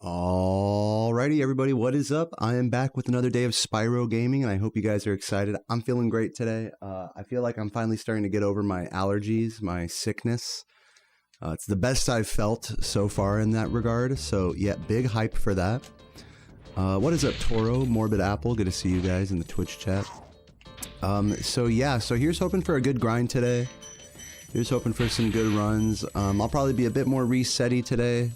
Alrighty, everybody, what is up? I am back with another day of Spyro gaming, and I hope you guys are excited. I'm feeling great today. I feel like I'm finally starting to get over my allergies, my sickness. It's the best I've felt so far in that regard, so yeah, big hype for that. What is up, Toro, Morbid Apple? Good to see you guys in the Twitch chat. So here's hoping for a good grind today. Here's hoping for some good runs. I'll probably be a bit more resetty today.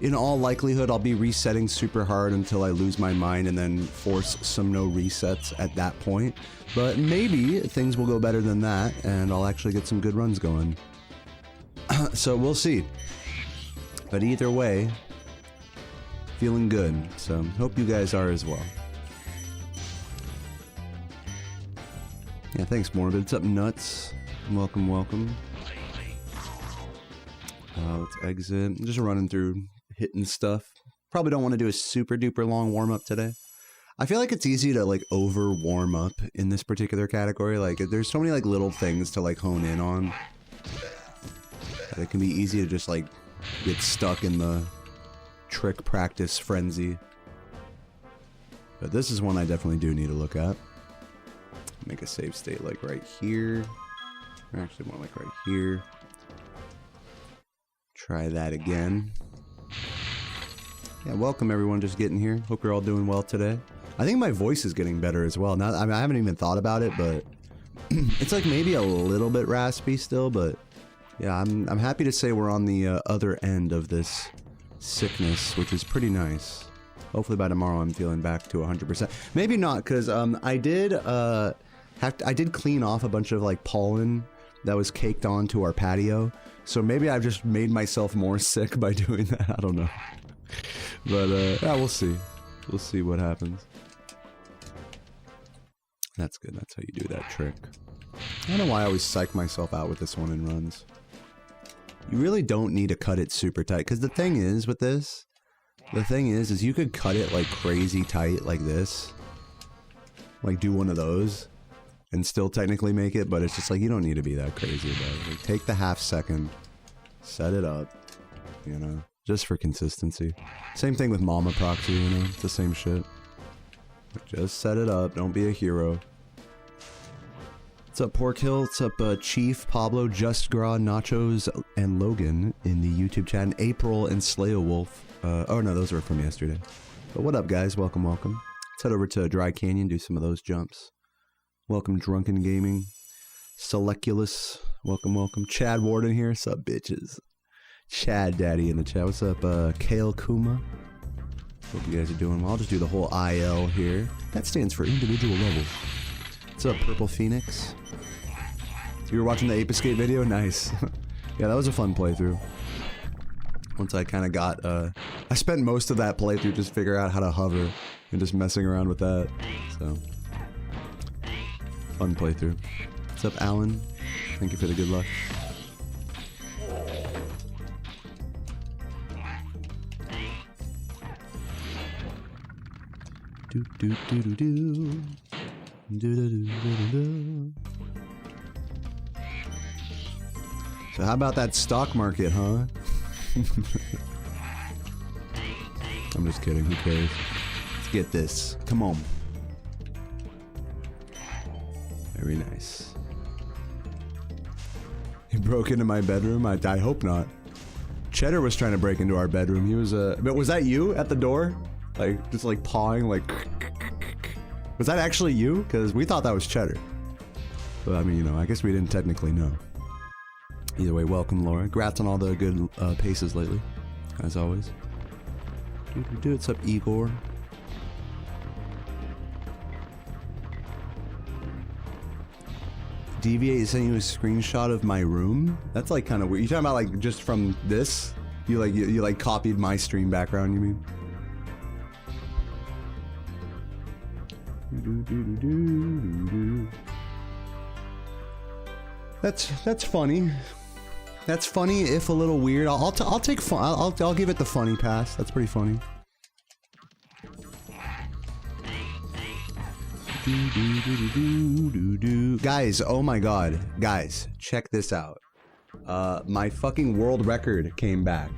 In all likelihood, I'll be resetting super hard until I lose my mind and then force some no resets at that point. But maybe things will go better than that and I'll actually get some good runs going. So we'll see. But either way, feeling good. So hope you guys are as well. Yeah, thanks, Morbid. What's up, Nuts? Welcome, welcome. Let's exit. I'm just running through hitting stuff. Probably don't want to do a super duper long warm-up today. I feel like it's easy to like over warm up in this particular category. Like there's so many like little things to like hone in on. It can be easy to just like get stuck in the trick practice frenzy. But this is one I definitely do need to look at. Make a save state like right here. Or actually more like right here. Try that again. Yeah, welcome everyone just getting here. Hope you're all doing well today. I think my voice is getting better as well. Now, I mean, I haven't even thought about it, but it's like maybe a little bit raspy still, but yeah, I'm happy to say we're on the other end of this sickness, which is pretty nice. Hopefully by tomorrow I'm feeling back to 100%. Maybe not, because I did clean off a bunch of like pollen that was caked onto our patio. So maybe I've just made myself more sick by doing that. I don't know. But yeah, we'll see. We'll see what happens. That's good. That's how you do that trick. I don't know why I always psych myself out with this one in runs. You really don't need to cut it super tight. Because the thing is with this, is you could cut it like crazy tight like this. Like do one of those. And still technically make it, but it's just like you don't need to be that crazy about it. Like, take the half second, set it up, you know, just for consistency. Same thing with Mama Proxy, you know, it's the same shit. Just set it up, don't be a hero. What's up, Pork Hill? What's up, Chief, Pablo, Just Gra, Nachos, and Logan in the YouTube chat, and April and Slayo Wolf. Oh no, those were from yesterday. But what up, guys? Welcome, welcome. Let's head over to Dry Canyon, do some of those jumps. Welcome, Drunken Gaming. Seleculus, welcome, welcome. Chad Warden here, sup, bitches. Chad Daddy in the chat. What's up, Kale Kuma? Hope you guys are doing well. I'll just do the whole IL here. That stands for individual levels. What's up, Purple Phoenix? You were watching the Ape Escape video? Nice. Yeah, that was a fun playthrough. Once I kind of got, I spent most of that playthrough just figuring out how to hover and just messing around with that, so. Fun playthrough. What's up, Alan? Thank you for the good luck. Do do do do do. Do do do do do. So how about that stock market, huh? I'm just kidding. Who cares? Let's get this. Come on. Very nice. He broke into my bedroom? I hope not. Cheddar was trying to break into our bedroom. He was, but was that you at the door? Like, just like pawing, like... Was that actually you? Because we thought that was Cheddar. But I mean, you know, I guess we didn't technically know. Either way, welcome, Laura. Congrats on all the good paces lately, as always. What's up, Igor? Deviate is sending you a screenshot of my room. That's like kind of weird. You talking about like just from this? You like copied my stream background, you mean? That's funny. That's funny if a little weird. I'll take fun. I'll give it the funny pass. That's pretty funny. Guys, oh my god. Guys, check this out. My fucking world record came back.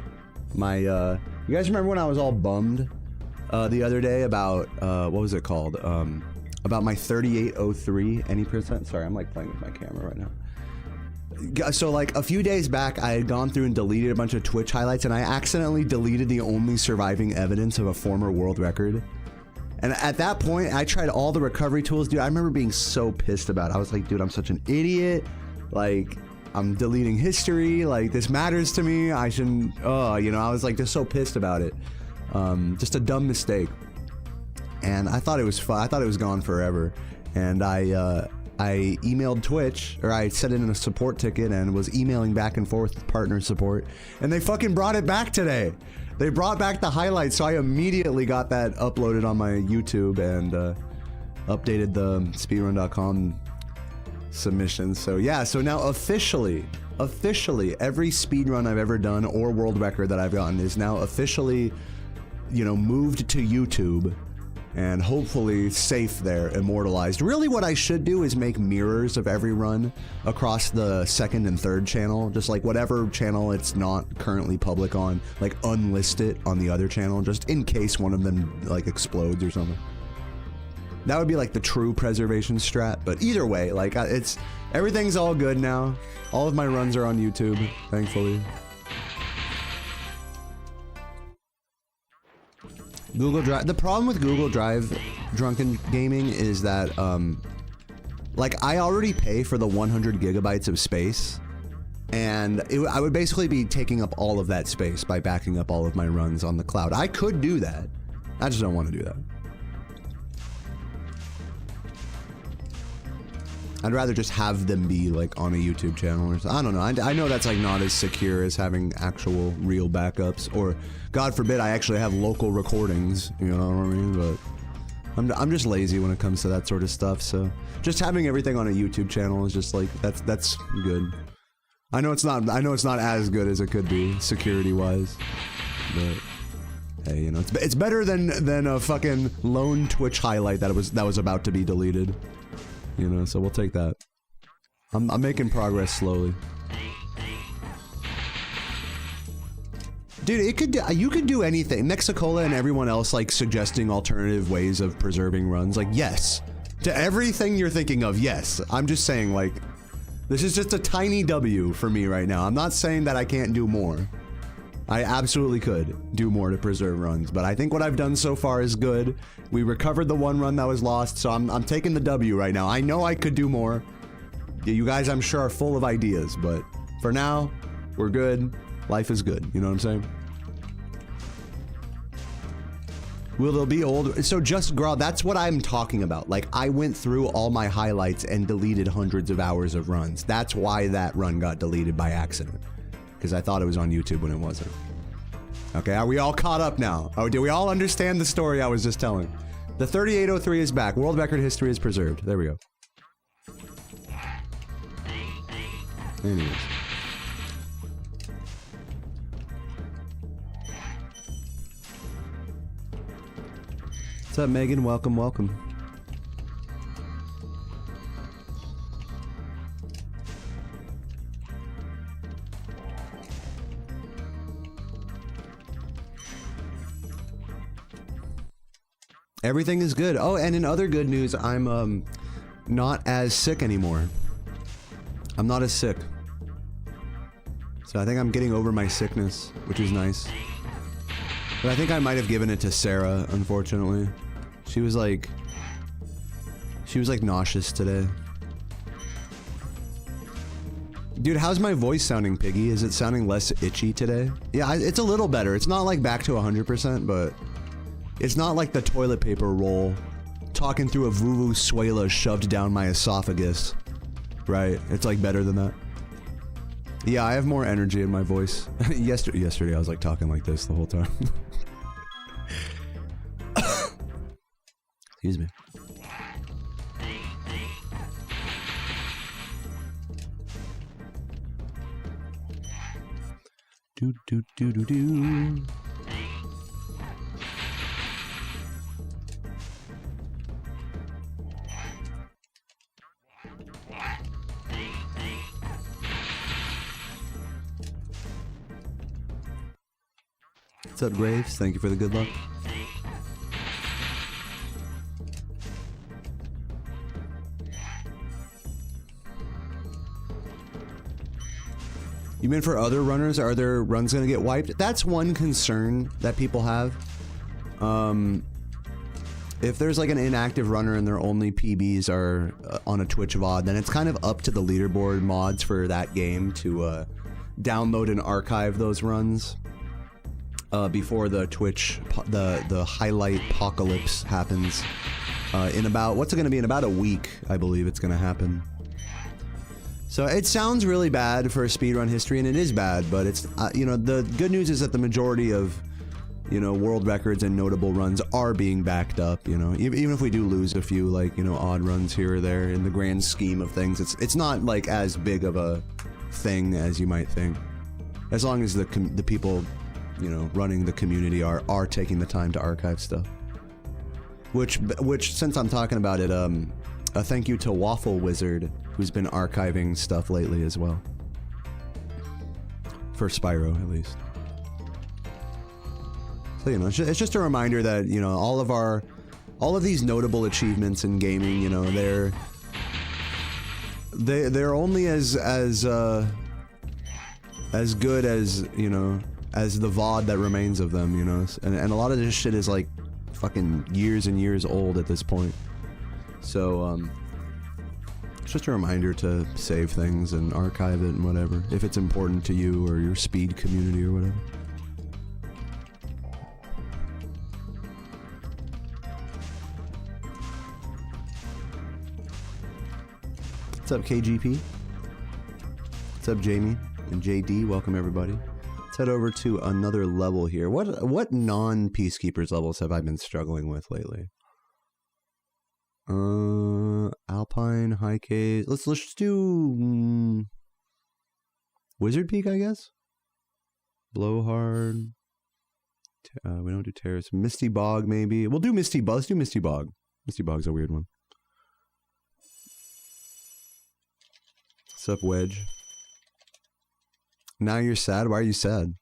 My You guys remember when I was all bummed the other day about, what was it called? About my 3803 any percent? Sorry, I'm like playing with my camera right now. So like a few days back, I had gone through and deleted a bunch of Twitch highlights, and I accidentally deleted the only surviving evidence of a former world record. And at that point, I tried all the recovery tools, dude. I remember being so pissed about it. I was like, dude, I'm such an idiot. Like, I'm deleting history. Like, this matters to me. I shouldn't, you know, I was like just so pissed about it. Just a dumb mistake. And I thought it was fun. I thought it was gone forever. And I emailed Twitch, or I sent in a support ticket and was emailing back and forth with partner support. And they fucking brought it back today. They brought back the highlights, so I immediately got that uploaded on my YouTube and updated the speedrun.com submissions. So yeah, so now officially, every speedrun I've ever done or world record that I've gotten is now officially, you know, moved to YouTube and hopefully safe there, immortalized. Really what I should do is make mirrors of every run across the second and third channel, just like whatever channel it's not currently public on, like unlist it on the other channel, just in case one of them like explodes or something. That would be like the true preservation strat, but either way, like everything's all good now. All of my runs are on YouTube, thankfully. Google Drive. The problem with Google Drive drunken gaming is that, like, I already pay for the 100 gigabytes of space, and I would basically be taking up all of that space by backing up all of my runs on the cloud. I could do that. I just don't want to do that. I'd rather just have them be like on a YouTube channel or something. I don't know. I know that's like not as secure as having actual real backups, or God forbid I actually have local recordings, you know what I mean? But I'm just lazy when it comes to that sort of stuff. So just having everything on a YouTube channel is just like that's good. I know it's not as good as it could be security wise, but hey, you know, it's better than a fucking lone Twitch highlight that was about to be deleted. You know, so we'll take that. I'm making progress slowly. Dude, you could do anything. Mexicola and everyone else like suggesting alternative ways of preserving runs. Like, yes. To everything you're thinking of, yes. I'm just saying, like, this is just a tiny W for me right now. I'm not saying that I can't do more. I absolutely could do more to preserve runs, but I think what I've done so far is good. We recovered the one run that was lost, so I'm taking the W right now. I know I could do more. You guys, I'm sure, are full of ideas, but for now, we're good. Life is good, you know what I'm saying? Will there be old? So just Graw, that's what I'm talking about. Like, I went through all my highlights and deleted hundreds of hours of runs. That's why that run got deleted by accident. Because I thought it was on YouTube when it wasn't. Okay, are we all caught up now? Oh, do we all understand the story I was just telling? The 3803 is back. World record history is preserved. There we go. Anyways. What's up, Megan? Welcome, welcome. Everything is good. Oh, and in other good news, I'm not as sick anymore. I'm not as sick. So I think I'm getting over my sickness, which is nice. But I think I might have given it to Sarah, unfortunately. She was like nauseous today. Dude, how's my voice sounding, Piggy? Is it sounding less itchy today? Yeah, it's a little better. It's not like back to 100%, but it's not like the toilet paper roll talking through a Vuvuzuela shoved down my esophagus. Right? It's like better than that. Yeah, I have more energy in my voice. Yesterday I was like talking like this the whole time. Excuse me. Do do do do do. What's up, Graves? Thank you for the good luck. You mean for other runners? Are their runs gonna get wiped? That's one concern that people have. If there's like an inactive runner and their only PBs are on a Twitch VOD, then it's kind of up to the leaderboard mods for that game to download and archive those runs before the Twitch, the highlight apocalypse happens in about, what's it gonna be, in about a week, I believe it's gonna happen. So it sounds really bad for speedrun history, and it is bad, but it's, you know, the good news is that the majority of, you know, world records and notable runs are being backed up, you know, even if we do lose a few, like, you know, odd runs here or there, in the grand scheme of things, it's not, like, as big of a thing as you might think. As long as the people, you know, running the community are taking the time to archive stuff. Which, since I'm talking about it, a thank you to Waffle Wizard, who's been archiving stuff lately as well. For Spyro, at least. So, you know, it's just a reminder that, you know, all of these notable achievements in gaming, you know, they're only as good as, you know, as the VOD that remains of them, you know, and a lot of this shit is like fucking years and years old at this point. So, it's just a reminder to save things and archive it and whatever, if it's important to you or your speed community or whatever. What's up, KGP? What's up, Jamie and JD? Welcome, everybody. Let's head over to another level here. What non-Peacekeepers levels have I been struggling with lately? Alpine, High Cave. Let's just do Wizard Peak, I guess. Blowhard. We don't do Terrace. Misty Bog, maybe. We'll do Misty Bog. Let's do Misty Bog. Misty Bog's a weird one. What's up, Wedge? Now you're sad? Why are you sad?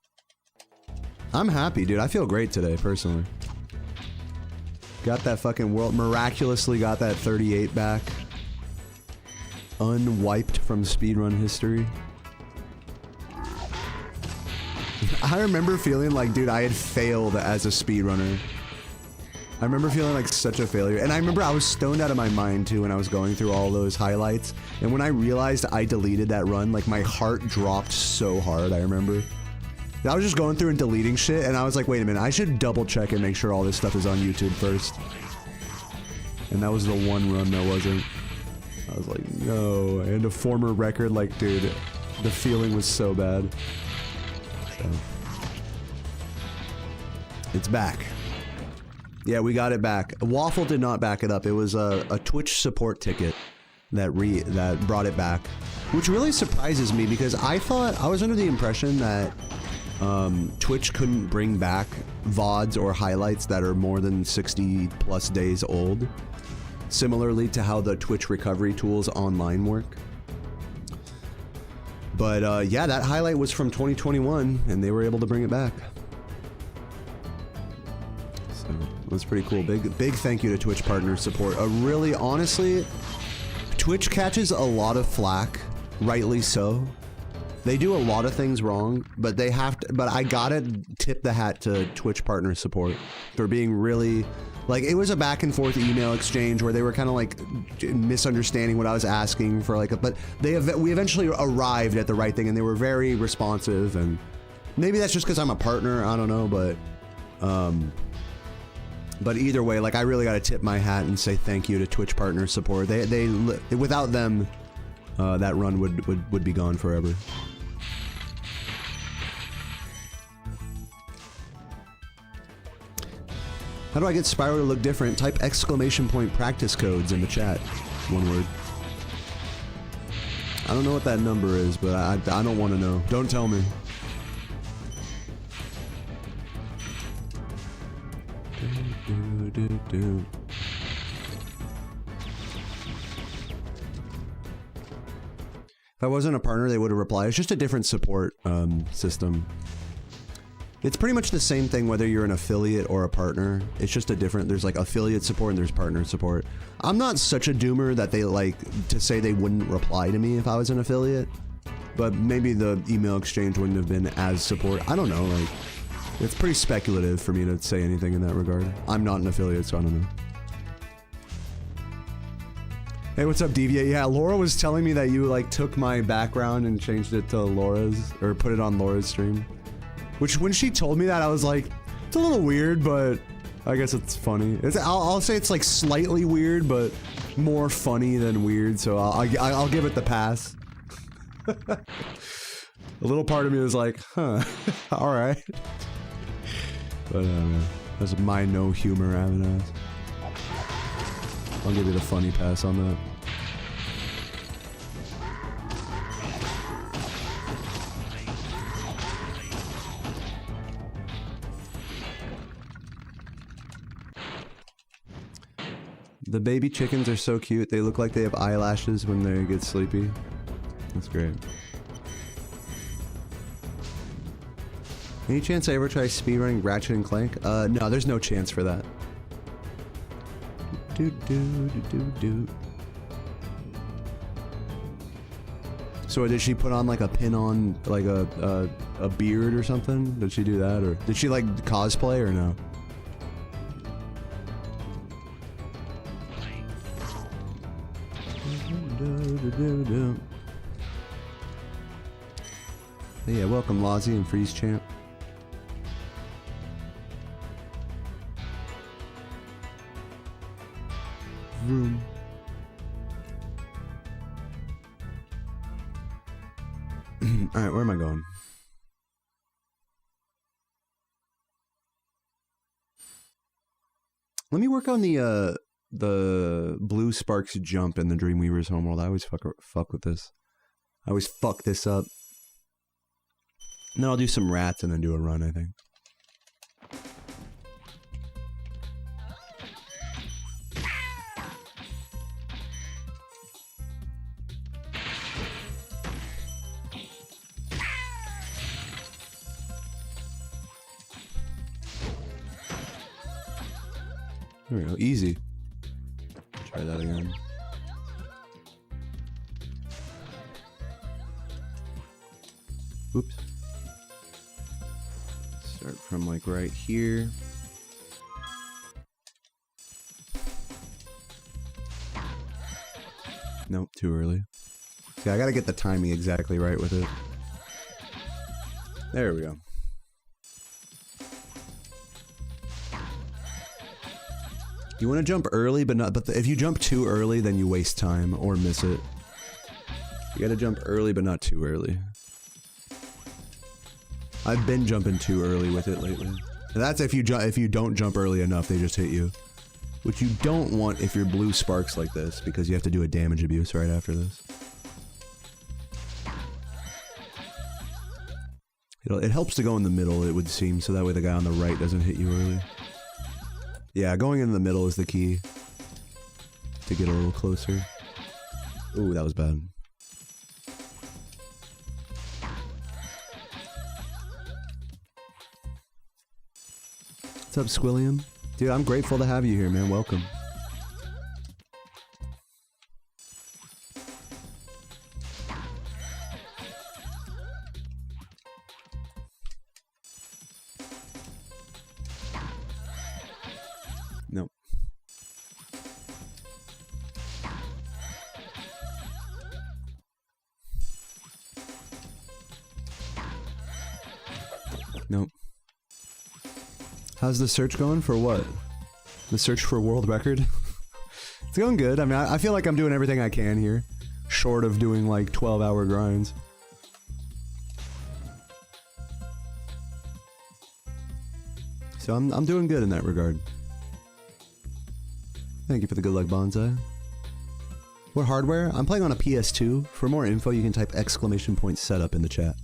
I'm happy, dude. I feel great today, personally. Got that fucking world, miraculously got that 38 back. Unwiped from speedrun history. I remember feeling like, dude, I had failed as a speedrunner. I remember feeling like such a failure. And I remember I was stoned out of my mind too when I was going through all those highlights. And when I realized I deleted that run, like my heart dropped so hard, I remember. I was just going through and deleting shit, and I was like, wait a minute, I should double check and make sure all this stuff is on YouTube first. And that was the one run that wasn't. I was like, no. And a former record, like, dude, the feeling was so bad. So. It's back. Yeah, we got it back. Waffle did not back it up. It was a Twitch support ticket that brought it back. Which really surprises me, because I was under the impression that Twitch couldn't bring back VODs or highlights that are more than 60 plus days old, similarly to how the Twitch recovery tools online work. But yeah, that highlight was from 2021 and they were able to bring it back. So it was pretty cool. Big thank you to Twitch partner support. Really, honestly, Twitch catches a lot of flack, rightly so. They do a lot of things wrong, but they have to, but I gotta tip the hat to Twitch partner support for being really, like, it was a back and forth email exchange where they were kind of like misunderstanding what I was asking for, like, but we eventually arrived at the right thing, and they were very responsive. And maybe that's just because I'm a partner, I don't know, but either way, like, I really gotta tip my hat and say thank you to Twitch partner support. They without them, that run would be gone forever. How do I get Spyro to look different? Type ! practice codes in the chat. One word. I don't know what that number is, but I don't want to know. Don't tell me. If I wasn't a partner, they would have replied. It's just a different support system. It's pretty much the same thing whether you're an affiliate or a partner. It's just a different, there's like affiliate support and there's partner support. I'm not such a doomer that they like to say they wouldn't reply to me if I was an affiliate, but maybe the email exchange wouldn't have been as support. I don't know, like, it's pretty speculative for me to say anything in that regard. I'm not an affiliate, so I don't know. Hey, what's up, Deviate? Yeah, Laura was telling me that you like took my background and changed it to Laura's, or put it on Laura's stream. Which, when she told me that, I was like, it's a little weird, but I guess it's funny. I'll say it's like slightly weird, but more funny than weird, so I'll give it the pass. A little part of me was like, huh, alright. But, that's my no humor ass. I'll give you the funny pass on that. The baby chickens are so cute. They look like they have eyelashes when they get sleepy. That's great. Any chance I ever try speedrunning Ratchet and Clank? No, there's no chance for that. So did she put on like a pin on, like a beard or something? Did she do that, or did she like cosplay or no? Yeah, welcome Lozzie and Freeze Champ. Vroom. Alright, where am I going? Let me work on the blue sparks jump in the Dreamweaver's homeworld. I always fuck with this. I always fuck this up. And then I'll do some rats and then do a run, I think. There we go, easy. Try that again. Oops. Start from like right here. Nope, too early. See, I gotta get the timing exactly right with it. There we go. You want to jump early, but if you jump too early, then you waste time or miss it. You gotta jump early, but not too early. I've been jumping too early with it lately. And that's if you don't jump early enough, they just hit you. Which you don't want if you're blue sparks like this, because you have to do a damage abuse right after this. It helps to go in the middle, it would seem, so that way the guy on the right doesn't hit you early. Yeah, going in the middle is the key to get a little closer. Ooh, that was bad. What's up, Squilliam? Dude, I'm grateful to have you here, man. Welcome. Nope. Nope. How's the search going for what? The search for world record? It's going good. I mean, I feel like I'm doing everything I can here. Short of doing like 12-hour grinds. So I'm doing good in that regard. Thank you for the good luck, Bonsai. What hardware? I'm playing on a PS2. For more info, you can type !setup in the chat.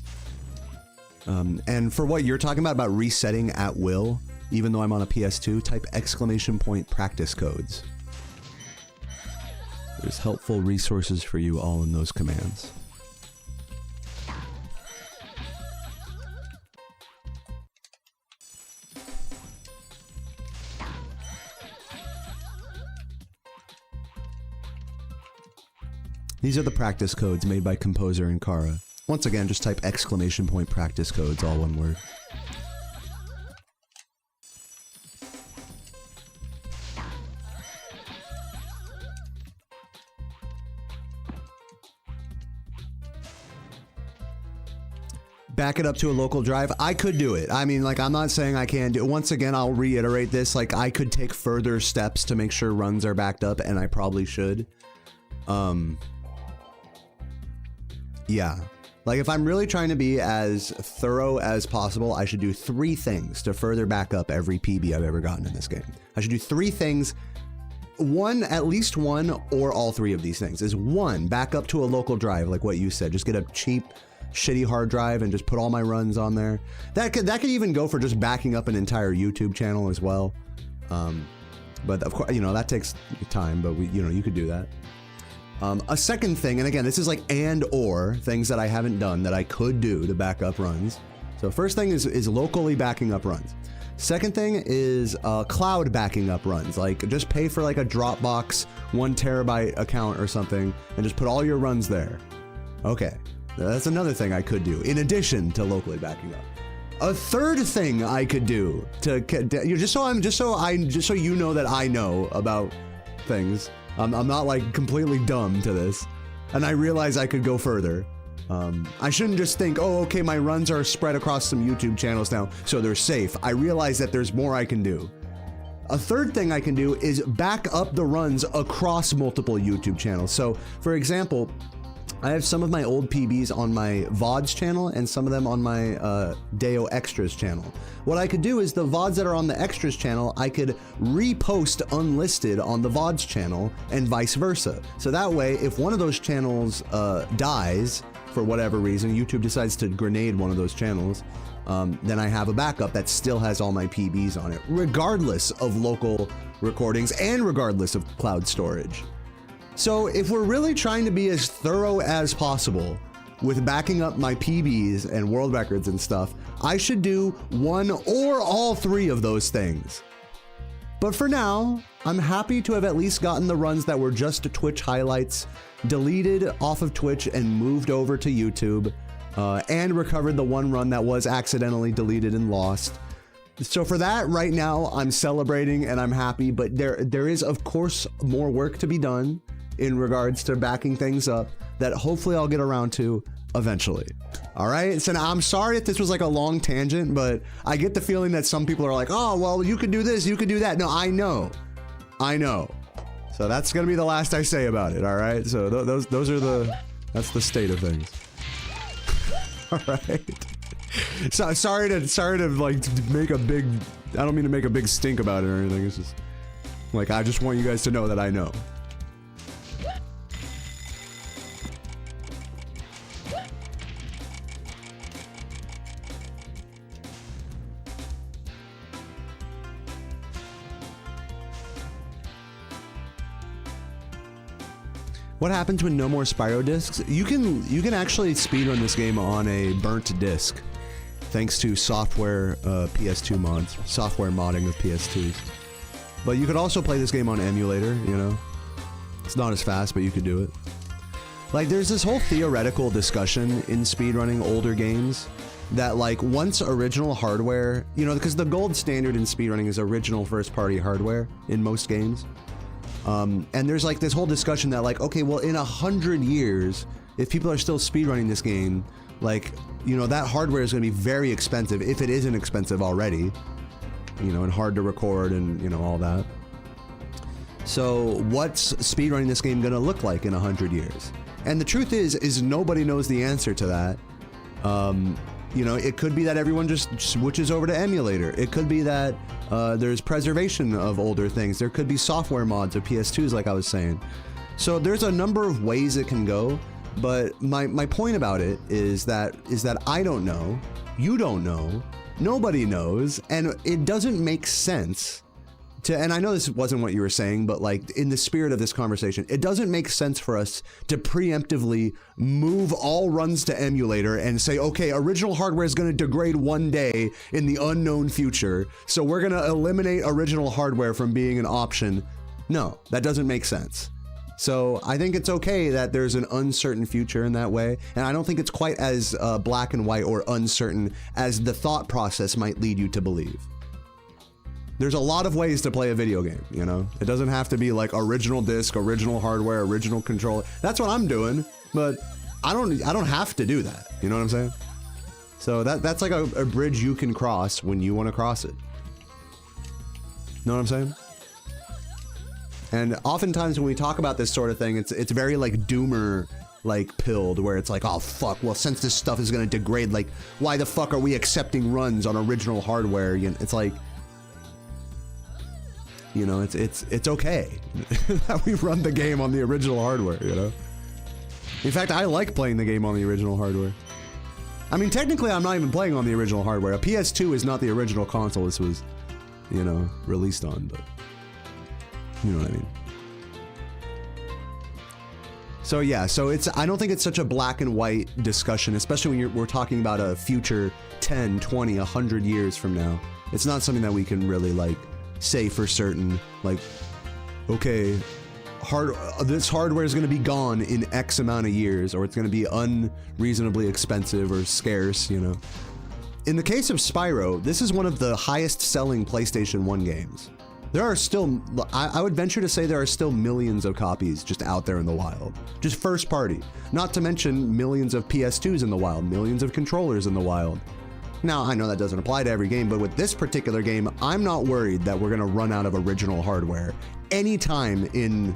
And for what you're talking about resetting at will, even though I'm on a PS2, type !practice codes. There's helpful resources for you all in those commands. These are the practice codes made by Composer and Kara. Once again, just type !! practice codes, all one word. Back it up to a local drive. I could do it. I mean, like, I'm not saying I can do it. Once again, I'll reiterate this. Like, I could take further steps to make sure runs are backed up, and I probably should. Yeah. Like, if I'm really trying to be as thorough as possible, I should do 3 things to further back up every PB I've ever gotten in this game. I should do 3 things. At least one, or all 3 of these things. Is 1, back up to a local drive, like what you said. Just get a cheap, shitty hard drive and just put all my runs on there. That could even go for just backing up an entire YouTube channel as well. But of course, you know, that takes time, but you could do that. A second thing, and again, this is like or things that I haven't done that I could do to back up runs. So first thing is locally backing up runs. Second thing is cloud backing up runs. Like, just pay for like a Dropbox 1 terabyte account or something and just put all your runs there. Okay. That's another thing I could do, in addition to locally backing up. A third thing I could do just so you know that I know about things. I'm not like completely dumb to this, and I realize I could go further. I shouldn't just think, oh, okay, my runs are spread across some YouTube channels now, so they're safe. I realize that there's more I can do. A third thing I can do is back up the runs across multiple YouTube channels. So, for example, I have some of my old PBs on my VODs channel and some of them on my Deo Extras channel. What I could do is the VODs that are on the Extras channel, I could repost unlisted on the VODs channel and vice versa. So that way, if one of those channels dies for whatever reason, YouTube decides to grenade one of those channels, then I have a backup that still has all my PBs on it, regardless of local recordings and regardless of cloud storage. So if we're really trying to be as thorough as possible with backing up my PBs and world records and stuff, I should do 1 or all 3 of those things. But for now, I'm happy to have at least gotten the runs that were just Twitch highlights deleted off of Twitch and moved over to YouTube, and recovered the 1 run that was accidentally deleted and lost. So for that, right now, I'm celebrating and I'm happy, but there is, of course, more work to be done in regards to backing things up that hopefully I'll get around to eventually. All right, so now I'm sorry if this was like a long tangent, but I get the feeling that some people are like, oh, well, you could do this, you could do that. No, I know. So that's gonna be the last I say about it, all right? So that's the state of things. All right. So sorry to like make a big, I don't mean to make a big stink about it or anything. It's just like, I just want you guys to know that I know. What happens when no more Spyro discs? You can actually speedrun this game on a burnt disc, thanks to software PS2 mods, software modding of PS2s. But you could also play this game on emulator, you know? It's not as fast, but you could do it. Like, there's this whole theoretical discussion in speedrunning older games that, like, once original hardware, you know, because the gold standard in speedrunning is original first-party hardware in most games. And there's like this whole discussion that, like, okay, well, in 100 years, if people are still speedrunning this game, like, you know, that hardware is going to be very expensive, if it isn't expensive already, you know, and hard to record and, you know, all that. So what's speedrunning this game going to look like in 100 years? And the truth is nobody knows the answer to that. You know, it could be that everyone just switches over to emulator. It could be that there's preservation of older things. There could be software mods of PS2s, like I was saying. So there's a number of ways it can go, but my point about it is that I don't know, you don't know, nobody knows, and it doesn't make sense to, and I know this wasn't what you were saying, but like in the spirit of this conversation, it doesn't make sense for us to preemptively move all runs to emulator and say, okay, original hardware is going to degrade one day in the unknown future, so we're going to eliminate original hardware from being an option. No, that doesn't make sense. So I think it's okay that there's an uncertain future in that way, and I don't think it's quite as black and white or uncertain as the thought process might lead you to believe. There's a lot of ways to play a video game, you know? It doesn't have to be like original disc, original hardware, original controller. That's what I'm doing, but I don't have to do that. You know what I'm saying? So that's like a bridge you can cross when you want to cross it. Know what I'm saying? And oftentimes when we talk about this sort of thing, it's very like doomer like pilled, where it's like, oh fuck, well since this stuff is gonna degrade, like why the fuck are we accepting runs on original hardware? You know, it's like, you know, it's okay that we run the game on the original hardware, you know? In fact, I like playing the game on the original hardware. I mean, technically I'm not even playing on the original hardware. A PS2 is not the original console this was, you know, released on, but you know what I mean. So yeah, so I don't think it's such a black and white discussion, especially when we're talking about a future 10, 20, 100 years from now. It's not something that we can really like say for certain, like, okay, this hardware is going to be gone in X amount of years, or it's going to be unreasonably expensive or scarce, you know. In the case of Spyro, this is one of the highest selling PlayStation 1 games. There are still, I would venture to say there are still millions of copies just out there in the wild. Just first party. Not to mention millions of PS2s in the wild, millions of controllers in the wild. Now, I know that doesn't apply to every game, but with this particular game, I'm not worried that we're gonna run out of original hardware anytime in,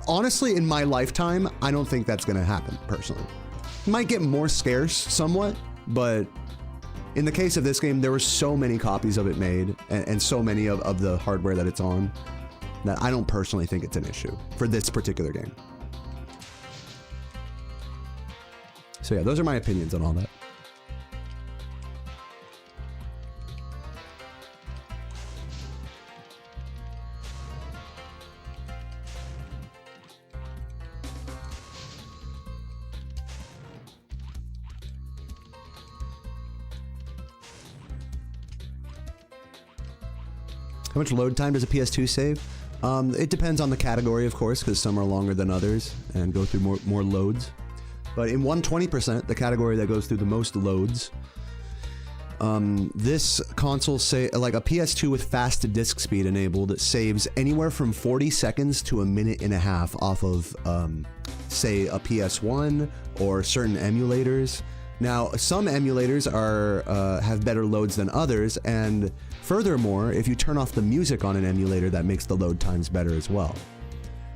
honestly, in my lifetime. I don't think that's gonna happen, personally. It might get more scarce somewhat, but in the case of this game, there were so many copies of it made, and so many of the hardware that it's on, that I don't personally think it's an issue for this particular game. So yeah, those are my opinions on all that. How much load time does a PS2 save? It depends on the category, of course, because some are longer than others and go through more loads. But in 120%, the category that goes through the most loads, this console, like a PS2 with fast disk speed enabled, saves anywhere from 40 seconds to a minute and a half off of, say, a PS1 or certain emulators. Now, some emulators have better loads than others, and furthermore, if you turn off the music on an emulator, that makes the load times better as well.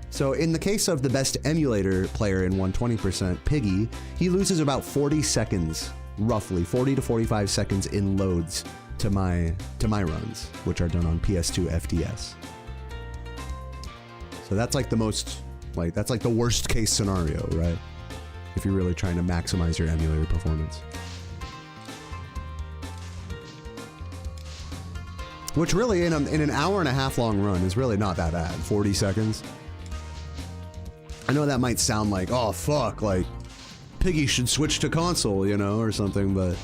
So in the case of the best emulator player in 120%, Piggy, he loses about 40 seconds, roughly 40 to 45 seconds in loads to my runs, which are done on PS2 FDS. So that's like the most, like, that's like the worst case scenario, right? If you're really trying to maximize your emulator performance. Which really, in an hour and a half long run, is really not that bad. 40 seconds. I know that might sound like, oh fuck, like, Piggy should switch to console, you know, or something, but,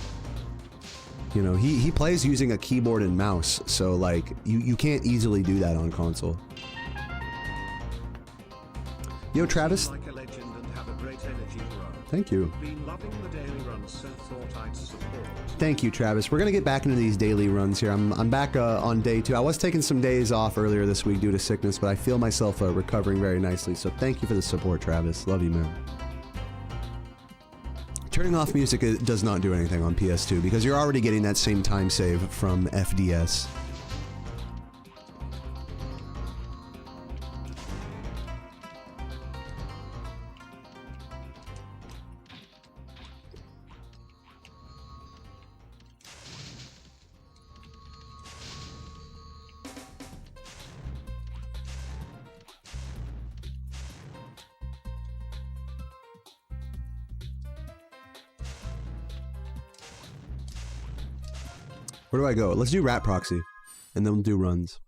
you know, he plays using a keyboard and mouse, so, like, you can't easily do that on console. Yo, Travis. Like a legend and have a great energy, bro. Thank you. Been loving the daily runs, so thought I'd support. Thank you, Travis. We're gonna get back into these daily runs here. I'm back on day 2. I was taking some days off earlier this week due to sickness, but I feel myself recovering very nicely. So thank you for the support, Travis. Love you, man. Turning off music does not do anything on PS2 because you're already getting that same time save from FDS. Where do I go? Let's do Rat Proxy, and then we'll do runs.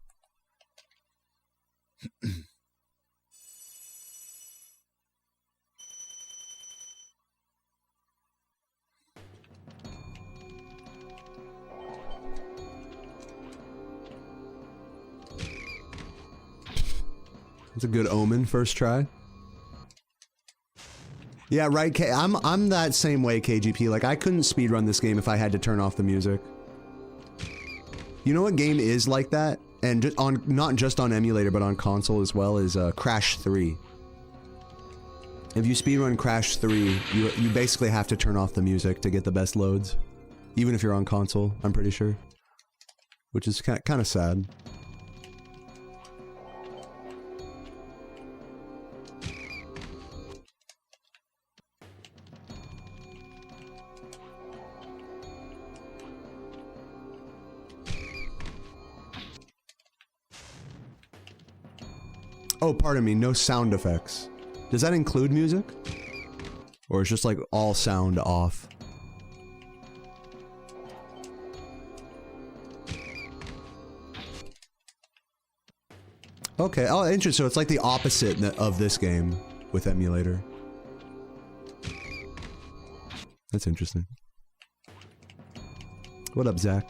It's a good omen, first try. Yeah, right. I'm that same way, KGP. Like, I couldn't speedrun this game if I had to turn off the music. You know what game is like that? And just on, not just on emulator, but on console as well, is Crash 3. If you speedrun Crash 3, you basically have to turn off the music to get the best loads. Even if you're on console, I'm pretty sure. Which is kind of sad. Oh, pardon me, no sound effects. Does that include music? Or it's just like all sound off? Okay, oh, interesting. So it's like the opposite of this game with emulator. That's interesting. What up, Zach?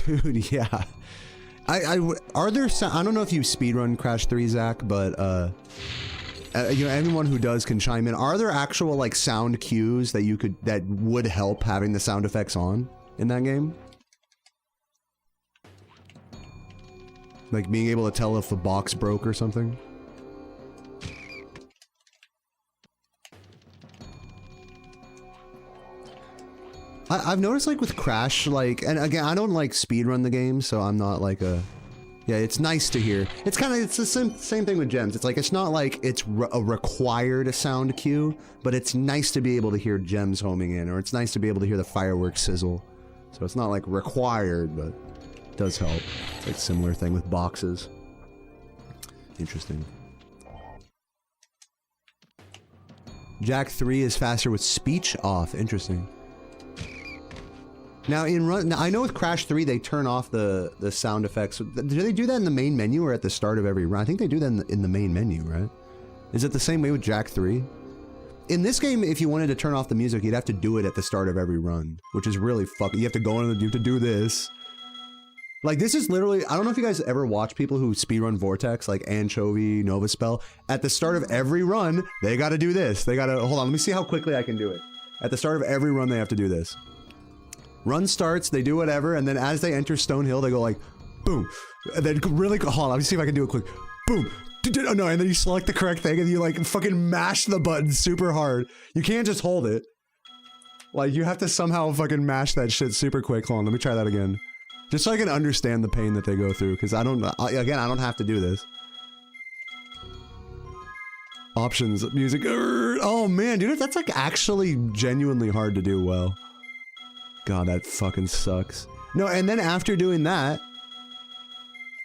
Dude, yeah. Are there I don't know if you speedrun Crash 3, Zach, but you know, anyone who does can chime in. Are there actual like sound cues that that would help having the sound effects on in that game? Like being able to tell if a box broke or something? I've noticed, like, with Crash, like, and again, I don't, like, speedrun the game, so I'm not, like, yeah, it's nice to hear. It's kind of, it's the same thing with gems. It's like, it's not like it's a required sound cue, but it's nice to be able to hear gems homing in, or it's nice to be able to hear the fireworks sizzle. So it's not, like, required, but it does help. It's like a similar thing with boxes. Interesting. Jack 3 is faster with speech off. Interesting. Now I know with Crash 3 they turn off the sound effects. Do they do that in the main menu or at the start of every run? I think they do that in the main menu, right? Is it the same way with Jack 3? In this game, if you wanted to turn off the music, you'd have to do it at the start of every run, which is really fucking. You have to go in and you have to do this. Like, this is literally, I don't know if you guys ever watch people who speedrun Vortex, like Anchovy, Novaspell. At the start of every run, they gotta do this. They gotta, hold on, let me see how quickly I can do it. At the start of every run, they have to do this. Run starts, they do whatever, and then as they enter Stonehill, they go like, boom. And then really, hold on, let me see if I can do it quick. Boom. Oh no, and then you select the correct thing and you like fucking mash the button super hard. You can't just hold it. Like, you have to somehow fucking mash that shit super quick. Hold on, let me try that again. Just so I can understand the pain that they go through, because I don't have to do this. Options, music, oh man, dude, that's like actually genuinely hard to do well. God, that fucking sucks. No, and then after doing that,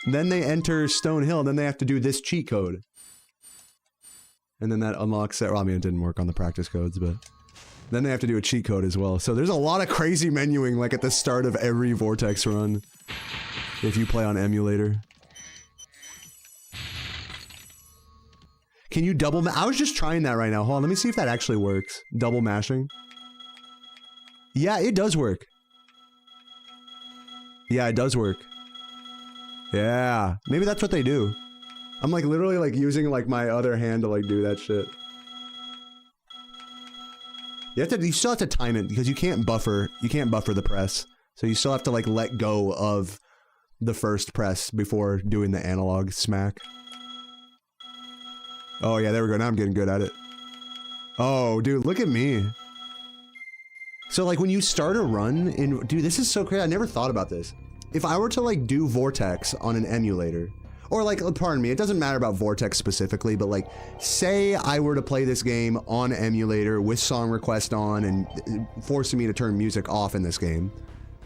then they enter Stonehill, and then they have to do this cheat code. And then that unlocks it. Well, I mean, it didn't work on the practice codes, but then they have to do a cheat code as well. So there's a lot of crazy menuing, like at the start of every Vortex run, if you play on emulator. Can you double I was just trying that right now. Hold on, let me see if that actually works. Double mashing. Yeah, it does work. Yeah, it does work. Yeah, maybe that's what they do. I'm like literally like using like my other hand to like do that shit. You still have to time it because you can't buffer the press. So you still have to like let go of the first press before doing the analog smack. Oh yeah, there we go. Now I'm getting good at it. Oh, dude, look at me. So like when you start a run in, dude, this is so crazy. I never thought about this. If I were to like do Vortex on an emulator, or like, pardon me, it doesn't matter about Vortex specifically, but like, say I were to play this game on emulator with song request on and forcing me to turn music off in this game,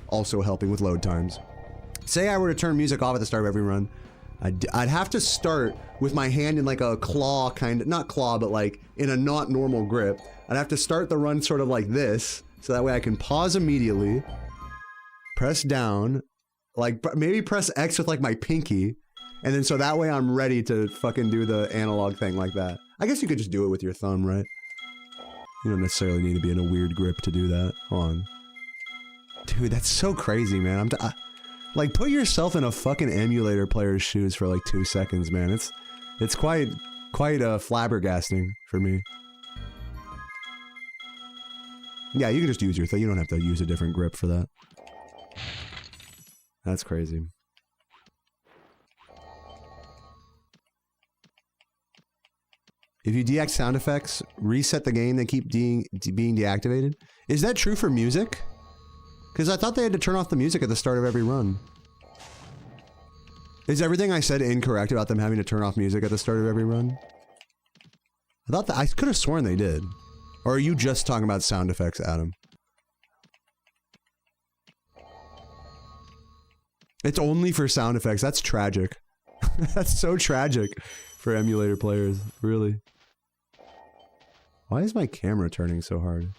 also helping with load times. Say I were to turn music off at the start of every run, I'd have to start with my hand in like a claw kind of, not claw, but like in a not normal grip. I'd have to start the run sort of like this, so that way I can pause immediately, press down, like maybe press X with like my pinky, and then so that way I'm ready to fucking do the analog thing like that. I guess you could just do it with your thumb, right? You don't necessarily need to be in a weird grip to do that. Hold on. Dude, that's so crazy, man. Like, put yourself in a fucking emulator player's shoes for like 2 seconds, man. It's quite flabbergasting for me. Yeah, you can just use your thing. You don't have to use a different grip for that. That's crazy. If you deact sound effects, reset the game, they keep being deactivated. Is that true for music? Because I thought they had to turn off the music at the start of every run. Is everything I said incorrect about them having to turn off music at the start of every run? I thought that I could have sworn they did. Or are you just talking about sound effects, Adam? It's only for sound effects. That's tragic. That's so tragic for emulator players, really. Why is my camera turning so hard?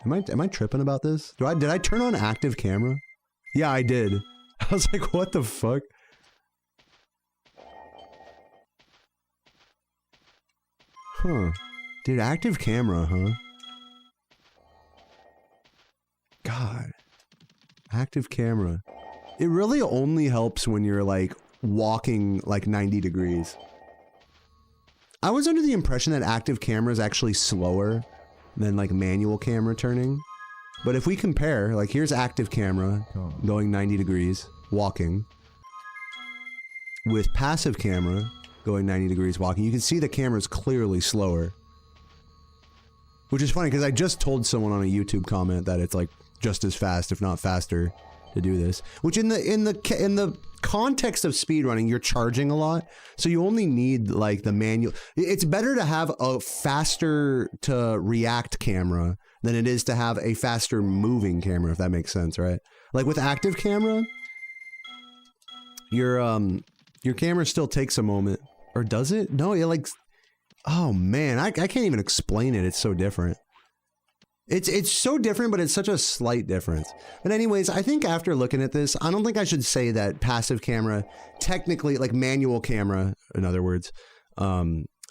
Am I tripping about this? Did I turn on active camera? Yeah, I did. I was like, what the fuck? Huh. Dude, active camera, huh? God. Active camera. It really only helps when you're like walking like 90 degrees. I was under the impression that active camera is actually slower than like manual camera turning. But if we compare, like here's active camera going 90 degrees, walking, with passive camera going 90 degrees walking, you can see the camera's clearly slower. Which is funny because I just told someone on a YouTube comment that it's like just as fast, if not faster, to do this. Which in the context of speedrunning, you're charging a lot, so you only need like the manual. It's better to have a faster to react camera than it is to have a faster moving camera, if that makes sense, right? Like with active camera, your camera still takes a moment, or does it? No, it like, oh man, I can't even explain it. It's so different. It's so different, but it's such a slight difference. But anyways, I think after looking at this, I don't think I should say that passive camera, technically, like manual camera, in other words,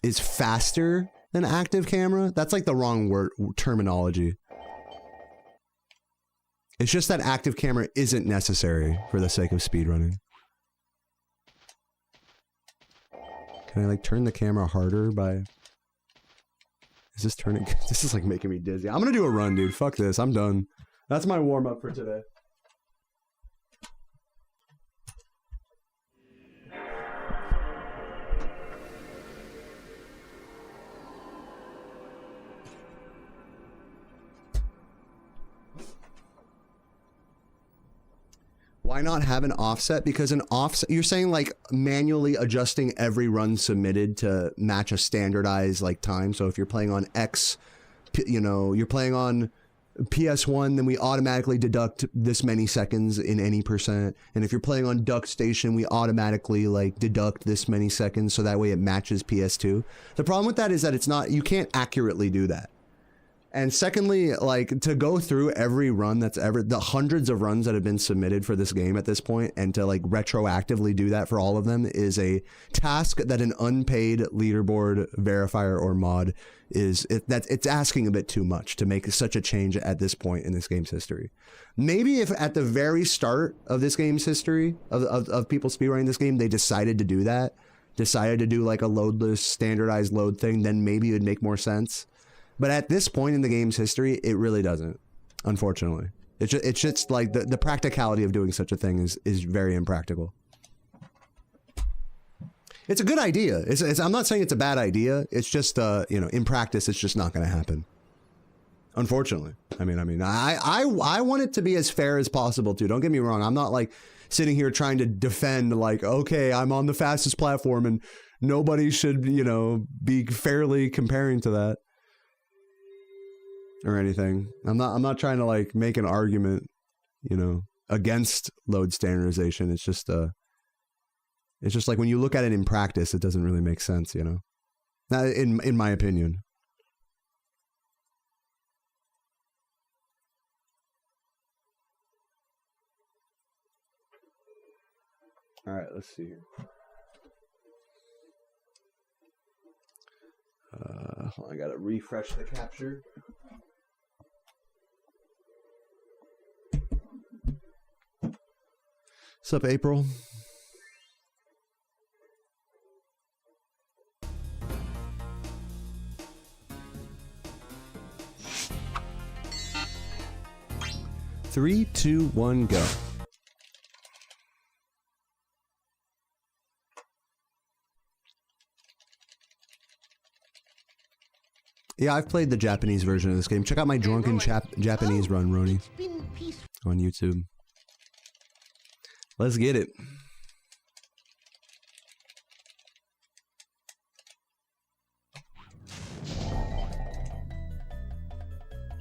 is faster than active camera. That's like the wrong word terminology. It's just that active camera isn't necessary for the sake of speedrunning. Can I like turn the camera harder by... Is this turning? This is like making me dizzy. I'm gonna do a run, dude. Fuck this. I'm done. That's my warm up for today. Why not have an offset? Because an offset, you're saying like manually adjusting every run submitted to match a standardized like time. So if you're playing on X, you know, you're playing on PS1, then we automatically deduct this many seconds in any percent. And if you're playing on Duck Station, we automatically like deduct this many seconds. So that way it matches PS2. The problem with that is that it's not, you can't accurately do that. And secondly, like to go through every run that's ever, the hundreds of runs that have been submitted for this game at this point, and to like retroactively do that for all of them is a task that an unpaid leaderboard verifier or mod is, it's asking a bit too much to make such a change at this point in this game's history. Maybe if at the very start of this game's history, of people speedrunning this game, they decided to do that, decided to do like a loadless standardized load thing, then maybe it would make more sense. But at this point in the game's history, it really doesn't, unfortunately. It's just like the practicality of doing such a thing is very impractical. It's a good idea. I'm not saying it's a bad idea. It's just, you know, in practice, it's just not going to happen. Unfortunately. I mean, I want it to be as fair as possible too. Don't get me wrong. I'm not like sitting here trying to defend like, okay, I'm on the fastest platform and nobody should, you know, be fairly comparing to that. Or anything. I'm not trying to like make an argument, you know, against load standardization. It's just like when you look at it in practice, it doesn't really make sense, you know. Not in my opinion. All right, let's see here. I gotta refresh the capture. What's up, April? Three, 2, 1, go. Yeah, I've played the Japanese version of this game. Check out my drunken Japanese run, Roni, on YouTube. Let's get it.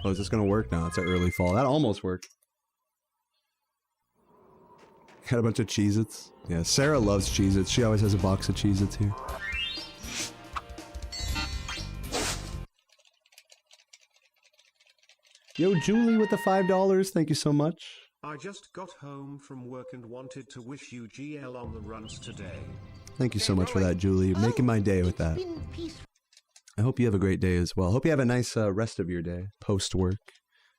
Oh, is this gonna work? No, it's an early fall. That almost worked. Got a bunch of Cheez-Its. Yeah, Sarah loves Cheez-Its. She always has a box of Cheez-Its here. Yo, Julie with the $5. Thank you so much. I just got home from work and wanted to wish you GL on the runs today. Thank you so much for that, Julie. You're making my day with that. I hope you have a great day as well. Hope you have a nice rest of your day, post-work.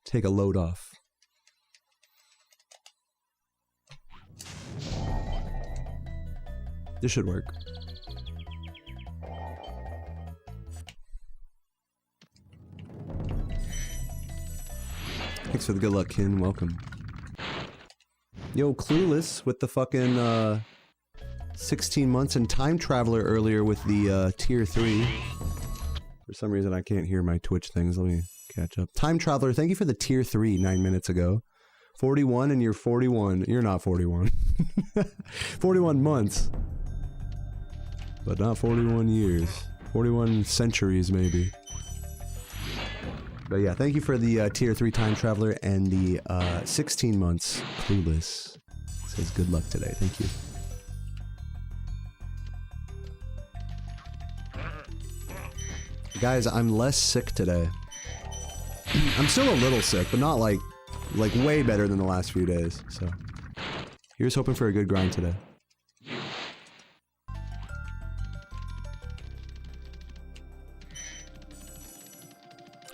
Take a load off. This should work. Thanks for the good luck, Kin. Welcome. Yo, Clueless with the fucking 16 months and Time Traveler earlier with the tier 3. For some reason I can't hear my Twitch things. Let me catch up. Time Traveler, thank you for the tier 3 9 minutes ago. 41 and you're 41. You're not 41. 41 months. But not 41 years. 41 centuries maybe. But yeah, thank you for the tier 3 Time Traveler and the 16 months Clueless. Says good luck today. Thank you. Guys, I'm less sick today. I'm still a little sick, but not like way better than the last few days. So here's hoping for a good grind today.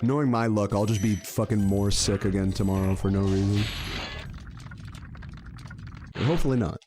Knowing my luck, I'll just be fucking more sick again tomorrow for no reason. But hopefully not.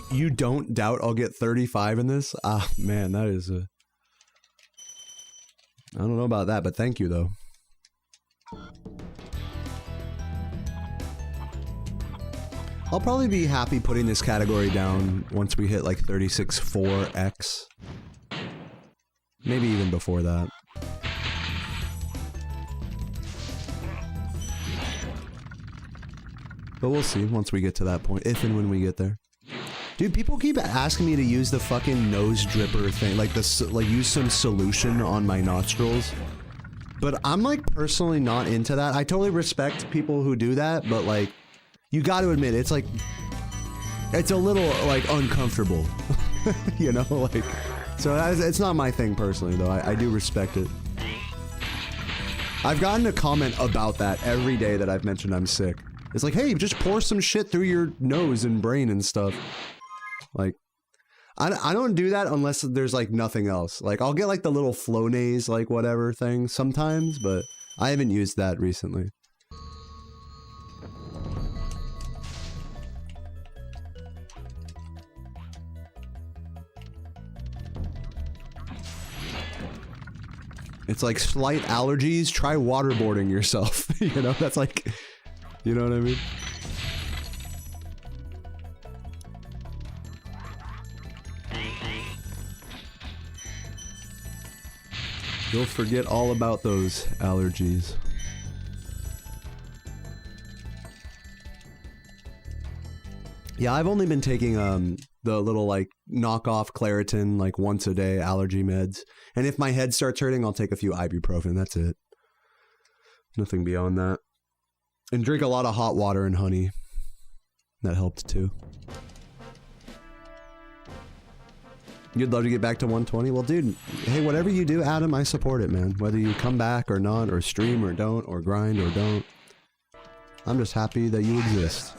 You don't doubt I'll get 35 in this? Ah, man, that is a... I don't know about that, but thank you, though. I'll probably be happy putting this category down once we hit, like, 36.4x. Maybe even before that. But we'll see once we get to that point, if and when we get there. Dude, people keep asking me to use the fucking nose dripper thing, like use some solution on my nostrils. But I'm like personally not into that. I totally respect people who do that, but like, you got to admit, it's like, it's a little like uncomfortable, you know, like, so it's not my thing personally though. I do respect it. I've gotten a comment about that every day that I've mentioned I'm sick. It's like, hey, just pour some shit through your nose and brain and stuff. Like, I don't do that unless there's like nothing else. Like, I'll get like the little Flonase, like whatever thing sometimes, but I haven't used that recently. It's like slight allergies, try waterboarding yourself. You know, that's like, you know what I mean? You'll forget all about those allergies. Yeah, I've only been taking the little like knockoff Claritin like once a day allergy meds. And if my head starts hurting, I'll take a few ibuprofen. That's it. Nothing beyond that. And drink a lot of hot water and honey. That helped too. You'd love to get back to 120? Well, dude, hey, whatever you do, Adam, I support it, man. Whether you come back or not, or stream or don't, or grind or don't. I'm just happy that you exist.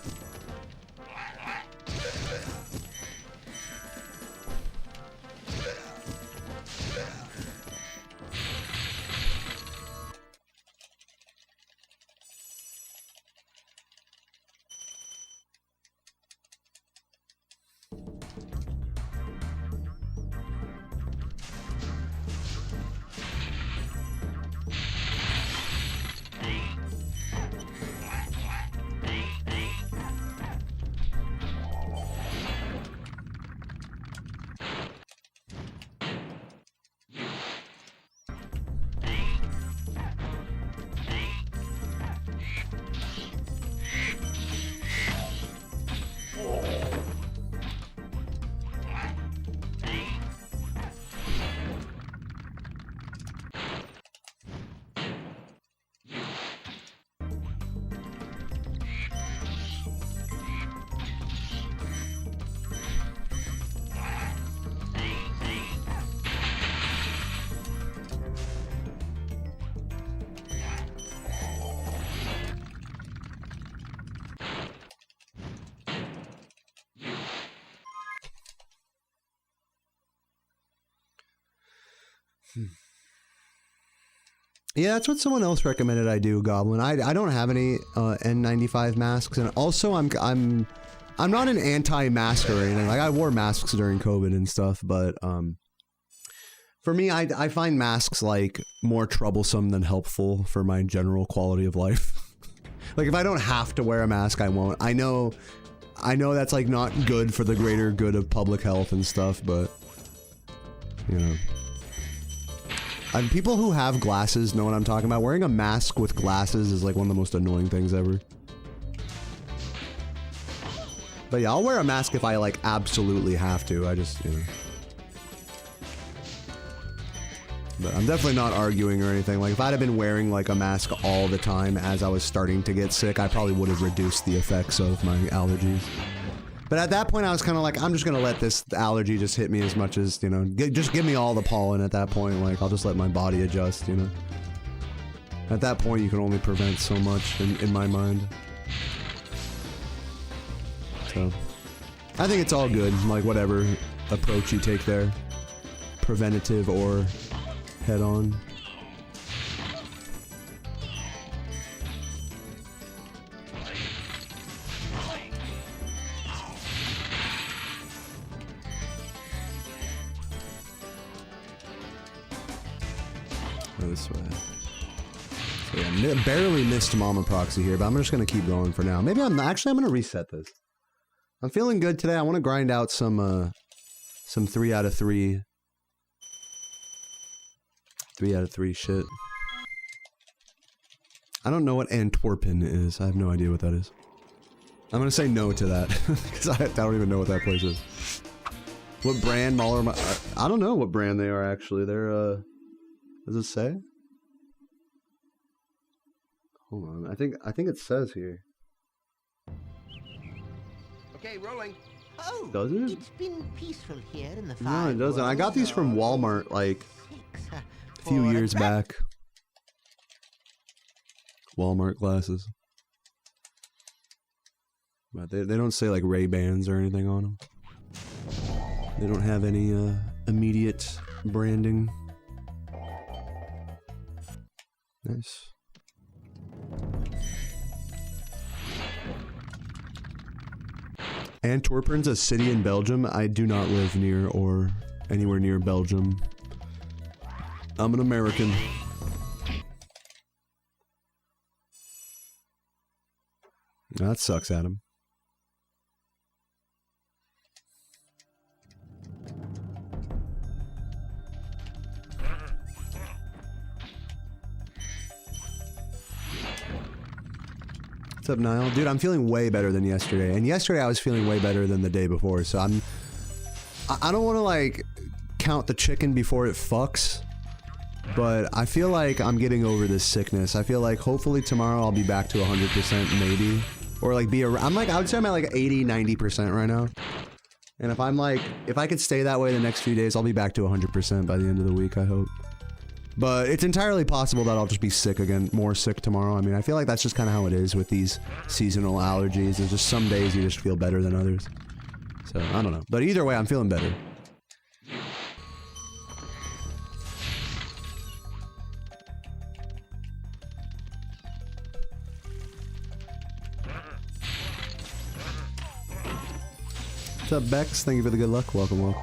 Yeah, that's what someone else recommended I do, Goblin. I don't have any N95 masks, and also I'm not an anti-mask or anything. Like, I wore masks during COVID and stuff, but for me, I find masks like more troublesome than helpful for my general quality of life. Like, if I don't have to wear a mask, I won't. I know that's like not good for the greater good of public health and stuff, but you know. People who have glasses know what I'm talking about. Wearing a mask with glasses is like one of the most annoying things ever. But yeah, I'll wear a mask if I like absolutely have to. I just, you know. But I'm definitely not arguing or anything. Like, if I'd have been wearing like a mask all the time as I was starting to get sick, I probably would have reduced the effects of my allergies. But at that point, I was kind of like, I'm just going to let this allergy just hit me as much as, you know, just give me all the pollen at that point. Like, I'll just let my body adjust, you know. At that point, you can only prevent so much in my mind. So, I think it's all good. Like, whatever approach you take there. Preventative or head on. This way. So yeah, barely missed Mama Proxy here, but I'm just gonna keep going for now. Maybe I'm gonna reset this. I'm feeling good today. I want to grind out some 3 out of 3 shit. I don't know what Antwerpen is. I have no idea what that is. I'm gonna say no to that because I don't even know what that place is. What brand Mahler? I don't know what brand they are actually. They're does it say? Hold on. I think it says here. Okay, rolling. Oh, does it? It's been peaceful here in the No, it doesn't. I got these from Walmart like a few years back. Walmart glasses. But they don't say like Ray-Bans or anything on them. They don't have any immediate branding. Nice. Antwerpen's a city in Belgium. I do not live near or anywhere near Belgium. I'm an American. That sucks, Adam. What's up, Niall? Dude, I'm feeling way better than yesterday. And yesterday I was feeling way better than the day before. So I don't want to like count the chicken before it fucks. But I feel like I'm getting over this sickness. I feel like hopefully tomorrow I'll be back to 100% maybe. Or like be around, I would say I'm at like 80, 90% right now. And if I'm like, if I could stay that way the next few days, I'll be back to 100% by the end of the week, I hope. But it's entirely possible that I'll just be sick again, more sick tomorrow. I mean, I feel like that's just kind of how it is with these seasonal allergies. There's just some days you just feel better than others. So, I don't know. But either way, I'm feeling better. What's up, Bex? Thank you for the good luck. Welcome, welcome.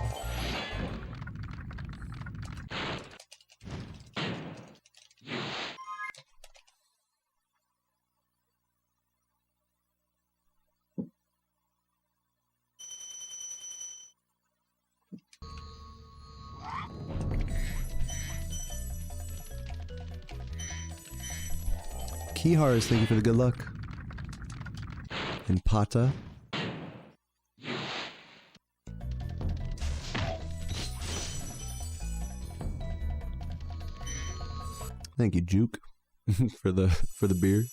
Keyhars, thank you for the good luck. And Pata. Thank you, Juke, for the beer.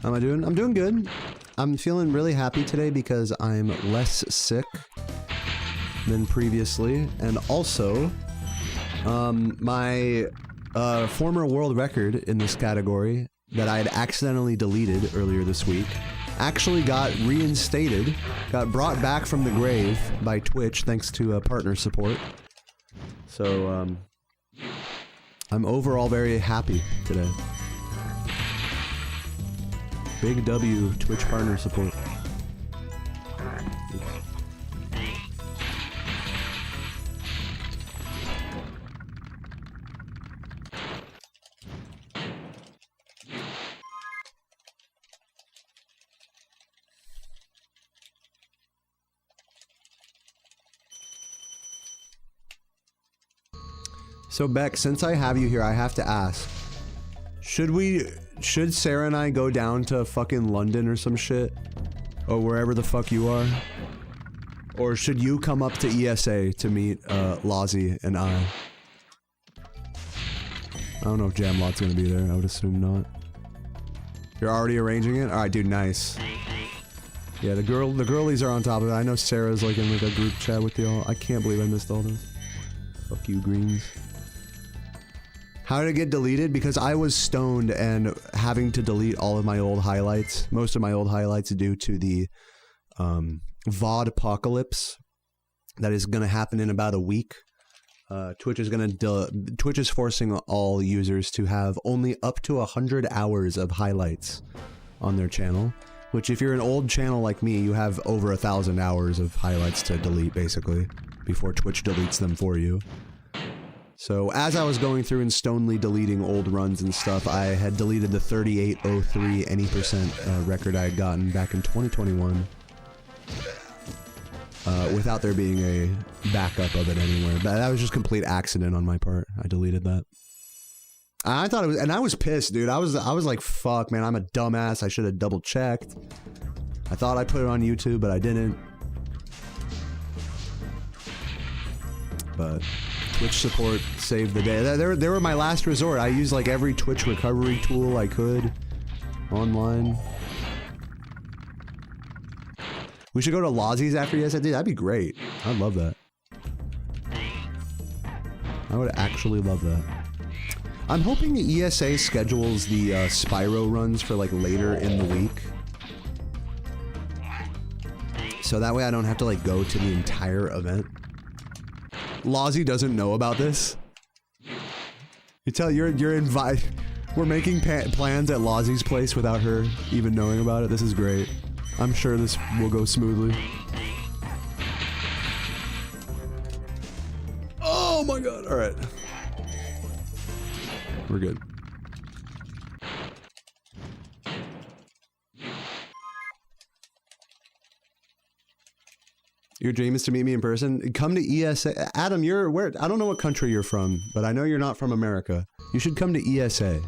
How am I doing? I'm doing good. I'm feeling really happy today because I'm less sick than previously, and also my former world record in this category that I had accidentally deleted earlier this week actually got reinstated, got brought back from the grave by Twitch thanks to partner support. So I'm overall very happy today. Big W, Twitch partner support. So Beck, since I have you here, I have to ask. Should Sarah and I go down to fucking London or some shit? Or wherever the fuck you are? Or should you come up to ESA to meet, Lozzie and I? I don't know if Jamlot's gonna be there, I would assume not. You're already arranging it? Alright, dude, nice. Yeah, the girlies are on top of it. I know Sarah's like in like a group chat with y'all. I can't believe I missed all this. Fuck you, Greens. How did it get deleted? Because I was stoned and having to delete all of my old highlights. Most of my old highlights due to the VOD apocalypse that is going to happen in about a week. Twitch is forcing all users to have only up to 100 hours of highlights on their channel. Which, if you're an old channel like me, you have over 1,000 hours of highlights to delete, basically, before Twitch deletes them for you. So, as I was going through and stonely deleting old runs and stuff, I had deleted the 3803 any percent record I had gotten back in 2021. Without there being a backup of it anywhere. But that was just complete accident on my part. I deleted that. I thought it was, and I was pissed, dude. I was like, fuck, man, I'm a dumbass. I should have double checked. I thought I put it on YouTube, but I didn't. But Twitch support saved the day. They were my last resort. I used like every Twitch recovery tool I could online. We should go to Lozzie's after ESA. Dude, that'd be great. I'd love that. I would actually love that. I'm hoping the ESA schedules the Spyro runs for like later in the week. So that way I don't have to like go to the entire event. Lozzie doesn't know about this. You tell you're invited. We're making plans at Lozzie's place without her even knowing about it. This is great. I'm sure this will go smoothly. Oh my god! All right, we're good. Your dream is to meet me in person? Come to ESA. Adam, you're where? I don't know what country you're from, but I know you're not from America. You should come to ESA.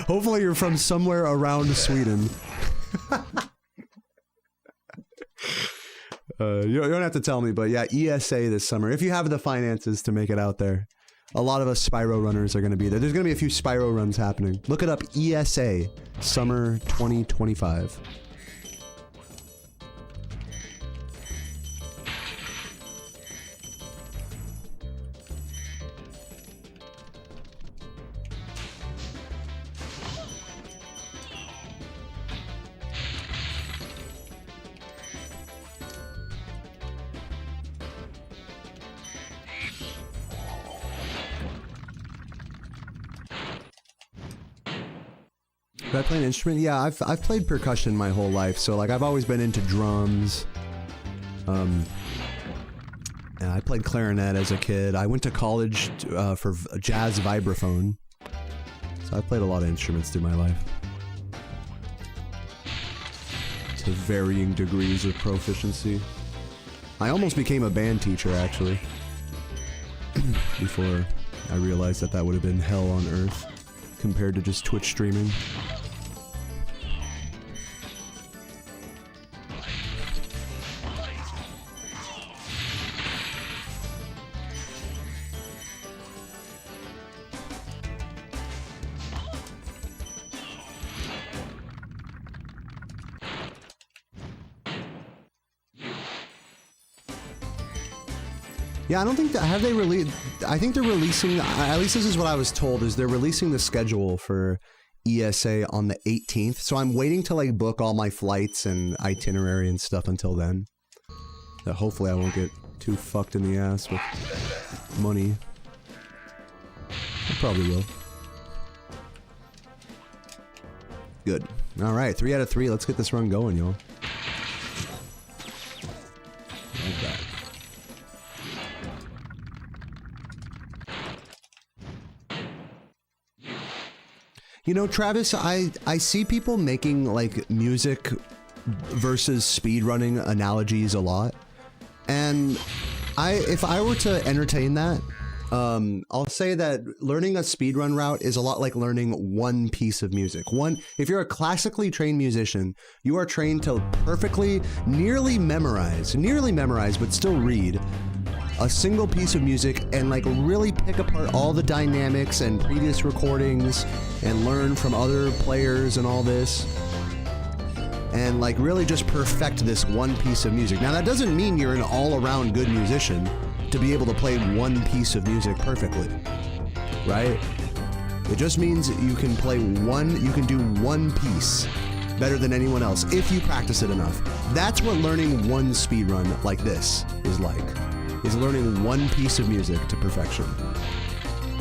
Hopefully you're from somewhere around Sweden. You don't have to tell me, but yeah, ESA this summer. If you have the finances to make it out there. A lot of us Spyro runners are going to be there. There's going to be a few Spyro runs happening. Look it up, ESA, Summer 2025. Did I play an instrument? Yeah, I've played percussion my whole life, so like I've always been into drums. And I played clarinet as a kid. I went to college for jazz vibraphone. So I played a lot of instruments through my life. To varying degrees of proficiency. I almost became a band teacher, actually. Before I realized that that would have been hell on earth compared to just Twitch streaming. Yeah, I don't think that, have they released, I think they're releasing, at least this is what I was told, is they're releasing the schedule for ESA on the 18th, so I'm waiting to like book all my flights and itinerary and stuff until then. Hopefully I won't get too fucked in the ass with money. I probably will. Good. Alright, 3 out of 3, let's get this run going, y'all. Like that. You know, Travis, I see people making, like, music versus speedrunning analogies a lot. And if I were to entertain that, I'll say that learning a speedrun route is a lot like learning one piece of music. If you're a classically trained musician, you are trained to perfectly, nearly memorize, but still read a single piece of music and like really pick apart all the dynamics and previous recordings and learn from other players and all this and like really just perfect this one piece of music. Now that doesn't mean you're an all-around good musician to be able to play one piece of music perfectly, right? It just means you can do one piece better than anyone else if you practice it enough. That's what learning one speedrun like this is like. Is learning one piece of music to perfection.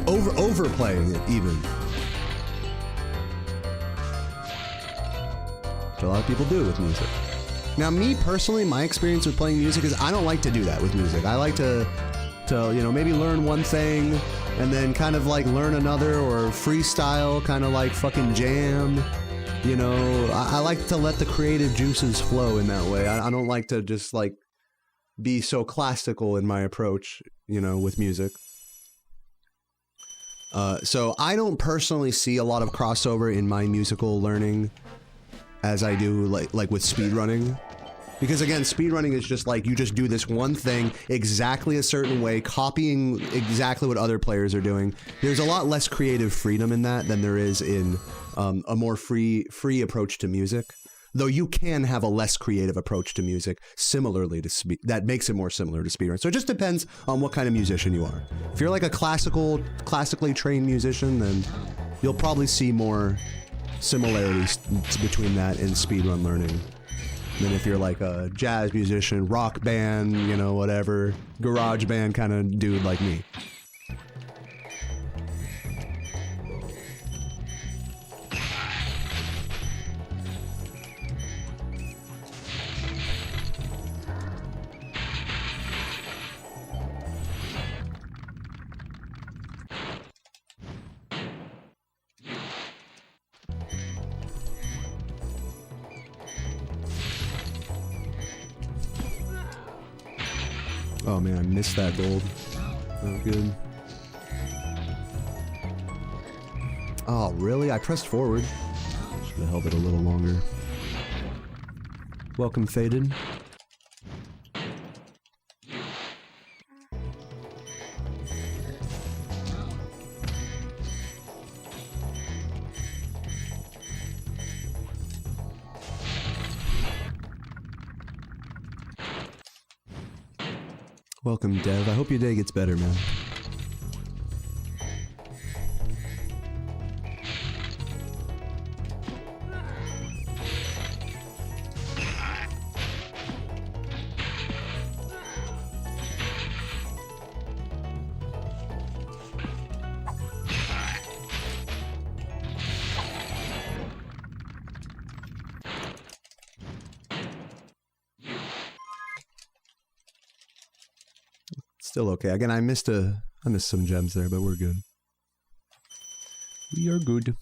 Overplaying it, even. Which a lot of people do with music. Now, me personally, my experience with playing music is I don't like to do that with music. I like to you know, maybe learn one thing and then kind of like learn another or freestyle, kind of like fucking jam. You know, I like to let the creative juices flow in that way. I don't like to just like be so classical in my approach, you know, with music. So I don't personally see a lot of crossover in my musical learning as I do like with speedrunning. Because again, speedrunning is just like you just do this one thing exactly a certain way, copying exactly what other players are doing. There's a lot less creative freedom in that than there is in a more free approach to music. Though you can have a less creative approach to music similarly to that makes it more similar to speedrun. So it just depends on what kind of musician you are. If you're like a classically trained musician, then you'll probably see more similarities between that and speedrun learning than if you're like a jazz musician, rock band, you know, whatever, garage band kind of dude like me. Oh man, I missed that gold. Oh, good. Oh, really? I pressed forward. Should have held it a little longer. Welcome, Faded. Welcome, Dev. I hope your day gets better, man. Still okay. Again, I missed some gems there, but we're good. We are good.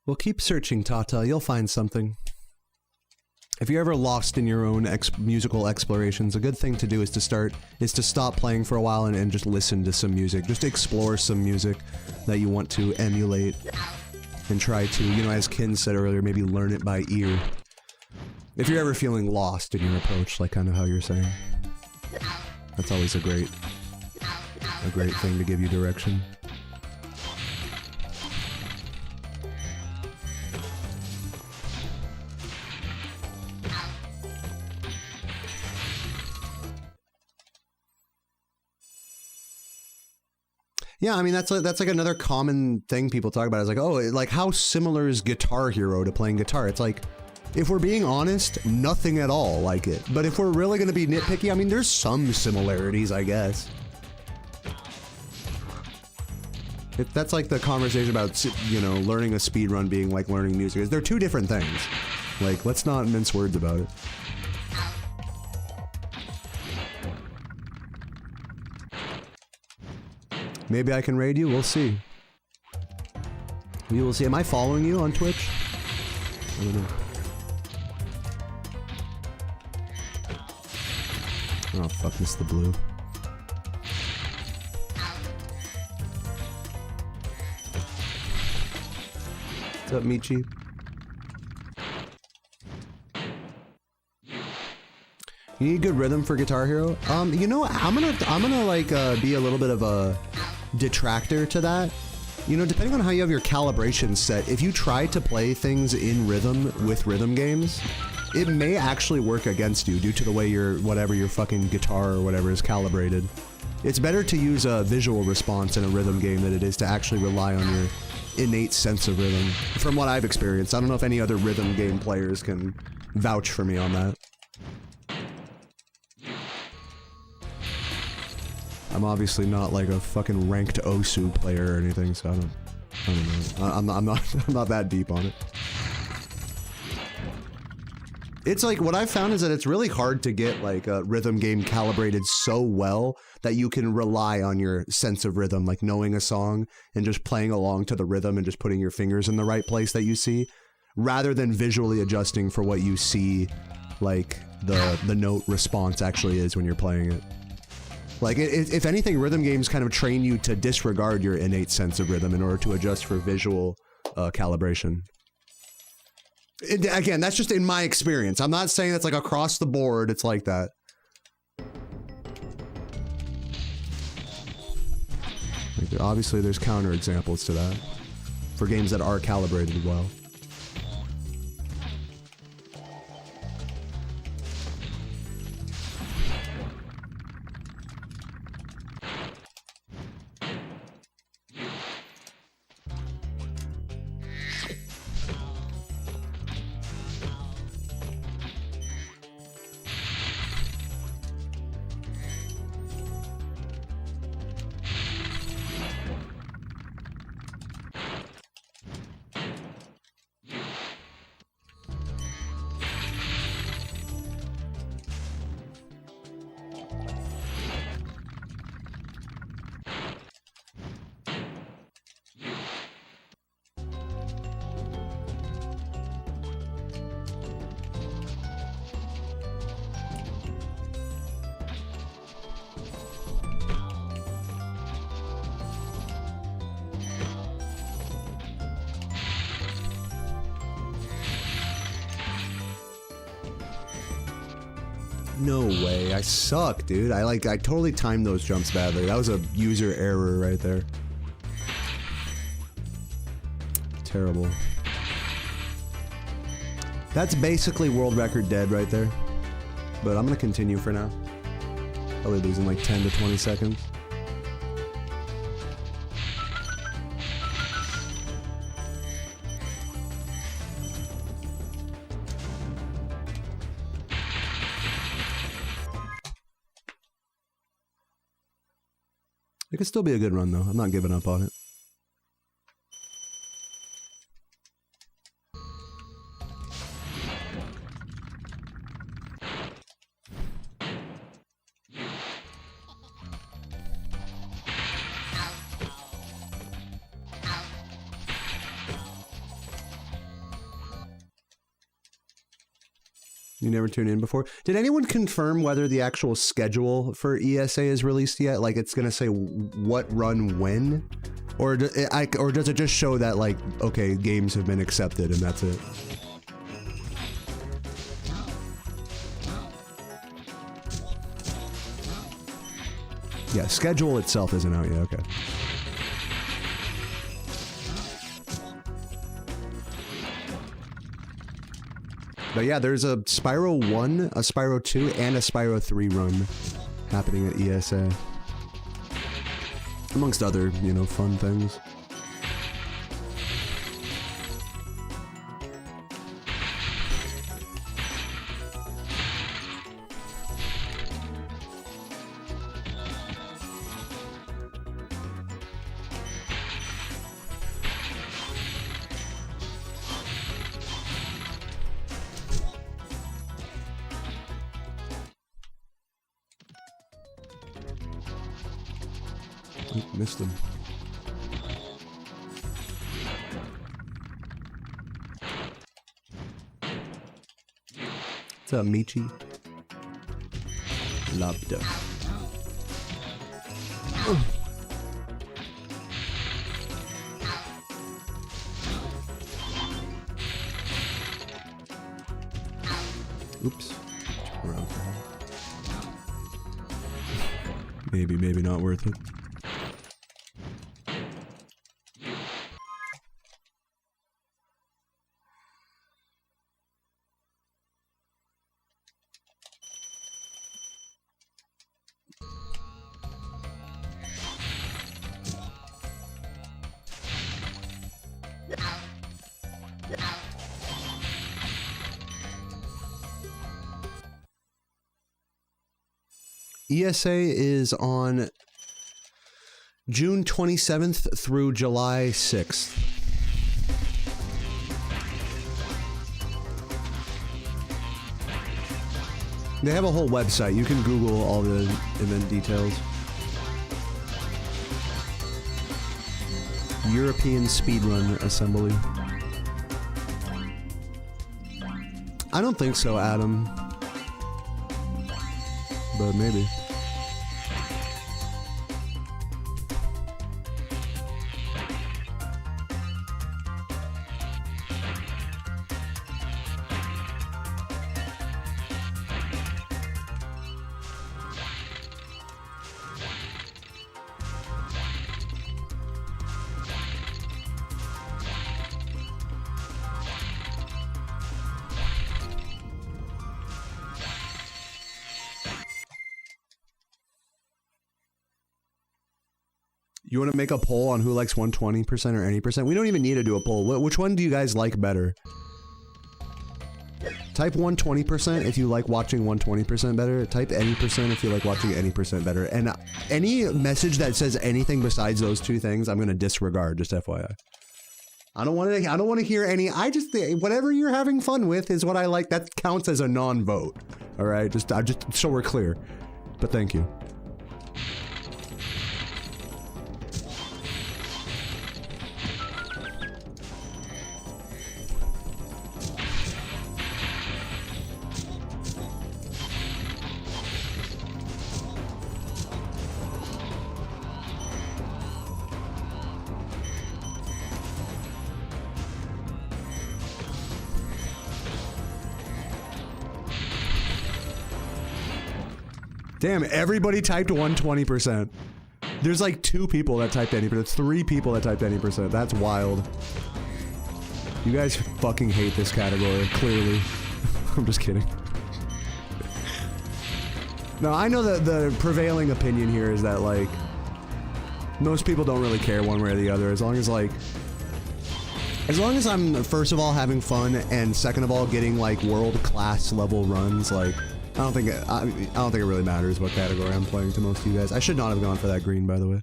Well, keep searching, Tata. You'll find something. If you're ever lost in your own musical explorations, a good thing to do is to stop playing for a while and just listen to some music. Just explore some music that you want to emulate and try to, you know, as Kin said earlier, maybe learn it by ear. If you're ever feeling lost in your approach, like kind of how you're saying, that's always a great thing to give you direction. Yeah, I mean, that's like another common thing people talk about. Is like, oh, like how similar is Guitar Hero to playing guitar? It's like, if we're being honest, nothing at all like it. But if we're really going to be nitpicky, I mean, there's some similarities, I guess. That's like the conversation about, you know, learning a speedrun being like learning music. They're two different things. Like, let's not mince words about it. Maybe I can raid you? We'll see. We will see. Am I following you on Twitch? I don't know. Oh, fuck, missed the blue. What's up, Michi? You need good rhythm for Guitar Hero? You know, I'm gonna like be a little bit of a detractor to that. You know, depending on how you have your calibration set, if you try to play things in rhythm with rhythm games, it may actually work against you due to the way your fucking guitar or whatever is calibrated. It's better to use a visual response in a rhythm game than it is to actually rely on your innate sense of rhythm. From what I've experienced, I don't know if any other rhythm game players can vouch for me on that. I'm obviously not like a fucking ranked Osu player or anything, so I don't know. I'm not that deep on it. It's like, what I've found is that it's really hard to get like a rhythm game calibrated so well that you can rely on your sense of rhythm, like knowing a song and just playing along to the rhythm and just putting your fingers in the right place that you see, rather than visually adjusting for what you see, like the note response actually is when you're playing it. Like, if anything, rhythm games kind of train you to disregard your innate sense of rhythm in order to adjust for visual calibration. Again, that's just in my experience. I'm not saying that's like across the board, it's like that. Like, obviously, there's counterexamples to that for games that are calibrated well. No way. I suck, dude. I totally timed those jumps badly. That was a user error right there. Terrible. That's basically world record dead right there. But I'm gonna continue for now. Probably losing like 10 to 20 seconds. It could still be a good run, though. I'm not giving up on it. You never tuned in before? Did anyone confirm whether the actual schedule for ESA is released yet? Like, it's gonna say what run when? Or does it just show that, like, okay, games have been accepted and that's it? Yeah, schedule itself isn't out yet, okay. But yeah, there's a Spyro 1, a Spyro 2, and a Spyro 3 run happening at ESA. Amongst other, you know, fun things. Missed him. What's up, Michi? Loved it. Oops. Around for him. Maybe not worth it. ESA is on June 27th through July 6th. They have a whole website. You can Google all the event details. European Speedrun Assembly. I don't think so, Adam. But maybe. You want to make a poll on who likes 120% or any percent? We don't even need to do a poll. Which one do you guys like better? Type 120% if you like watching 120% better. Type any percent if you like watching any percent better. And any message that says anything besides those two things, I'm gonna disregard. Just FYI. I don't want to hear any. Whatever you're having fun with is what I like. That counts as a non-vote. All right, just so we're clear. But thank you. Damn, everybody typed 120%. There's like 2 people that typed any percent, 3 people that typed any percent. That's wild. You guys fucking hate this category, clearly. I'm just kidding. No, I know that the prevailing opinion here is that, like, most people don't really care one way or the other, as long as, like, as long as I'm, first of all, having fun, and second of all, getting, like, world-class level runs, like, I don't think it really matters what category I'm playing to most of you guys. I should not have gone for that green, by the way.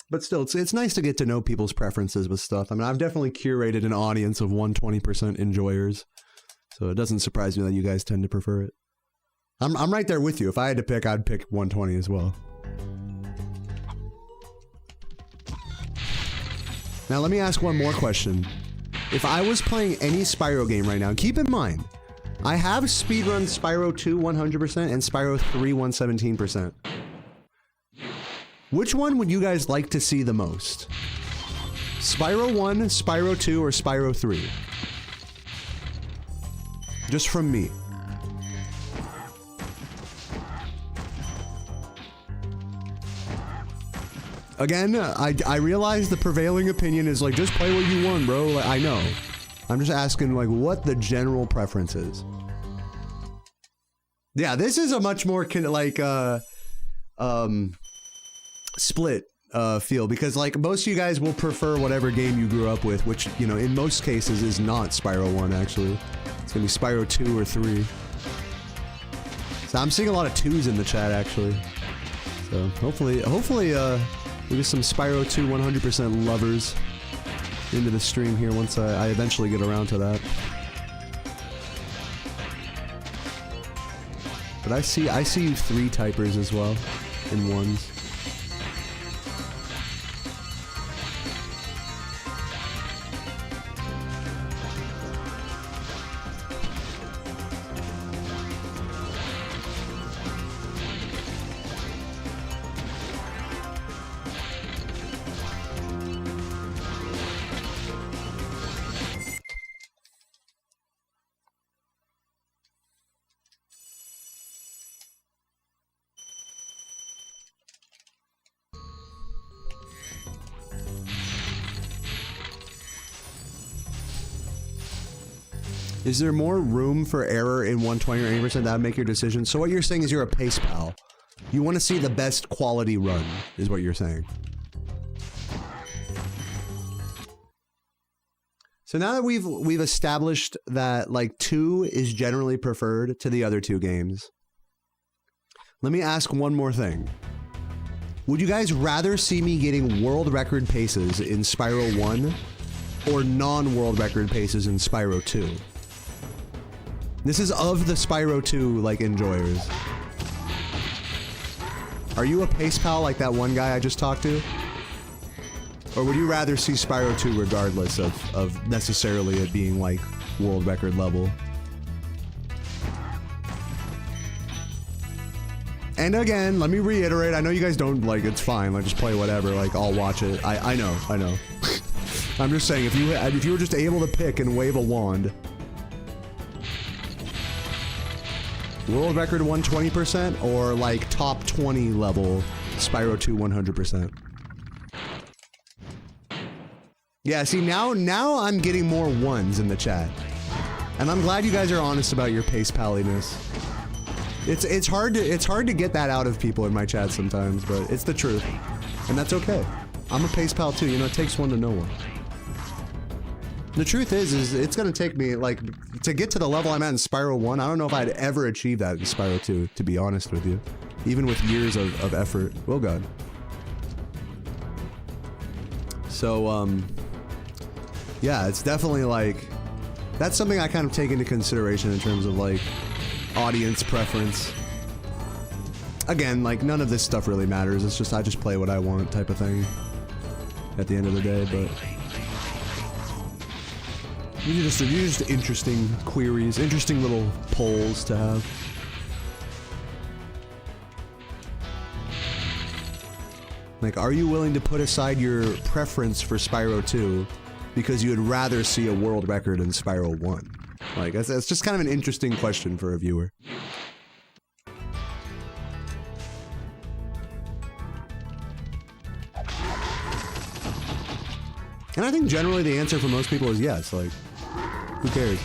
But still, it's nice to get to know people's preferences with stuff. I mean, I've definitely curated an audience of 120% enjoyers, so it doesn't surprise me that you guys tend to prefer it. I'm right there with you. If I had to pick, I'd pick 120 as well. Now, let me ask one more question. If I was playing any Spyro game right now, keep in mind, I have speedrun Spyro 2 100% and Spyro 3 117%. Which one would you guys like to see the most? Spyro 1, Spyro 2, or Spyro 3? Just from me. Again, I realize the prevailing opinion is like, just play what you want, bro. Like, I know. I'm just asking, like, what the general preference is. Yeah, this is a much more, split feel, because like most of you guys will prefer whatever game you grew up with, which, you know, in most cases is not Spyro 1 actually. It's gonna be Spyro 2 or 3. So I'm seeing a lot of 2s in the chat actually. So hopefully we get some Spyro 2 100% lovers into the stream here once I eventually get around to that. But I see you 3 typers as well, in 1s. Is there more room for error in 120 or 80% that would make your decision? So what you're saying is you're a pace pal. You want to see the best quality run, is what you're saying. So now that we've established that like 2 is generally preferred to the other 2 games, let me ask one more thing. Would you guys rather see me getting world record paces in Spyro 1 or non-world record paces in Spyro 2? This is of the Spyro 2, like, enjoyers. Are you a pace pal like that one guy I just talked to? Or would you rather see Spyro 2 regardless of necessarily it being, like, world record level? And again, let me reiterate, I know you guys don't, like, it's fine, like, just play whatever, like, I'll watch it. I know. I'm just saying, if you were just able to pick and wave a wand, world record 120% or like top 20 level Spyro 2 100%. Yeah, see now I'm getting more 1s in the chat. And I'm glad you guys are honest about your pace palliness. It's hard to get that out of people in my chat sometimes, but it's the truth. And that's okay. I'm a pace pal too, you know, it takes one to know one. The truth is it's gonna take me, like, to get to the level I'm at in Spyro 1, I don't know if I'd ever achieve that in Spyro 2, to be honest with you. Even with years of effort. Oh god. So, yeah, it's definitely, like, that's something I kind of take into consideration in terms of, like, audience preference. Again, like, none of this stuff really matters, it's just, I just play what I want type of thing at the end of the day, but these are just interesting queries, interesting little polls to have. Like, are you willing to put aside your preference for Spyro 2 because you would rather see a world record in Spyro 1? Like, that's just kind of an interesting question for a viewer. And I think generally the answer for most people is yes, like, who cares?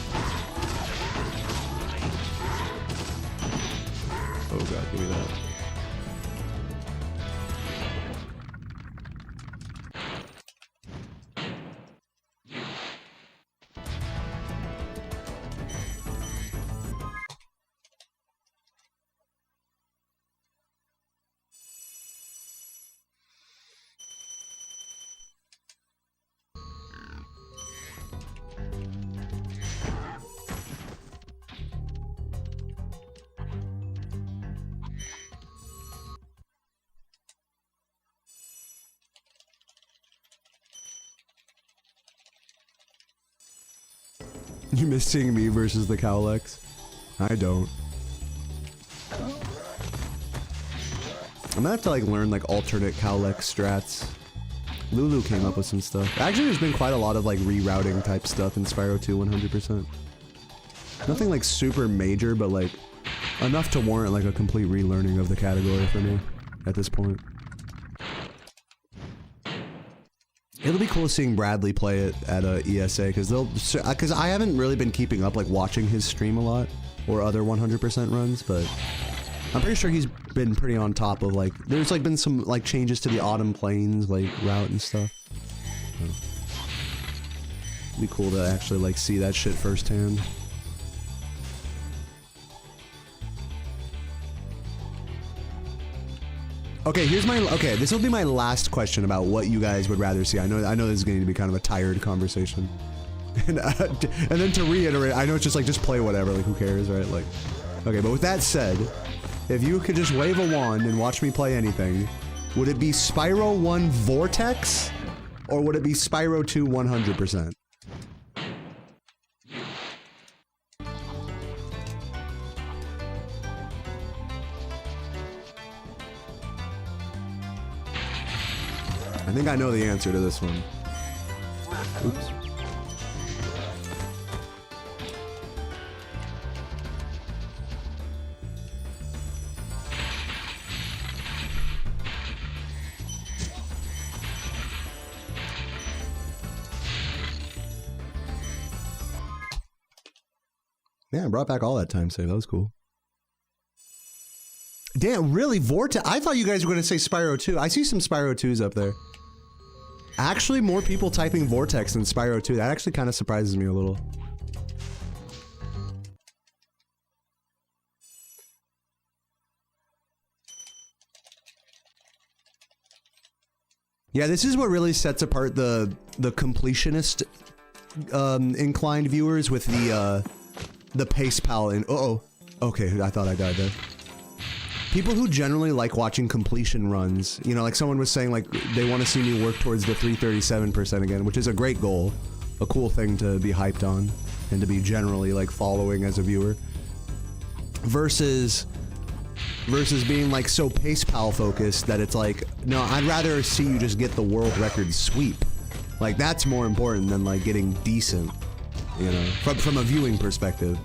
Oh god, give me that. You miss seeing me versus the Cowlex? I don't. I'm gonna have to like learn like alternate Cowlex strats. Lulu came up with some stuff. Actually, there's been quite a lot of like rerouting type stuff in Spyro 2 100%. Nothing like super major, but like enough to warrant like a complete relearning of the category for me at this point. It'll be cool seeing Bradley play it at ESA because I haven't really been keeping up like watching his stream a lot or other 100% runs, but I'm pretty sure he's been pretty on top of like there's like been some like changes to the Autumn Plains like route and stuff. So, it'd be cool to actually like see that shit firsthand. Okay, this will be my last question about what you guys would rather see. I know this is going to be kind of a tired conversation. And then to reiterate, I know it's just like, just play whatever, like who cares, right? Like, okay, but with that said, if you could just wave a wand and watch me play anything, would it be Spyro 1 Vortex? Or would it be Spyro 2 100%? I think I know the answer to this one. Oops. Yeah, I brought back all that time save. That was cool. Damn, really? Vortex? I thought you guys were going to say Spyro 2. I see some Spyro 2s up there. Actually, more people typing Vortex than Spyro 2. That actually kind of surprises me a little. Yeah, this is what really sets apart the completionist inclined viewers with the pace pal and okay, I thought I died there. People who generally like watching completion runs, you know, like someone was saying, like, they want to see me work towards the 337% again, which is a great goal, a cool thing to be hyped on, and to be generally, like, following as a viewer. Versus being, like, so pace pal focused that it's like, no, I'd rather see you just get the world record sweep. Like, that's more important than, like, getting decent. You know, from a viewing perspective,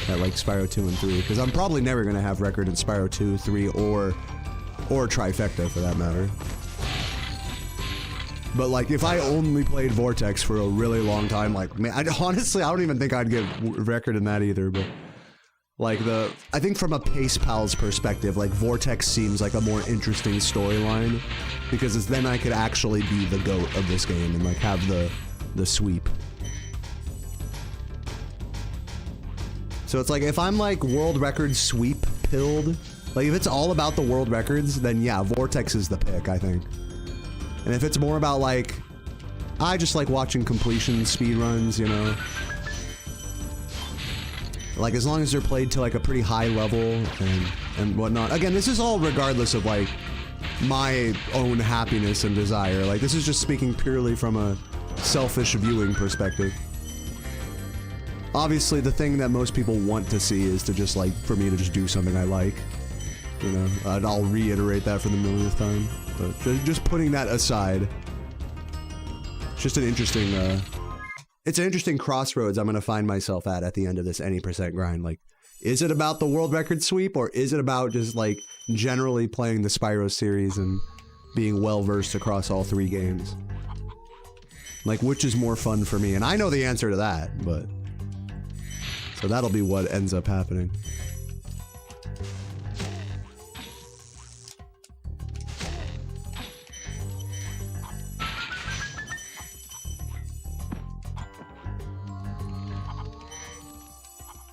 at like Spyro 2 and 3, because I'm probably never gonna have record in Spyro 2, 3, or Trifecta for that matter. But like, if I only played Vortex for a really long time, like, man, honestly, I don't even think I'd get record in that either. But like I think from a pace pal's perspective, like Vortex seems like a more interesting storyline, because then I could actually be the GOAT of this game and like have the sweep. So it's like, if I'm like world record sweep pilled, like if it's all about the world records, then yeah, Vortex is the pick, I think. And if it's more about like, I just like watching completion speedruns, you know. Like as long as they're played to like a pretty high level and whatnot. Again, this is all regardless of like my own happiness and desire. Like this is just speaking purely from a selfish viewing perspective. Obviously, the thing that most people want to see is to just like, for me to just do something I like. You know, I'll reiterate that for the millionth time. But just putting that aside, it's just an interesting, it's an interesting crossroads I'm gonna find myself at the end of this any percent grind. Like, is it about the world record sweep, or is it about just like generally playing the Spyro series and being well versed across all 3 games? Like, which is more fun for me? And I know the answer to that, but so that'll be what ends up happening.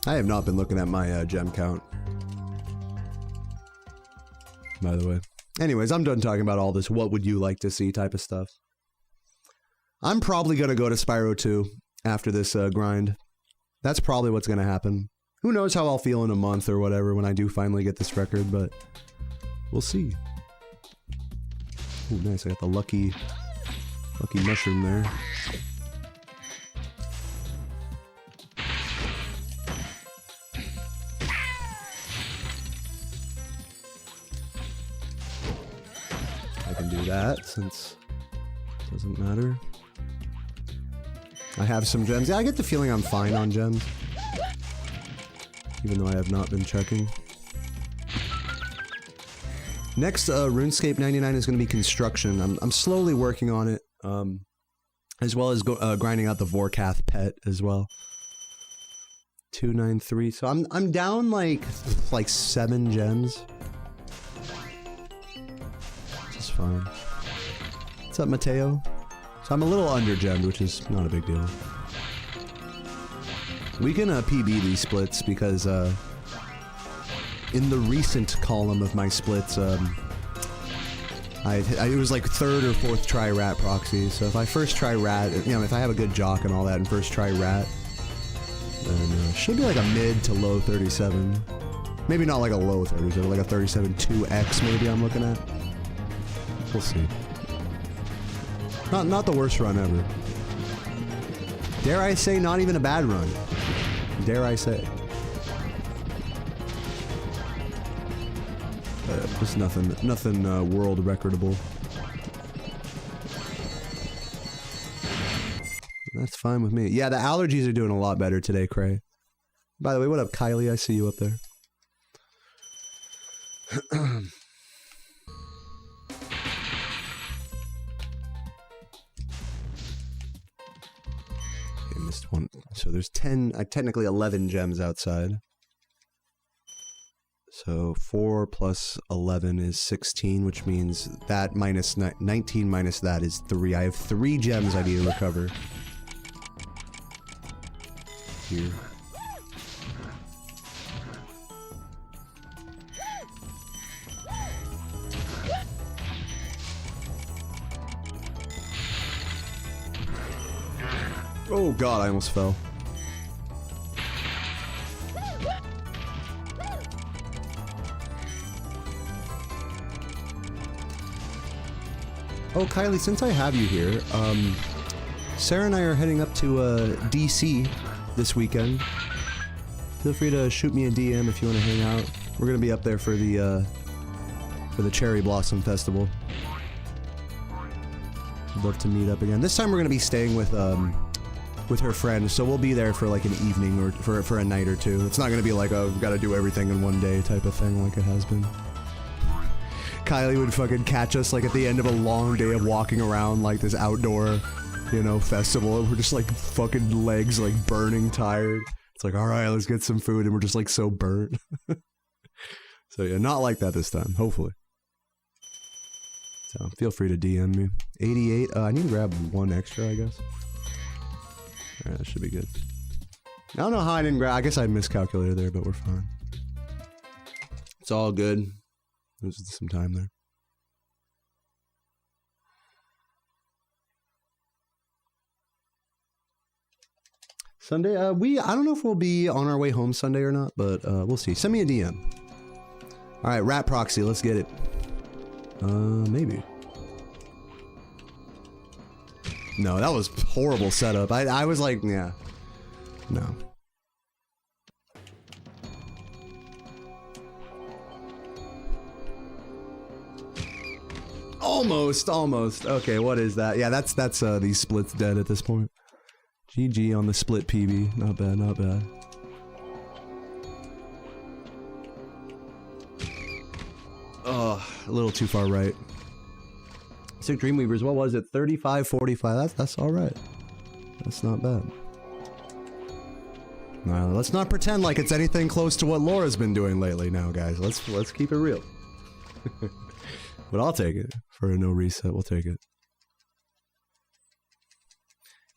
I have not been looking at my gem count, by the way. Anyways, I'm done talking about all this what would you like to see type of stuff. I'm probably going to go to Spyro 2 after this grind. That's probably what's going to happen. Who knows how I'll feel in a month or whatever when I do finally get this record, but we'll see. Oh, nice. I got the lucky mushroom there. That since it doesn't matter. I have some gems. Yeah, I get the feeling I'm fine on gems, even though I have not been checking. Next, RuneScape 99 is going to be construction. I'm slowly working on it, as well as grinding out the Vorkath pet as well. 293. So I'm down like 7 gems. Fine. What's up, Mateo? So I'm a little under-gemmed, which is not a big deal. We can PB these splits because in the recent column of my splits, it was like 3rd or 4th try rat proxy. So if I first try rat, you know, if I have a good jock and all that, and first try rat, then should be like a mid to low 37. Maybe not like a low 37, like a 37 2x maybe I'm looking at. We'll see. Not the worst run ever. Dare I say, not even a bad run. Dare I say. Just nothing world recordable. That's fine with me. Yeah, the allergies are doing a lot better today, Cray. By the way, what up, Kylie? I see you up there. Missed one. So there's 10, technically 11 gems outside. So 4 plus 11 is 16, which means that minus 19 minus that is 3. I have 3 gems I need to recover. Here. Oh god, I almost fell. Oh, Kylie, since I have you here, Sarah and I are heading up to DC this weekend. Feel free to shoot me a DM if you want to hang out. We're gonna be up there for the Cherry Blossom Festival. I'd love to meet up again. This time we're gonna be staying with her friend, so we'll be there for like an evening or for a night or two. It's not gonna be like a we've gotta do everything in one day type of thing like it has been. Kylie would fucking catch us like at the end of a long day of walking around like this outdoor, you know, festival, and we're just like fucking legs like burning tired. It's like, alright, let's get some food, and we're just like so burnt. So yeah, not like that this time, hopefully. So feel free to DM me. 88, I need to grab 1 extra, I guess. Alright, that should be good. I don't know how I didn't grab, I guess I miscalculated there, but we're fine. It's all good. There's some time there. Sunday, I don't know if we'll be on our way home Sunday or not, but we'll see. Send me a DM. Alright, Rat Proxy, let's get it. Maybe. No, that was horrible setup. I was like, yeah. No. Almost. Okay, what is that? Yeah, that's the split's dead at this point. GG on the split PB. Not bad, not bad. Oh, a little too far right. Sick Dreamweavers, what was it? 35-45. That's alright. That's not bad. Now, let's not pretend like it's anything close to what Laura's been doing lately now, guys. Let's keep it real. But I'll take it. For a no reset, we'll take it.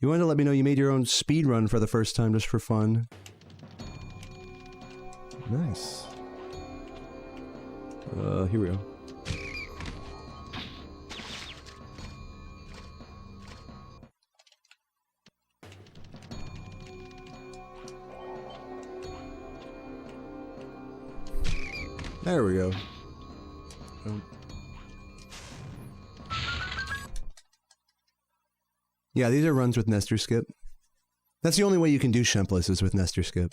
You wanted to let me know you made your own speedrun for the first time just for fun. Nice. Here we go. There we go. Yeah, these are runs with Nestor Skip. That's the only way you can do Shempless is with Nestor Skip.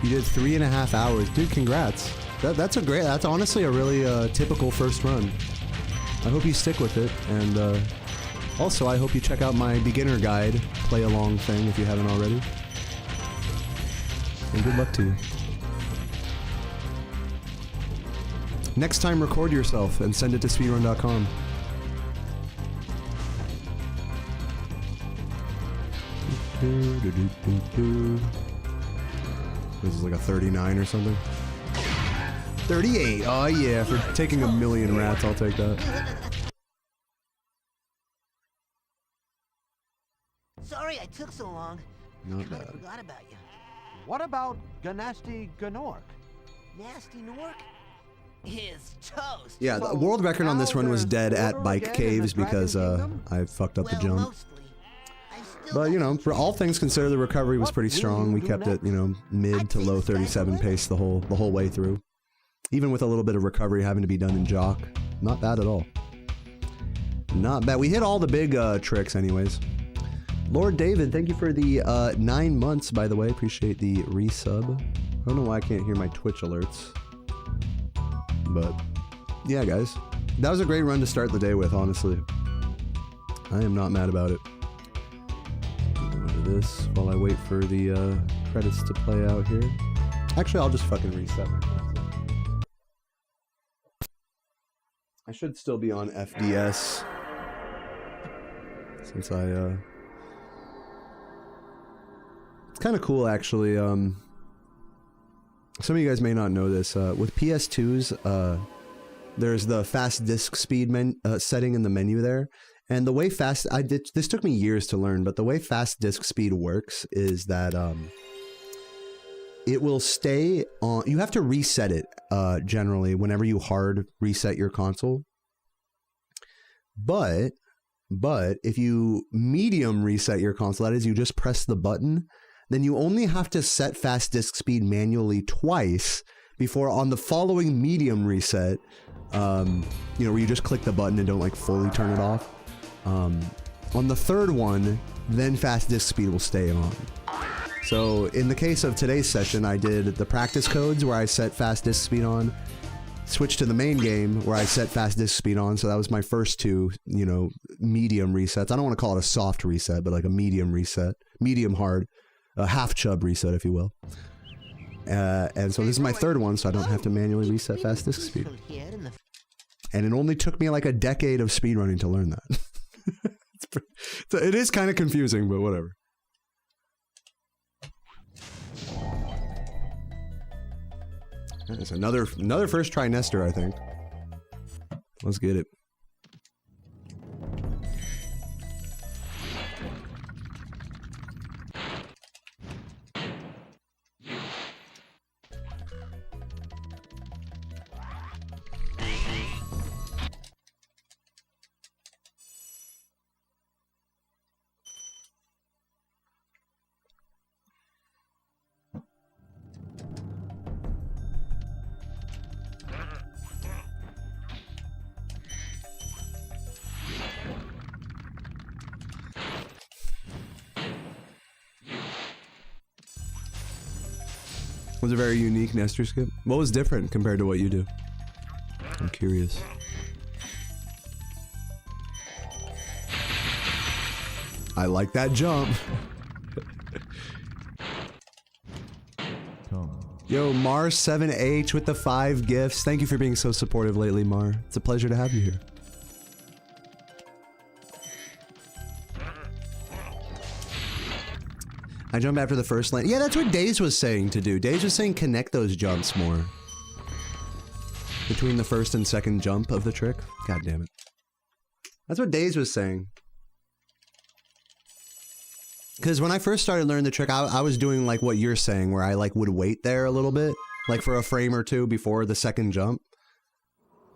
You did 3.5 hours. Dude, congrats. That's honestly a really typical first run. I hope you stick with it, and also I hope you check out my beginner guide play along thing if you haven't already. And good luck to you. Next time, record yourself and send it to speedrun.com. This is like a 39 or something. 38! Oh yeah, for taking a million rats, I'll take that. Sorry I took so long. Not I kinda bad. forgot about you. What about Ganasty Ganork? Nasty Nork is toast. Yeah, the world record on this run was dead at Bike Caves because I fucked up the Well, jump. mostly. I still But, got you know, some for all things considered, the recovery was pretty strong. We kept it, you know, mid to low 37 pace the whole way through. Even with a little bit of recovery having to be done in Jock. Not bad at all. Not bad. We hit all the big tricks anyways. Lord David, thank you for the 9 months, by the way. Appreciate the resub. I don't know why I can't hear my Twitch alerts. But, yeah, guys. That was a great run to start the day with, honestly. I am not mad about it. Into this while I wait for the credits to play out here. Actually, I'll just fucking reset my console. I should still be on FDS. Since I, It's kind of cool, actually. Some of you guys may not know this. With PS2s, there's the fast disk speed setting in the menu there. And the way this took me years to learn, but the way fast disk speed works is that it will stay on. You have to reset it generally whenever you hard reset your console. But if you medium reset your console, that is, you just press the button, then you only have to set fast disk speed manually twice before on the following medium reset, you know, where you just click the button and don't like fully turn it off. On the third one, then fast disk speed will stay on. So in the case of today's session, I did the practice codes where I set fast disk speed on, switched to the main game where I set fast disk speed on. So that was my first two, you know, medium resets. I don't want to call it a soft reset, but like a medium reset, medium hard, a half chub reset, if you will. And so this is my third one, so I don't have to manually reset fast disk speed. And it only took me like a decade of speedrunning to learn that. So it is kind of confusing, but whatever. That's another first try Nestor, I think. Let's get it. Was a very unique Nestor skip. What was different compared to what you do? I'm curious. I like that jump. Yo, Mar7H with the 5 gifts. Thank you for being so supportive lately, Mar. It's a pleasure to have you here. I jump after the first lane. Yeah, that's what Daze was saying to do. Daze was saying connect those jumps more. Between the first and second jump of the trick. God damn it. That's what Daze was saying. Because when I first started learning the trick, I was doing like what you're saying, where I like would wait there a little bit, like for a frame or two before the second jump.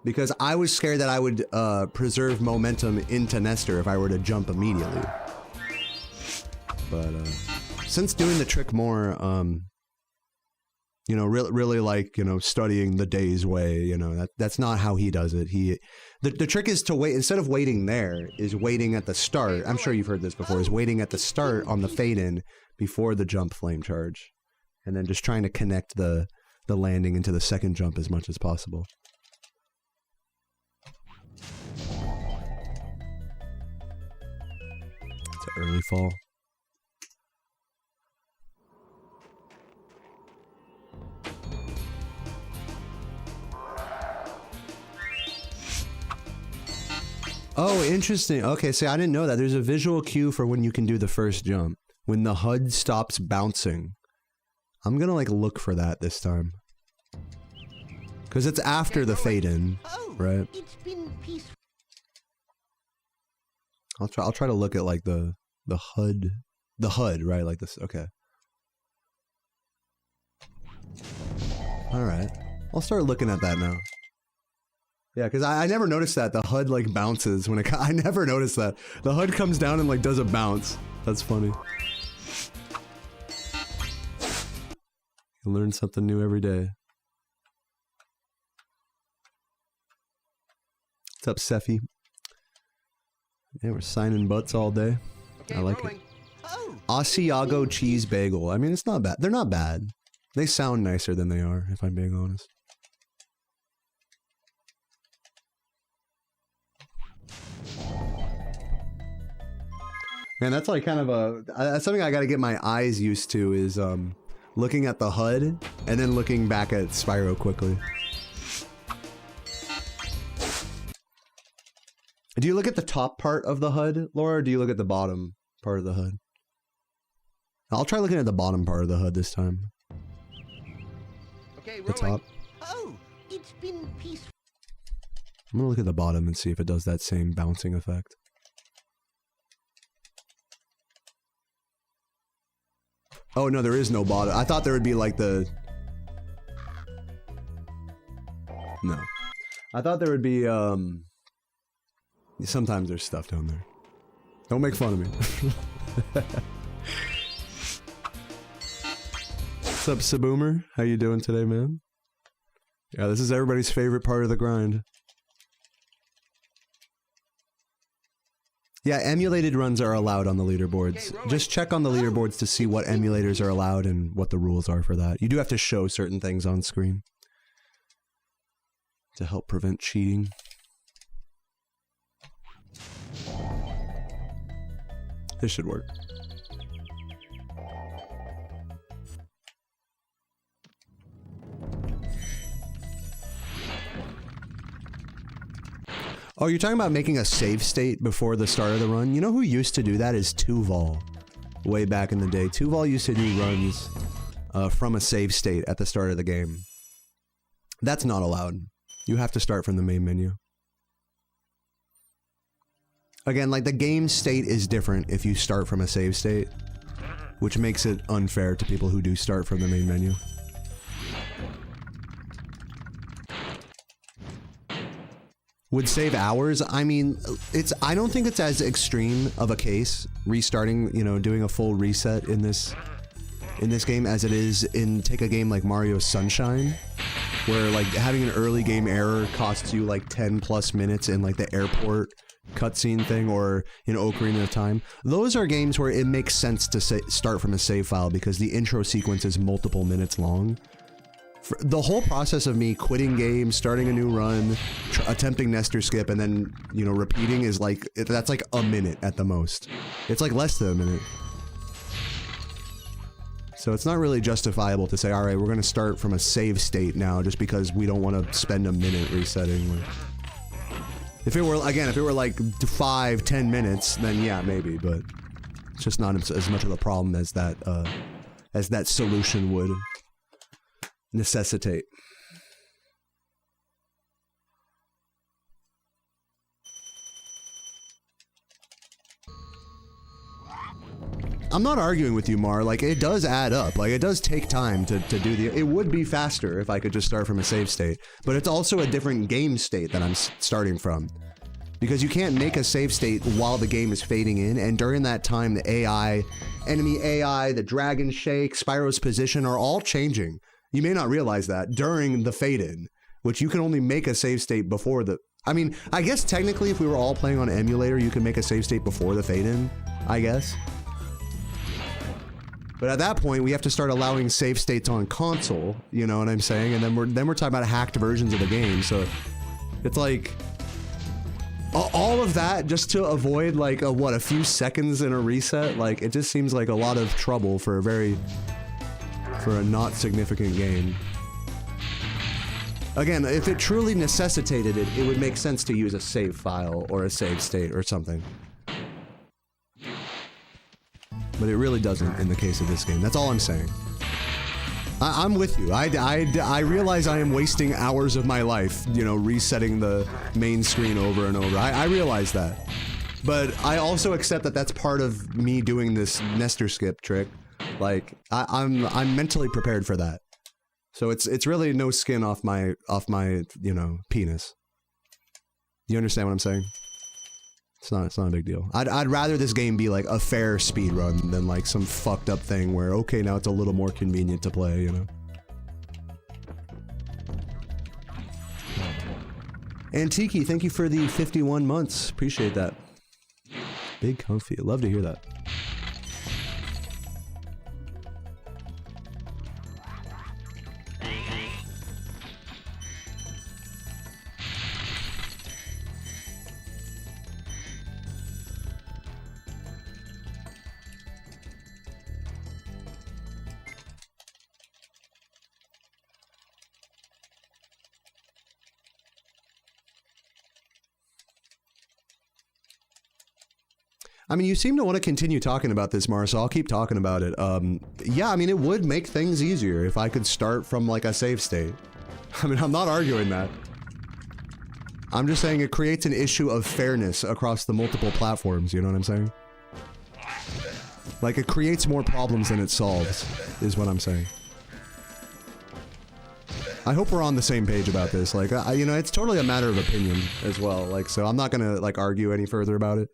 Because I was scared that I would preserve momentum into Nestor if I were to jump immediately. But since doing the trick more, you know, really like, you know, studying the Daze way, you know, that's not how he does it. The trick is to wait, instead of waiting there, is waiting at the start. I'm sure you've heard this before, is waiting at the start on the fade in before the jump flame charge. And then just trying to connect the landing into the second jump as much as possible. It's an early fall. Oh, interesting. Okay, see, I didn't know that. There's a visual cue for when you can do the first jump. When the HUD stops bouncing. I'm gonna, like, look for that this time. Because it's after the fade-in, right? It's been peaceful. I'll try to look at, like, the HUD. The HUD, right? Like this. Okay. Alright. I'll start looking at that now. Yeah, because I never noticed that. The HUD, like, bounces when it... I never noticed that. The HUD comes down and, like, does a bounce. That's funny. You learn something new every day. What's up, Seffi? Yeah, we're signing butts all day. Okay, I like rolling. it. Oh, Asiago cheese bagel. I mean, it's not bad. They're not bad. They sound nicer than they are, if I'm being honest. Man, that's like kind of a... That's something I gotta get my eyes used to, is looking at the HUD and then looking back at Spyro quickly. Do you look at the top part of the HUD, Laura, or do you look at the bottom part of the HUD? I'll try looking at the bottom part of the HUD this time. Okay, The rolling. top. oh, it's been peaceful. I'm gonna look at the bottom and see if it does that same bouncing effect. Oh no, there is no bottom. I thought there would be like the... No. I thought there would be, sometimes there's stuff down there. Don't make fun of me. What's up, Saboomer? How you doing today, man? Yeah, this is everybody's favorite part of the grind. Yeah, emulated runs are allowed on the leaderboards. Just check on the leaderboards to see what emulators are allowed and what the rules are for that. You do have to show certain things on screen to help prevent cheating. This should work. Oh, you're talking about making a save state before the start of the run? You know who used to do that is Tuval. Way back in the day. Tuval used to do runs from a save state at the start of the game. That's not allowed. You have to start from the main menu. Again, like, the game state is different if you start from a save state, which makes it unfair to people who do start from the main menu. Would save hours? I mean, I don't think it's as extreme of a case, restarting, you know, doing a full reset in this game as it is in, take a game like Mario Sunshine, where, like, having an early game error costs you, like, 10 plus minutes in, like, the airport cutscene thing, or in Ocarina of Time. Those are games where it makes sense to start from a save file because the intro sequence is multiple minutes long. The whole process of me quitting games, starting a new run, attempting Nestor skip, and then, you know, repeating is like, that's like a minute at the most. It's like less than a minute. So it's not really justifiable to say, alright, we're gonna start from a save state now just because we don't want to spend a minute resetting. If it were, again, if it were like 5-10 minutes, then yeah, maybe, but it's just not as much of a problem as that solution would necessitate. I'm not arguing with you, Mar. Like, it does add up. Like, it does take time to do the... It would be faster if I could just start from a save state. But it's also a different game state that I'm starting from. Because you can't make a save state while the game is fading in, and during that time, the AI, enemy AI, the dragon shake, Spyro's position are all changing. You may not realize that during the fade-in, which you can only make a save state before the... I mean, I guess technically if we were all playing on emulator, you can make a save state before the fade-in, I guess. But at that point, we have to start allowing save states on console, you know what I'm saying? And then we're talking about hacked versions of the game, so it's like all of that just to avoid like a few seconds in a reset. Like, it just seems like a lot of trouble for a not significant game. Again, if it truly necessitated it, it would make sense to use a save file or a save state or something. But it really doesn't in the case of this game. That's all I'm saying. I'm with you. I realize I am wasting hours of my life, you know, resetting the main screen over and over. I realize that. But I also accept that that's part of me doing this Nestor skip trick. Like, I'm mentally prepared for that. So it's really no skin off my, you know, penis. You understand what I'm saying? It's not a big deal. I'd rather this game be like a fair speedrun than like some fucked up thing where, okay, now it's a little more convenient to play, you know? Antiki, thank you for the 51 months. Appreciate that. Big comfy. Love to hear that. I mean, you seem to want to continue talking about this, Mars, so I'll keep talking about it. Yeah, I mean, it would make things easier if I could start from, like, a save state. I mean, I'm not arguing that. I'm just saying it creates an issue of fairness across the multiple platforms, you know what I'm saying? Like, it creates more problems than it solves, is what I'm saying. I hope we're on the same page about this. Like, you know, it's totally a matter of opinion as well. Like, so I'm not gonna, like, argue any further about it.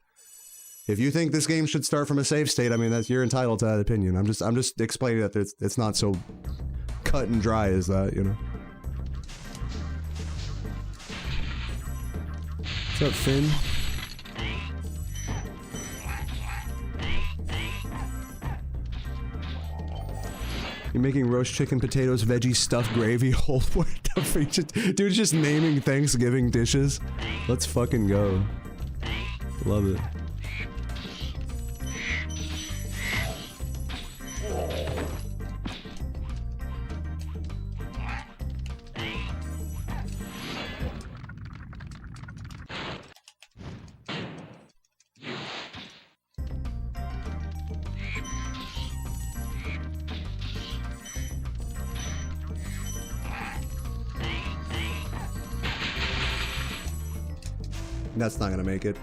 If you think this game should start from a save state, I mean, you're entitled to that opinion. I'm just explaining that it's not so cut and dry as that, you know. What's up, Finn? You're making roast chicken, potatoes, veggie, stuffed gravy, whole what the freak? Dude's just naming Thanksgiving dishes. Let's fucking go. Love it. That's not gonna make it.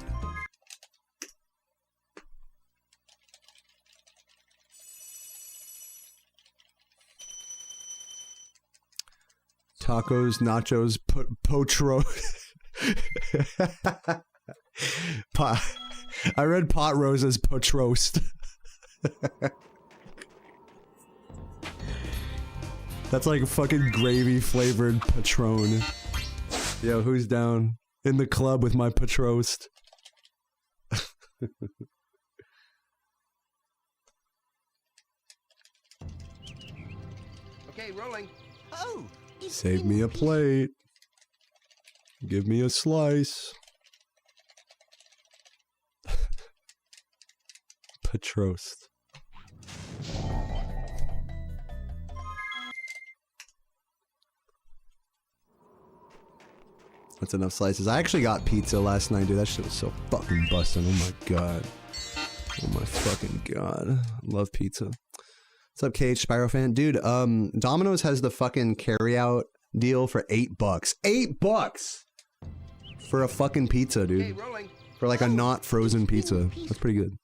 Tacos, nachos, potro. I read pot roast as potroast. That's like fucking gravy flavored Patron. Yo, who's down? In the club with my Patrost. Okay, rolling. Oh, it's Save been me a peaceful. plate. Give me a slice. Petrost. That's enough slices. I actually got pizza last night, dude. That shit was so fucking busting. Oh my god. Oh my fucking god. Love pizza. What's up, Cage Spyro fan? Dude, Domino's has the fucking carryout deal for $8. $8 for a fucking pizza, dude. Okay, rolling. For like a not frozen pizza. That's pretty good.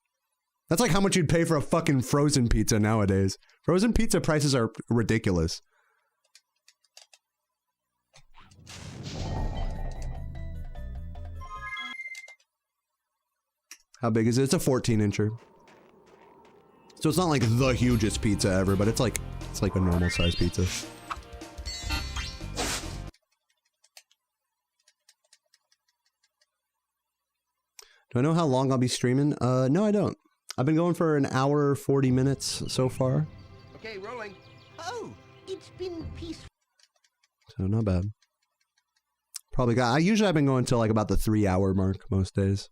That's like how much you'd pay for a fucking frozen pizza nowadays. Frozen pizza prices are ridiculous. How big is it? It's a 14-incher. So it's not like the hugest pizza ever, but it's like a normal size pizza. Do I know how long I'll be streaming? No, I don't. I've been going for an hour, 40 minutes so far. Okay, rolling. Oh, it's been peaceful. So not bad. Probably got, usually I've been going till like about the 3-hour mark most days.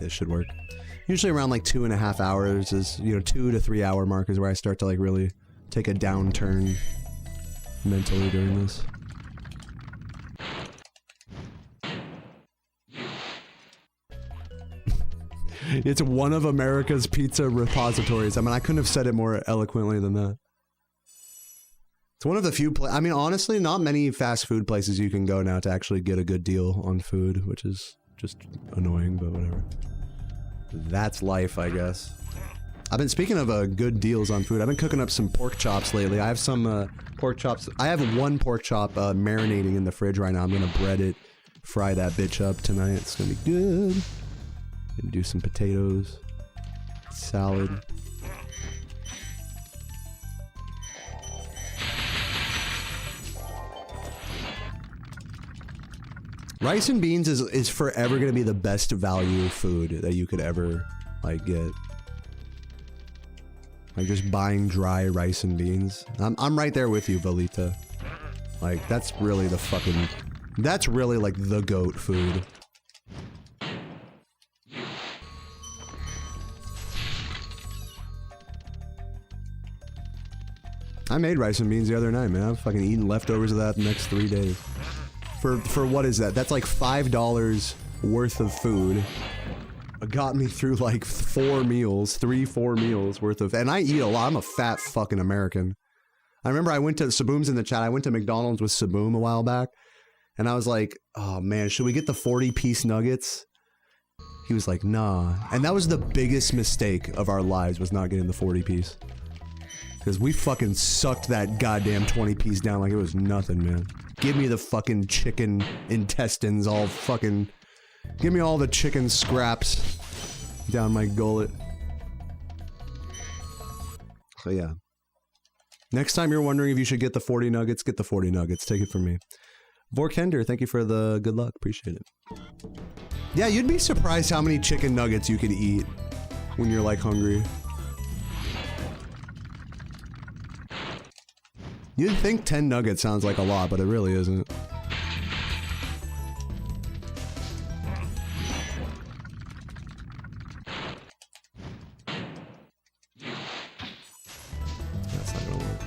This should work. Usually around like 2.5 hours is, 2 to 3 hour mark is where I start to like really take a downturn mentally during this. It's one of America's pizza repositories. I mean, I couldn't have said it more eloquently than that. It's one of the few I mean, honestly, not many fast food places you can go now to actually get a good deal on food, which is just annoying, but whatever. That's life, I guess. I've been speaking of good deals on food. I've been cooking up some pork chops lately. I have some pork chops. I have one pork chop marinating in the fridge right now. I'm gonna bread it, fry that bitch up tonight. It's gonna be good. Gonna do some potatoes, salad. Rice and beans is forever going to be the best value food that you could ever, like, get. Like, just buying dry rice and beans. I'm right there with you, Valita. Like, that's really the fucking... That's really, like, the GOAT food. I made rice and beans the other night, man. I'm fucking eating leftovers of that the next 3 days. For what is that? That's like $5 worth of food. It got me through like 4 meals worth of, and I eat a lot. I'm a fat fucking American. I remember I went to Saboom's in the chat. I went to McDonald's with Saboom a while back, and I was like, oh man, should we get the 40-piece nuggets? He was like, nah. And that was the biggest mistake of our lives, was not getting the 40-piece. Because we fucking sucked that goddamn 20-piece down like it was nothing, man. Give me the fucking chicken intestines all fucking... Give me all the chicken scraps down my gullet. So yeah. Next time you're wondering if you should get the 40 nuggets, get the 40 nuggets. Take it from me. Vorkender, thank you for the good luck. Appreciate it. Yeah, you'd be surprised how many chicken nuggets you could eat when you're like hungry. You'd think 10 nuggets sounds like a lot, but it really isn't. That's not gonna work.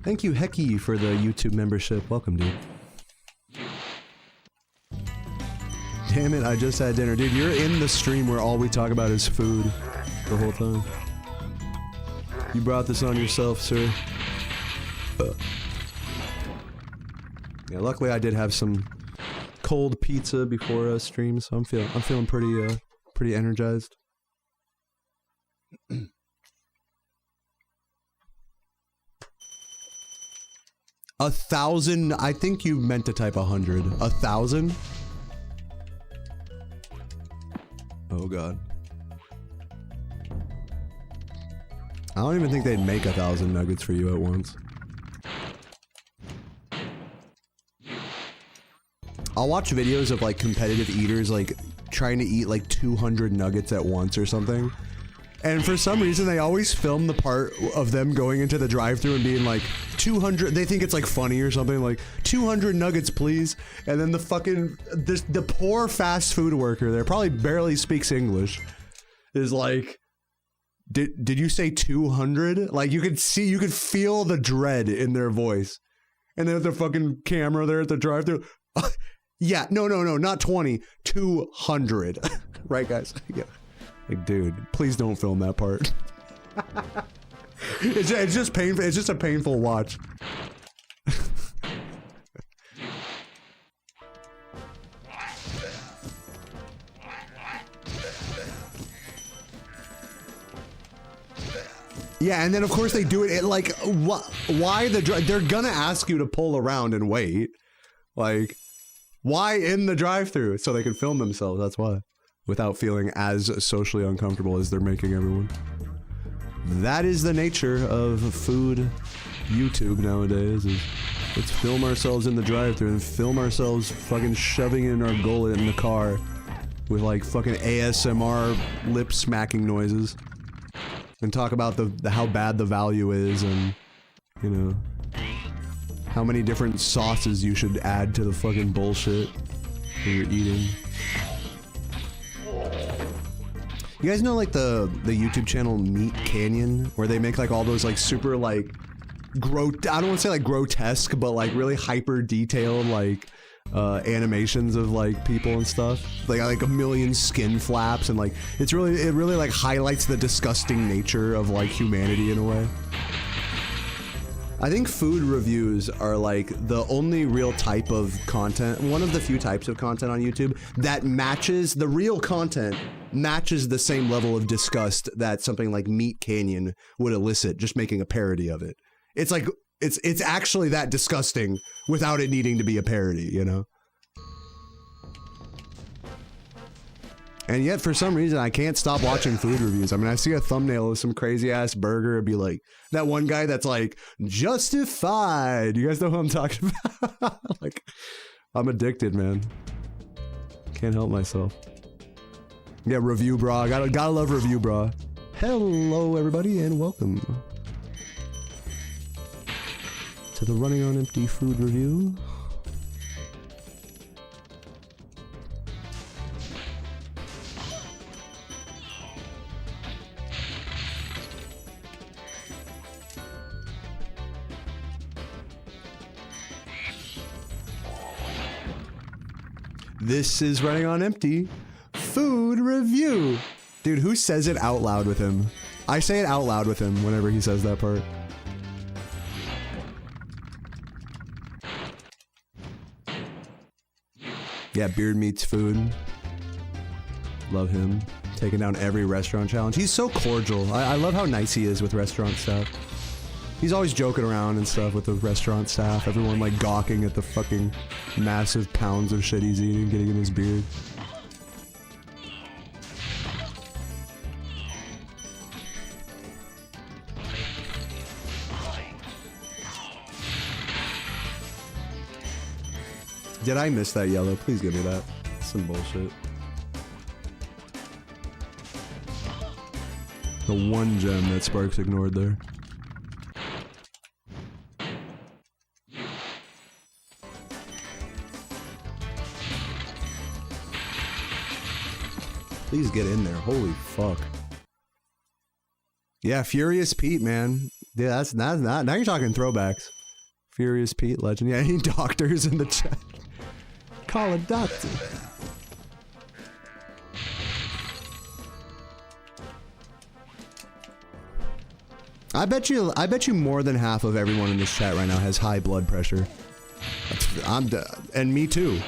Thank you, Hecky, for the YouTube membership. Welcome, dude. Damn it, I just had dinner. Dude, you're in the stream where all we talk about is food. The whole time. You brought this on yourself, sir. Yeah, luckily I did have some cold pizza before stream, so I'm feeling pretty energized. 1,000. I think you meant to type 100. 1,000? Oh god. I don't even think they'd make 1,000 nuggets for you at once. I'll watch videos of like competitive eaters like trying to eat like 200 nuggets at once or something. And for some reason they always film the part of them going into the drive-thru and being like 200, they think it's like funny or something, like 200 nuggets please. And then the fucking, the poor fast food worker there, probably barely speaks English, is like, did you say 200? Like you could feel the dread in their voice. And then with the fucking camera there at the drive-thru, yeah, no, not 20, 200. Right, guys? Yeah. Like, dude, please don't film that part. It's just painful. It's just a painful watch. Yeah, and then of course they do it like, why they're gonna ask you to pull around and wait. Like, why in the drive-thru? So they can film themselves, that's why. Without feeling as socially uncomfortable as they're making everyone. That is the nature of food YouTube nowadays, is let's film ourselves in the drive-thru and film ourselves fucking shoving in our gullet in the car with like fucking ASMR lip smacking noises. And talk about the how bad the value is, and you know how many different sauces you should add to the fucking bullshit that you're eating. You guys know like the YouTube channel Meat Canyon, where they make like all those like super like I don't want to say like grotesque, but like really hyper detailed like animations of like people and stuff, like a million skin flaps, and like it really like highlights the disgusting nature of like humanity in a way. I think food reviews are like the only real type of content, one of the few types of content on YouTube that matches the real content, matches the same level of disgust that something like Meat Canyon would elicit just making a parody of it. It's like it's actually that disgusting without it needing to be a parody, you know? And yet, for some reason, I can't stop watching food reviews. I mean, I see a thumbnail of some crazy-ass burger, it'd be like, that one guy that's like, justified! You guys know who I'm talking about? Like, I'm addicted, man. Can't help myself. Yeah, Review Bra. Gotta love Review Bra. Hello, everybody, and welcome to the Running on Empty food review. This is Running on Empty food review. Dude, who says it out loud with him? I say it out loud with him whenever he says that part. Yeah, Beard Meats Food. Love him. Taking down every restaurant challenge. He's so cordial. I love how nice he is with restaurant staff. He's always joking around and stuff with the restaurant staff. Everyone like gawking at the fucking massive pounds of shit he's eating, getting in his beard. Did I miss that yellow? Please give me that. Some bullshit. The one gem that Sparks ignored there. Please get in there. Holy fuck. Yeah, Furious Pete, man. Yeah, that's not. Now you're talking throwbacks. Furious Pete, legend. Yeah, any doctors in the chat? Call a doctor. I bet you more than half of everyone in this chat right now has high blood pressure. And me too.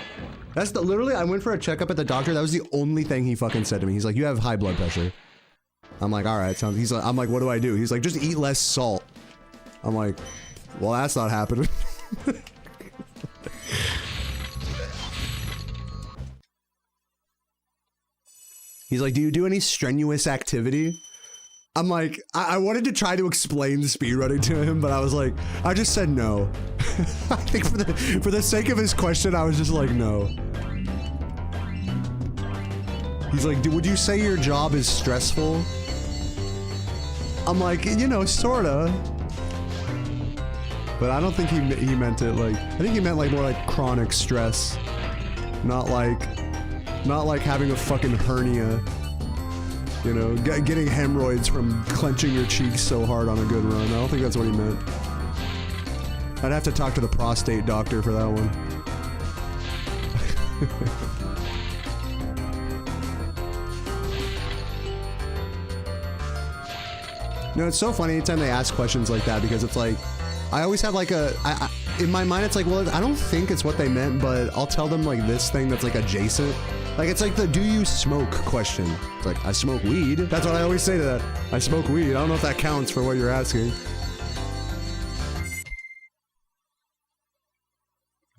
That's literally, I went for a checkup at the doctor. That was the only thing he fucking said to me. He's like, you have high blood pressure. I'm like, all right, I'm like, what do I do? He's like, just eat less salt. I'm like, well, that's not happening. He's like, do you do any strenuous activity? I'm like, I wanted to try to explain speedrunning to him, but I was like, I just said no. I think for the sake of his question, I was just like, no. He's like, would you say your job is stressful? I'm like, you know, sorta. But I don't think he meant it like, I think he meant like more like chronic stress. Not like having a fucking hernia. You know, getting hemorrhoids from clenching your cheeks so hard on a good run. I don't think that's what he meant. I'd have to talk to the prostate doctor for that one. No, it's so funny anytime they ask questions like that because it's like, I always have like in my mind it's like, well, I don't think it's what they meant, but I'll tell them like this thing that's like adjacent. Like, it's like the do you smoke question. It's like, I smoke weed. That's what I always say to that. I smoke weed. I don't know if that counts for what you're asking.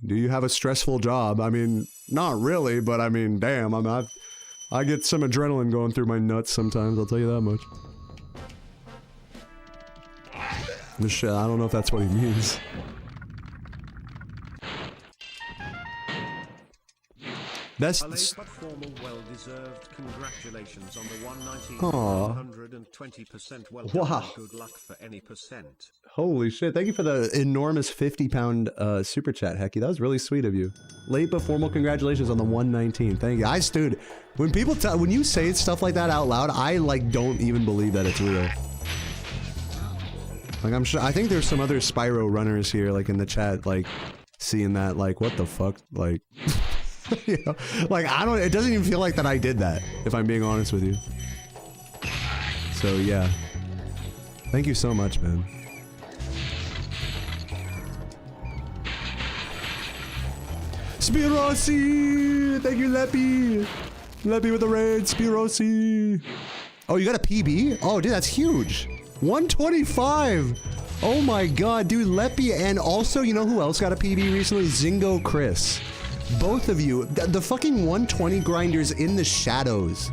Do you have a stressful job? I mean, not really, but I mean, damn, I get some adrenaline going through my nuts sometimes, I'll tell you that much. This shit, I don't know if that's what he means. That's but formal, well-deserved congratulations on the 119 120% well done. Wow. Good luck for any percent. Holy shit, thank you for the enormous 50-pound super chat, Hecky. That was really sweet of you. Late but formal congratulations on the 119. Thank you. Dude, when you say stuff like that out loud, I like don't even believe that it's real. Like, I'm sure, I think there's some other Spyro runners here, like in the chat, like seeing that, like, what the fuck, like, you know, like, it doesn't even feel like that I did that, if I'm being honest with you. So, yeah. Thank you so much, man. Spirosi! Thank you, Leppy! Leppy with the raid, Spirosi! Oh, you got a PB? Oh, dude, that's huge! 125! Oh my god, dude, Leppy, and also, you know who else got a PB recently? Zingo Chris. Both of you. The fucking 120 grinders in the shadows.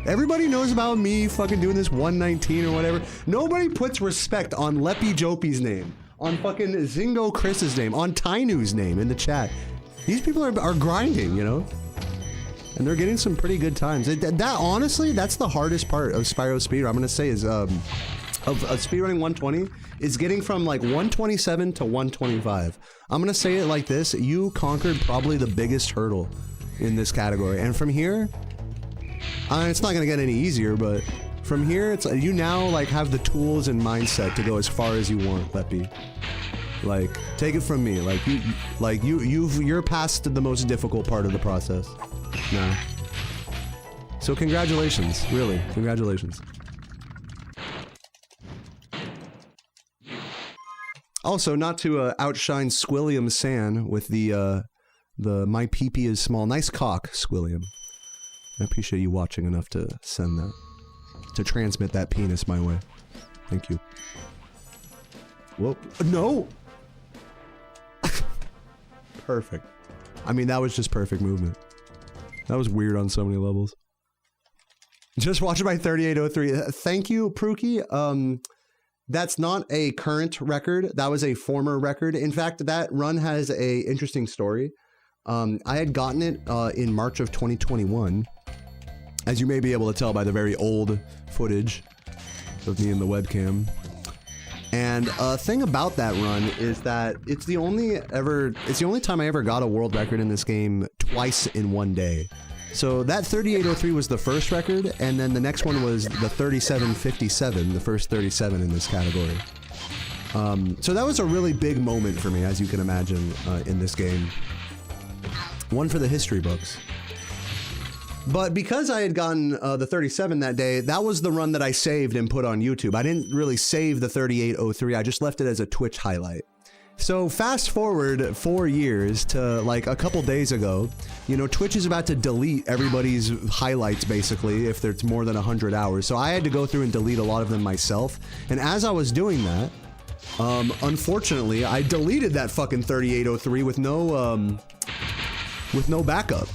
Everybody knows about me fucking doing this 119 or whatever. Nobody puts respect on Leppy Jopie's name, on fucking Zingo Chris's name, on Tainu's name in the chat. These people are grinding, you know? And they're getting some pretty good times. Honestly, that's the hardest part of Spyro Speedrun, I'm gonna say, is, of speedrunning 120 is getting from like 127 to 125. I'm gonna say it like this: you conquered probably the biggest hurdle in this category, and from here, it's not gonna get any easier. But from here, it's you now like have the tools and mindset to go as far as you want, Leppy. Like, take it from me, you're past the most difficult part of the process. No. So congratulations, really, congratulations. Also, not to outshine Squilliam San with the my pee-pee is small. Nice cock, Squilliam. I appreciate you watching enough to send that. To transmit that penis my way. Thank you. Whoa. No! Perfect. I mean, that was just perfect movement. That was weird on so many levels. Just watching my 3803. Thank you, Pruki. That's not a current record. That was a former record. In fact, that run has a interesting story. I had gotten it in March of 2021, as you may be able to tell by the very old footage of me in the webcam. And a thing about that run is that it's the only time I ever got a world record in this game twice in one day. So that 3803 was the first record, and then the next one was the 3757, the first 37 in this category. So that was a really big moment for me, as you can imagine, in this game. One for the history books. But because I had gotten the 37 that day, that was the run that I saved and put on YouTube. I didn't really save the 3803, I just left it as a Twitch highlight. So fast forward 4 years to like a couple days ago, you know, Twitch is about to delete everybody's highlights basically if there's more than 100 hours. So I had to go through and delete a lot of them myself. And as I was doing that, unfortunately, I deleted that fucking 3803 with no backup,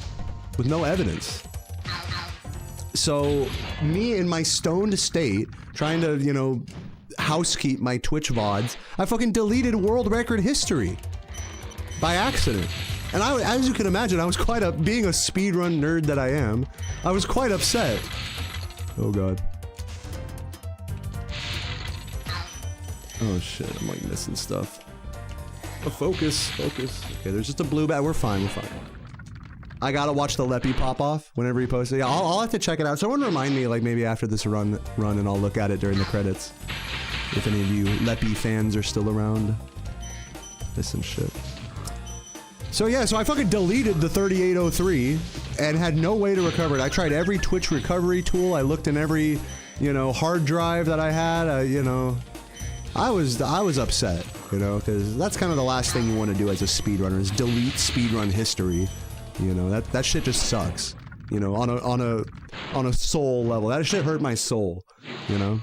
with no evidence. So me in my stoned state, trying to, you know, housekeep my Twitch VODs, I fucking deleted world record history by accident. And as you can imagine, I was being a speedrun nerd that I am, I was quite upset. Oh god. Oh shit, I'm like missing stuff. Oh, focus. Okay, there's just a blue bat. We're fine. I gotta watch the Leppy pop off whenever he posts it. Yeah, I'll have to check it out. Someone remind me, like, maybe after this run, and I'll look at it during the credits. If any of you Leppy fans are still around. Listen, shit. So yeah, so I fucking deleted the 3803 and had no way to recover it. I tried every Twitch recovery tool. I looked in every, you know, hard drive that I had. You know, I was upset, you know, because that's kind of the last thing you want to do as a speedrunner is delete speedrun history. You know, that shit just sucks. You know, on a soul level, that shit hurt my soul. You know.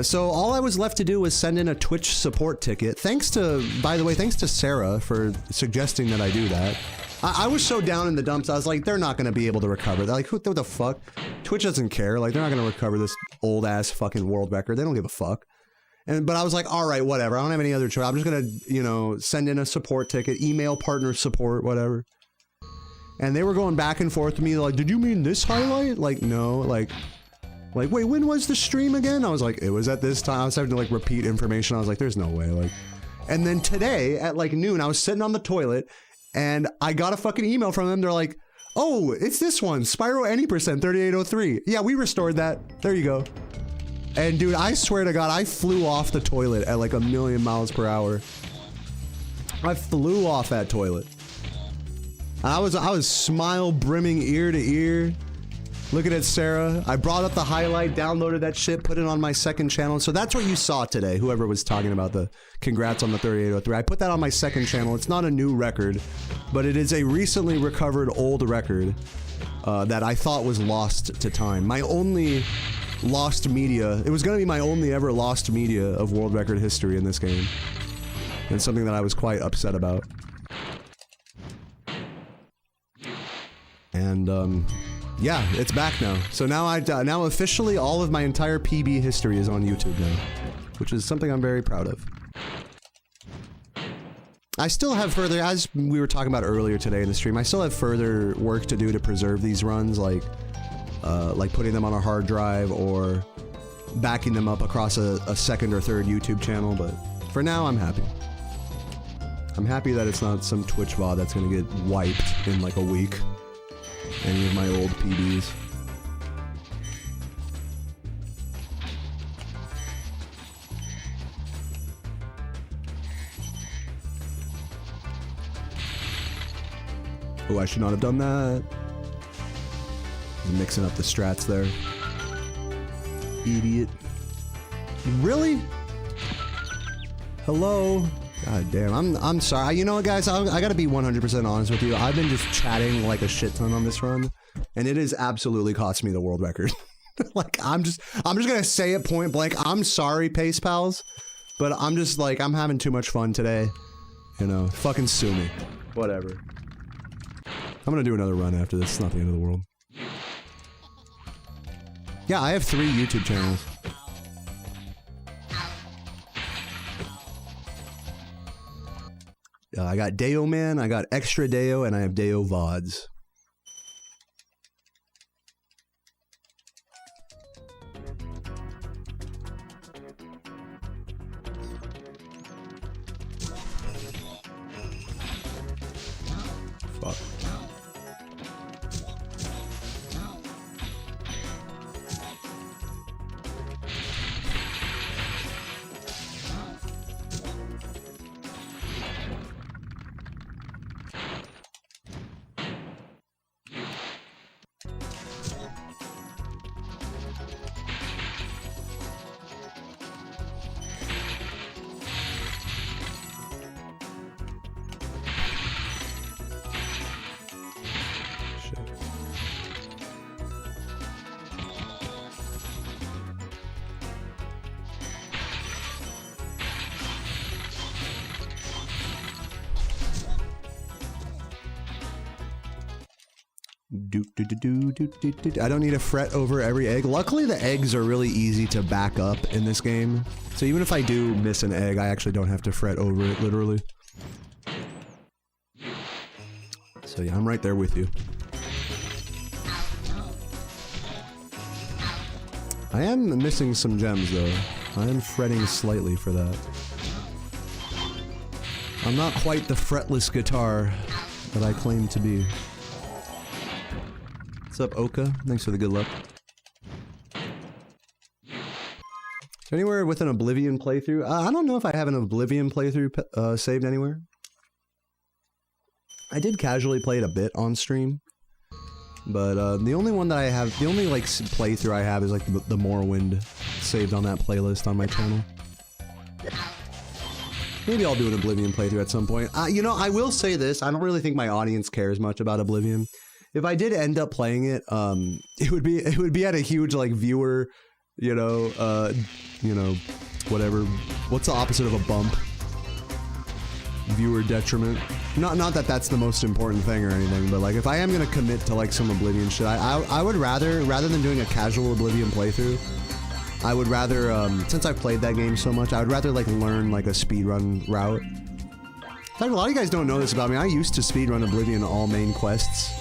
So all I was left to do was send in a Twitch support ticket. Thanks to, by the way, thanks to Sarah for suggesting that I do that. I was so down in the dumps, I was like, they're not going to be able to recover. They're like, what the fuck? Twitch doesn't care. Like, they're not going to recover this old-ass fucking world record. They don't give a fuck. But I was like, all right, whatever. I don't have any other choice. I'm just going to, you know, send in a support ticket, email partner support, whatever. And they were going back and forth with me, like, did you mean this highlight? Like, no, like, wait, when was the stream again? I was like, it was at this time. I was having to, like, repeat information. I was like, there's no way, like. And then today, at, like, noon, I was sitting on the toilet, and I got a fucking email from them. They're like, oh, it's this one, Spyro any percent 3803. Yeah, we restored that. There you go. And dude, I swear to God, I flew off the toilet at like 1,000,000 miles per hour. I flew off that toilet. I was smile brimming ear to ear. Looking at Sarah. I brought up the highlight, downloaded that shit, put it on my second channel. So that's what you saw today, whoever was talking about the congrats on the 3803. I put that on my second channel. It's not a new record, but it is a recently recovered old record that I thought was lost to time. My only lost media. It was going to be my only ever lost media of world record history in this game. And something that I was quite upset about. And, yeah, it's back now. So now now officially all of my entire PB history is on YouTube now. Which is something I'm very proud of. I still have further, as we were talking about earlier today in the stream, I still have further work to do to preserve these runs, like putting them on a hard drive or backing them up across a second or third YouTube channel, but for now, I'm happy. I'm happy that it's not some Twitch VOD that's gonna get wiped in like a week. Any of my old PBs. Oh, I should not have done that. I'm mixing up the strats there. Idiot. Really? Hello? God damn, I'm sorry. You know what, guys? I gotta be 100% honest with you. I've been just chatting like a shit ton on this run, and it has absolutely cost me the world record. Like, I'm just gonna say it point blank. I'm sorry, Pace Pals, but I'm just like, I'm having too much fun today. You know, fucking sue me. Whatever. I'm gonna do another run after this. It's not the end of the world. Yeah, I have 3 YouTube channels. I got Deo Man, I got Extra Deo, and I have Deo VODs. Fuck. I don't need to fret over every egg. Luckily, the eggs are really easy to back up in this game. So even if I do miss an egg, I actually don't have to fret over it, literally. So yeah, I'm right there with you. I am missing some gems, though. I am fretting slightly for that. I'm not quite the fretless guitar that I claim to be. What's up, Oka? Thanks for the good luck. Is there anywhere with an Oblivion playthrough? I don't know if I have an Oblivion playthrough saved anywhere. I did casually play it a bit on stream. But the only one that I have, the only like playthrough I have is like the Morrowind saved on that playlist on my channel. Maybe I'll do an Oblivion playthrough at some point. You know, I will say this, I don't really think my audience cares much about Oblivion. If I did end up playing it, it would be at a huge like viewer, you know, whatever. What's the opposite of a bump? Viewer detriment. Not that that's the most important thing or anything, but like if I am gonna commit to like some Oblivion shit, I would rather than doing a casual Oblivion playthrough, I would rather since I've played that game so much, I would rather like learn like a speedrun route. In fact, a lot of you guys don't know this about me. I used to speedrun Oblivion all main quests.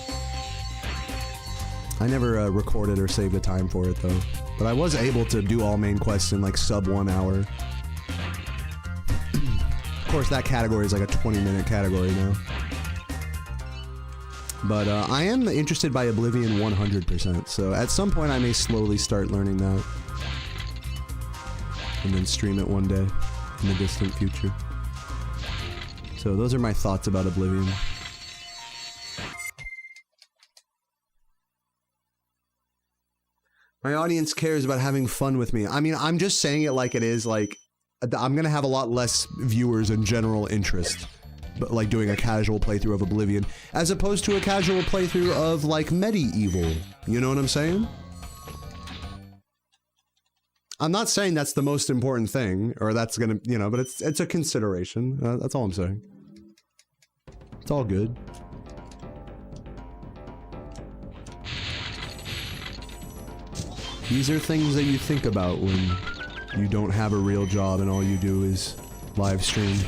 I never recorded or saved a time for it though, but I was able to do all main quests in like sub 1 hour. Of course, that category is like a 20-minute category now. But I am interested by Oblivion 100%, so at some point I may slowly start learning that. And then stream it one day in the distant future. So those are my thoughts about Oblivion. My audience cares about having fun with me. I mean, I'm just saying it like it is, like, I'm gonna have a lot less viewers and general interest, but like doing a casual playthrough of Oblivion, as opposed to a casual playthrough of, like, Medieval. You know what I'm saying? I'm not saying that's the most important thing, or that's gonna, you know, but it's a consideration. That's all I'm saying. It's all good. These are things that you think about when you don't have a real job and all you do is live stream.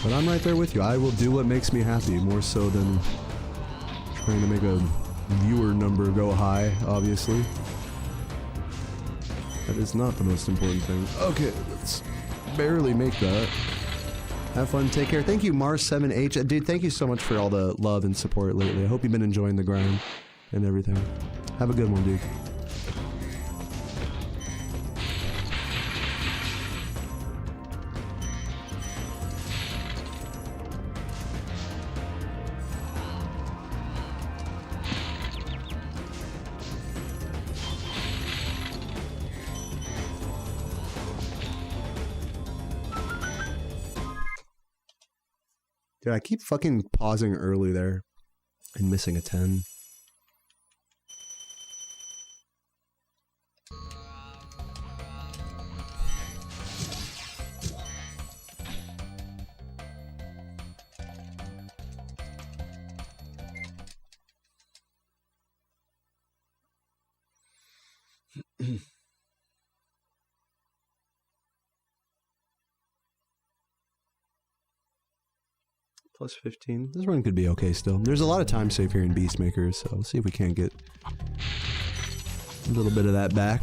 But I'm right there with you. I will do what makes me happy, more so than trying to make a viewer number go high, obviously. That is not the most important thing. Okay, let's barely make that. Have fun, take care. Thank you, Mars7H. Dude, thank you so much for all the love and support lately. I hope you've been enjoying the grind and everything. Have a good one, dude. Dude, I keep fucking pausing early there and missing a 10. Plus 15. This run could be okay still. There's a lot of time save here in Beastmakers, so we'll see if we can't get a little bit of that back.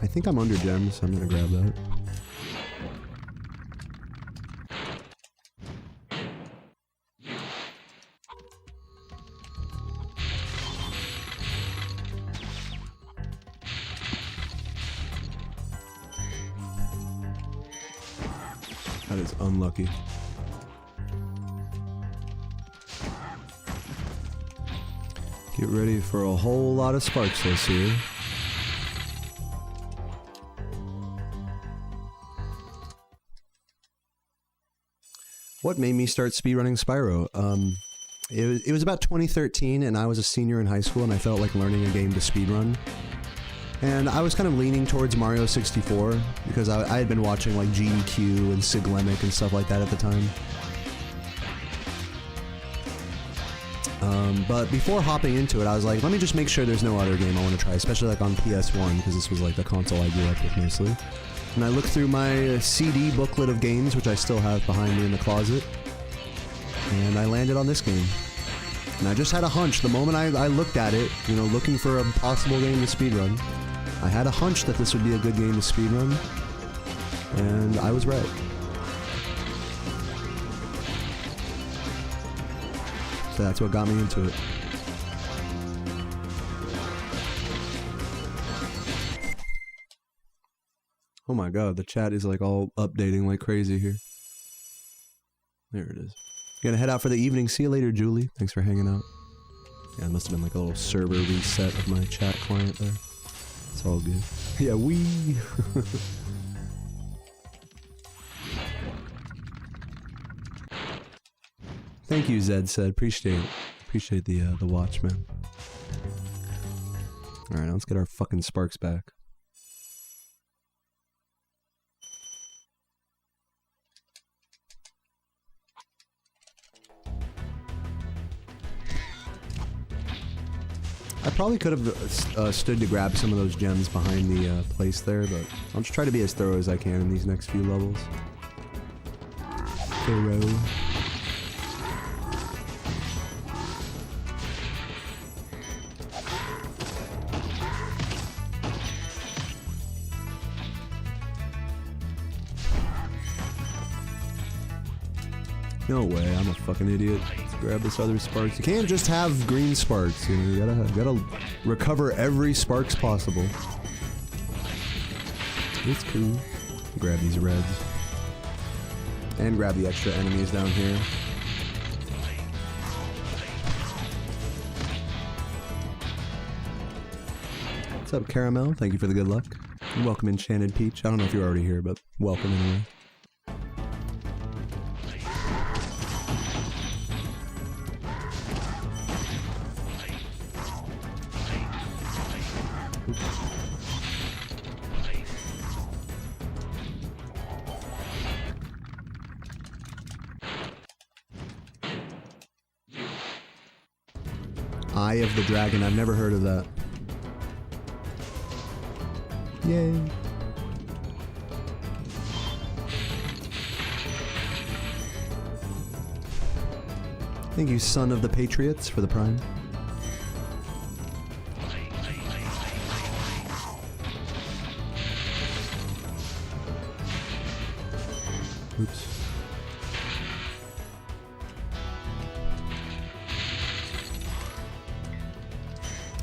I think I'm under gems, so I'm gonna grab that. That is unlucky. Get ready for a whole lot of sparkless here. What made me start speedrunning Spyro? It was about 2013, and I was a senior in high school, and I felt like learning a game to speedrun. And I was kind of leaning towards Mario 64 because I had been watching like GDQ and Siglemic and stuff like that at the time. But before hopping into it, I was like, let me just make sure there's no other game I want to try, especially like on PS1, because this was like the console I grew up with mostly. And I looked through my CD booklet of games, which I still have behind me in the closet, and I landed on this game. And I just had a hunch, the moment I looked at it, you know, looking for a possible game to speedrun, I had a hunch that this would be a good game to speedrun, and I was right. So that's what got me into it. Oh my god, the chat is like all updating like crazy here. There it is. Gonna head out for the evening. See you later, Julie. Thanks for hanging out. Yeah, it must have been like a little server reset of my chat client there. It's all good. Yeah, wee. Thank you, Zed said. Appreciate the watch, man. Alright, let's get our fucking sparks back. I probably could have stood to grab some of those gems behind the place there, but I'll just try to be as thorough as I can in these next few levels. Thorough. No way, I'm a fucking idiot. Let's grab this other sparks. You can't just have green sparks, you know, you gotta recover every sparks possible. It's cool. Grab these reds. And grab the extra enemies down here. What's up, Caramel? Thank you for the good luck. And welcome, Enchanted Peach. I don't know if you're already here, but welcome anyway. Eye of the Dragon. I've never heard of that. Yay. Thank you, Son of the Patriots, for the Prime. Oops.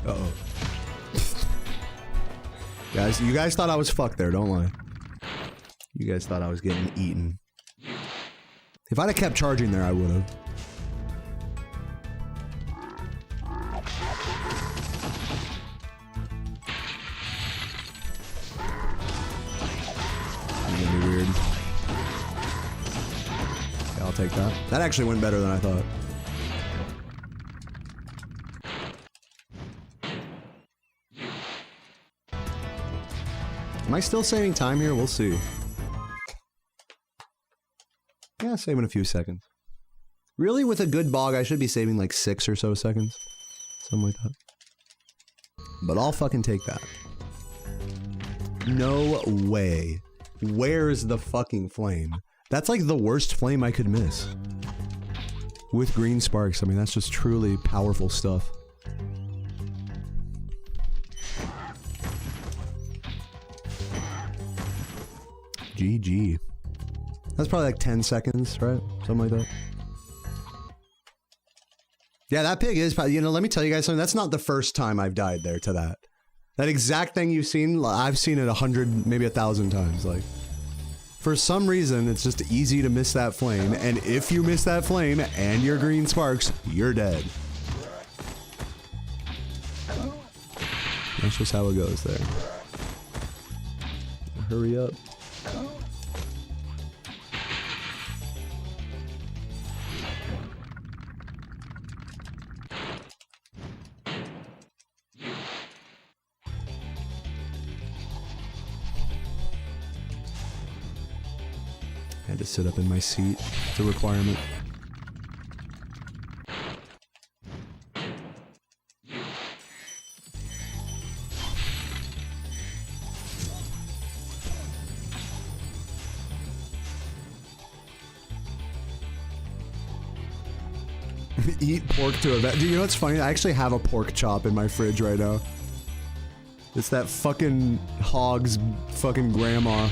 Uh-oh. Guys, you guys thought I was fucked there, don't lie. You guys thought I was getting eaten. If I'd have kept charging there, I would have. It's gonna be weird. Yeah, I'll take that. That actually went better than I thought. Am I still saving time here? We'll see. Yeah, saving a few seconds. Really, with a good bog, I should be saving like 6 or so seconds. Something like that. But I'll fucking take that. No way. Where's the fucking flame? That's like the worst flame I could miss. With green sparks, I mean, that's just truly powerful stuff. GG. That's probably like 10 seconds, right? Something like that. Yeah, that pig is probably, you know, let me tell you guys something. That's not the first time I've died there to that. That exact thing you've seen, I've seen it 100, maybe 1,000 times. Like, for some reason, it's just easy to miss that flame. And if you miss that flame and your green sparks, you're dead. That's just how it goes there. Hurry up. to sit up in my seat. It's a requirement. Eat pork to a vet. Dude, you know what's funny? I actually have a pork chop in my fridge right now. It's that fucking hog's fucking grandma.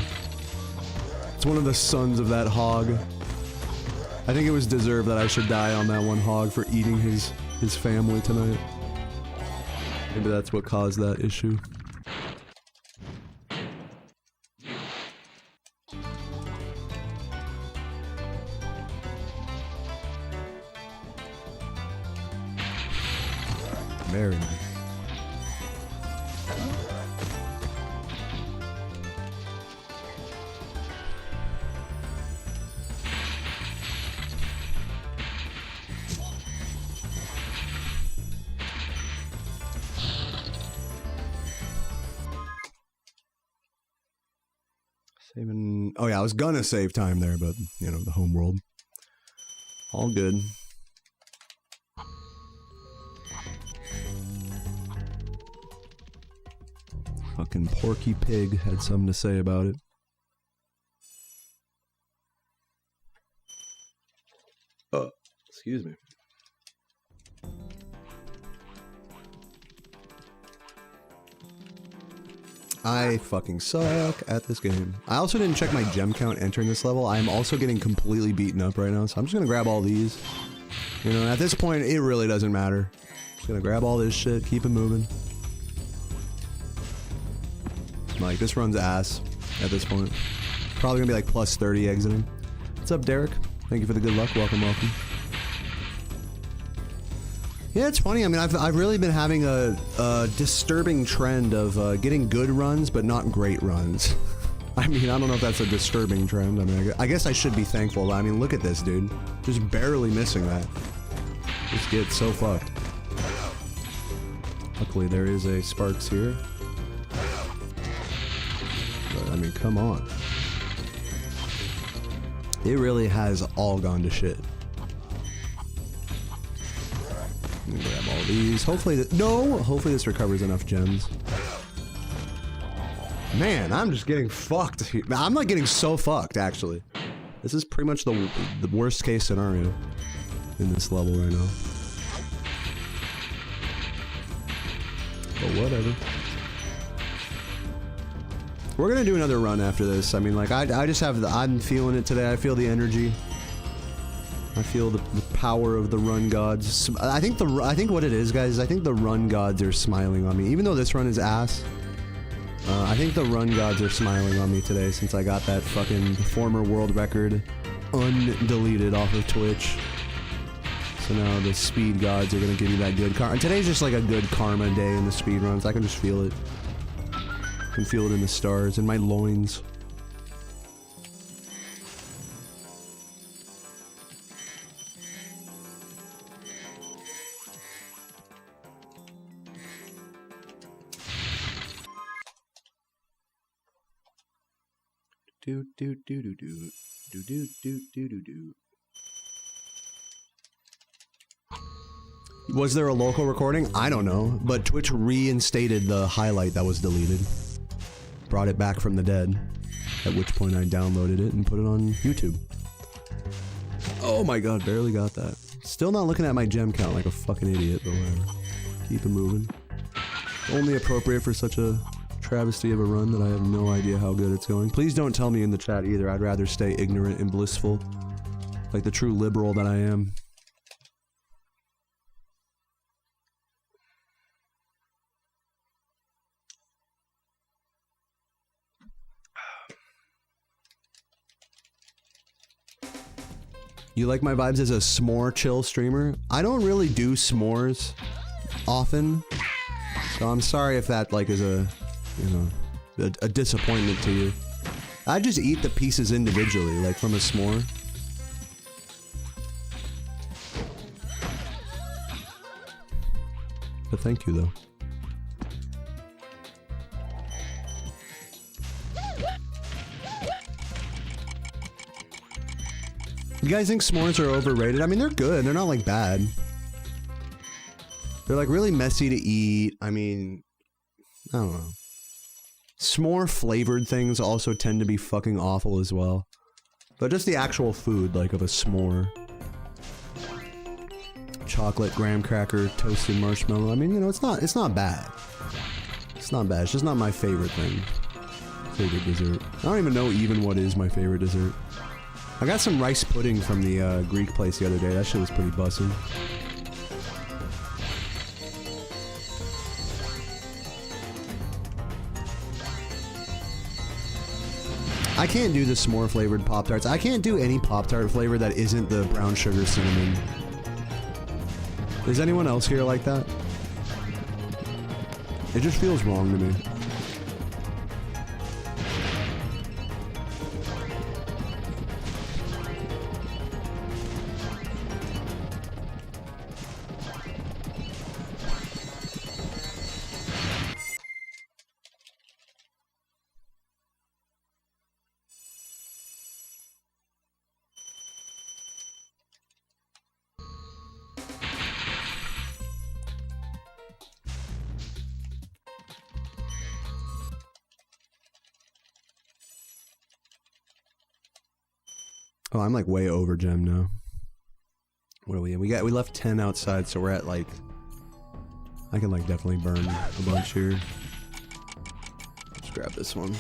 It's one of the sons of that hog. I think it was deserved that I should die on that one hog for eating his family tonight. Maybe that's what caused that issue. Very nice. Saving... Oh yeah, I was gonna save time there, but, you know, the home world. All good. Fucking Porky Pig had something to say about it. Excuse me. I fucking suck at this game. I also didn't check my gem count entering this level. I am also getting completely beaten up right now, so I'm just gonna grab all these. You know, at this point, it really doesn't matter. Just gonna grab all this shit, keep it moving. Like, this runs ass at this point. Probably gonna be like plus 30 exiting. What's up, Derek? Thank you for the good luck. Welcome, welcome. Yeah, it's funny. I mean, I've really been having a disturbing trend of getting good runs, but not great runs. I mean, I don't know if that's a disturbing trend. I mean, I guess I should be thankful. But I mean, look at this, dude. Just barely missing that. Just get so fucked. Luckily, there is a Sparks here. But, I mean, come on. It really has all gone to shit. Let me grab all these. Hopefully, hopefully this recovers enough gems. Man, I'm just getting fucked here. I'm like getting so fucked, actually. This is pretty much the worst case scenario in this level right now. But whatever. We're gonna do another run after this. I mean, like, I just have I'm feeling it today. I feel the energy. I feel the power of the run gods. I think what it is, guys, I think the run gods are smiling on me. Even though this run is ass, I think the run gods are smiling on me today since I got that fucking former world record undeleted off of Twitch. So now the speed gods are gonna give me that good karma. Today's just like a good karma day in the speed runs. I can just feel it. I can feel it in the stars, in my loins. Do do do do do do do do do do do. Was there a local recording? I don't know, but Twitch reinstated the highlight that was deleted. Brought it back from the dead. At which point I downloaded it and put it on YouTube. Oh my god, barely got that. Still not looking at my gem count like a fucking idiot, but whatever. Keep it moving. Only appropriate for such a travesty of a run that I have no idea how good it's going. Please don't tell me in the chat either. I'd rather stay ignorant and blissful. Like the true liberal that I am. You like my vibes as a s'more chill streamer? I don't really do s'mores often. So I'm sorry if that like is a, you know, a disappointment to you. I just eat the pieces individually, like from a s'more. But thank you though. You guys think s'mores are overrated? I mean, they're good. They're not like bad. They're like really messy to eat. I mean, I don't know. S'more flavored things also tend to be fucking awful as well. But just the actual food, like of a s'more. Chocolate, graham cracker, toasted marshmallow. I mean, you know, it's not bad. It's not bad. It's just not my favorite thing. Favorite dessert. I don't even know even what is my favorite dessert. I got some rice pudding from the Greek place the other day. That shit was pretty bussin'. I can't do the s'more flavored Pop-Tarts. I can't do any Pop-Tart flavor that isn't the brown sugar cinnamon. Is anyone else here like that? It just feels wrong to me. Oh, I'm like way over gem now. What are we in? We left 10 outside, so we're at like... I can like definitely burn a bunch here. Let's grab this one.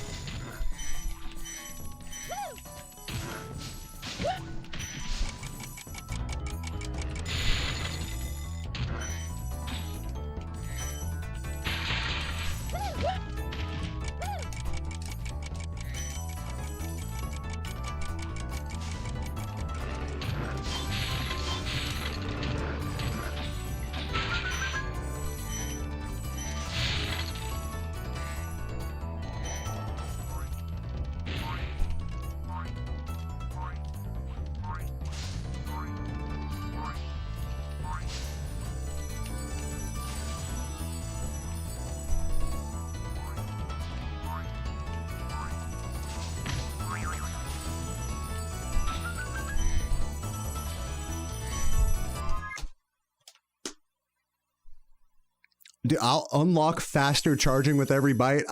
Dude, I'll unlock faster charging with every bite.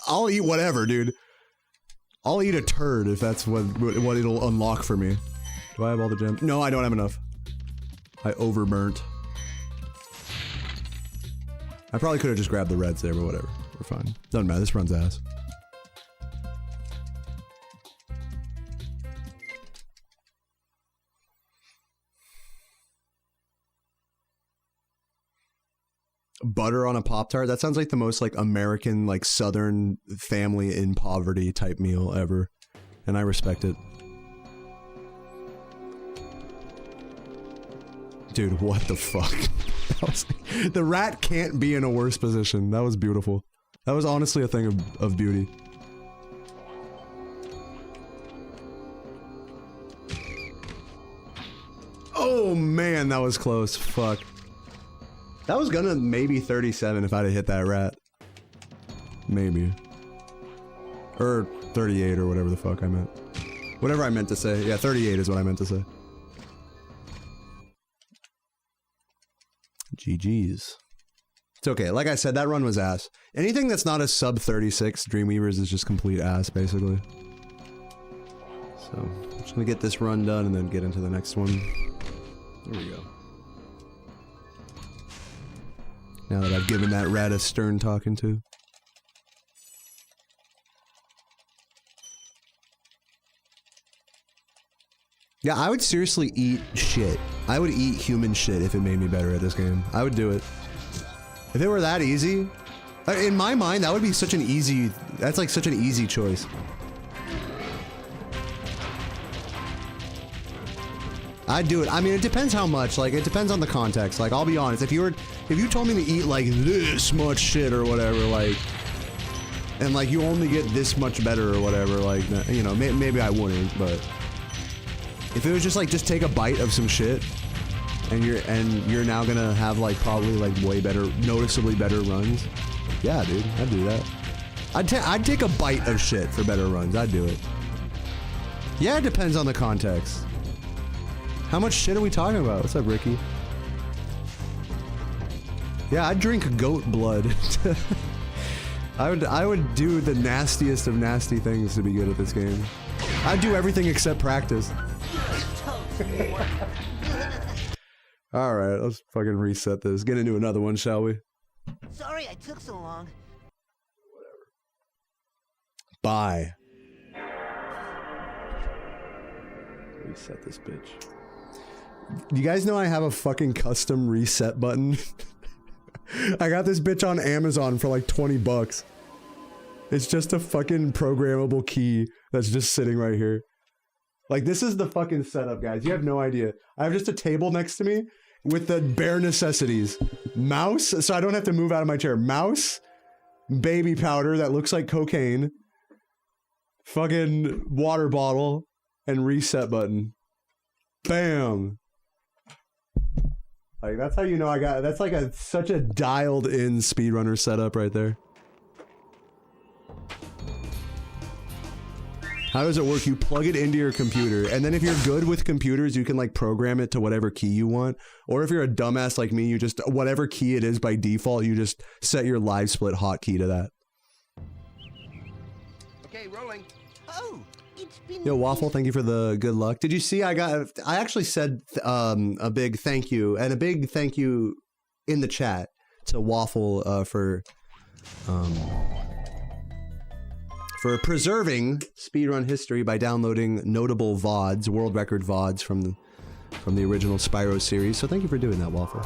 I'll eat whatever, dude. I'll eat a turd if that's what it'll unlock for me. Do I have all the gems? No, I don't have enough. I overburnt. I probably could have just grabbed the reds there, but whatever. We're fine. Doesn't matter. This runs ass. Butter on a Pop-Tart? That sounds like the most like American, like Southern family in poverty type meal ever. And I respect it. Dude, what the fuck? The rat can't be in a worse position. That was beautiful. That was honestly a thing of beauty. Oh man, that was close. Fuck. That was gonna maybe 37 if I'd have hit that rat. Maybe. Or 38 or whatever the fuck I meant. Whatever I meant to say. Yeah, 38 is what I meant to say. GG's. It's okay. Like I said, that run was ass. Anything that's not a sub 36 Dreamweavers is just complete ass, basically. So, I'm just gonna get this run done and then get into the next one. There we go. Now that I've given that rat a stern talking to. Yeah, I would seriously eat shit. I would eat human shit if it made me better at this game. I would do it. If it were that easy, in my mind, that would be such an easy, that's like such an easy choice. I'd do it. I mean, it depends how much. Like, it depends on the context. Like, I'll be honest. If you told me to eat like this much shit or whatever, like, and like you only get this much better or whatever, like, you know, maybe I wouldn't. But if it was just like, just take a bite of some shit, and you're now gonna have like probably like way better, noticeably better runs. Yeah, dude, I'd do that. I'd take a bite of shit for better runs. I'd do it. Yeah, it depends on the context. How much shit are we talking about? What's up, Ricky? Yeah, I'd drink goat blood. I would do the nastiest of nasty things to be good at this game. I'd do everything except practice. Alright, let's fucking reset this. Get into another one, shall we? Sorry I took so long. Bye. Reset this bitch. You guys know I have a fucking custom reset button? I got this bitch on Amazon for like 20 bucks. It's just a fucking programmable key that's just sitting right here. Like, this is the fucking setup, guys. You have no idea. I have just a table next to me with the bare necessities. Mouse, so I don't have to move out of my chair. Mouse, baby powder that looks like cocaine, fucking water bottle, and reset button. Bam. Like, that's how you know I got, that's like such a dialed in speedrunner setup right there. How does it work? You plug it into your computer, and then if you're good with computers, you can like program it to whatever key you want. Or if you're a dumbass like me, you just, whatever key it is by default, you just set your live split hotkey to that. Okay, rolling. Oh, it's been... Yo, Waffle, thank you for the good luck. Did you see I actually said a big thank you, and a big thank you in the chat to Waffle for preserving speedrun history by downloading notable VODs, world record VODs from the original Spyro series. So thank you for doing that, Waffle.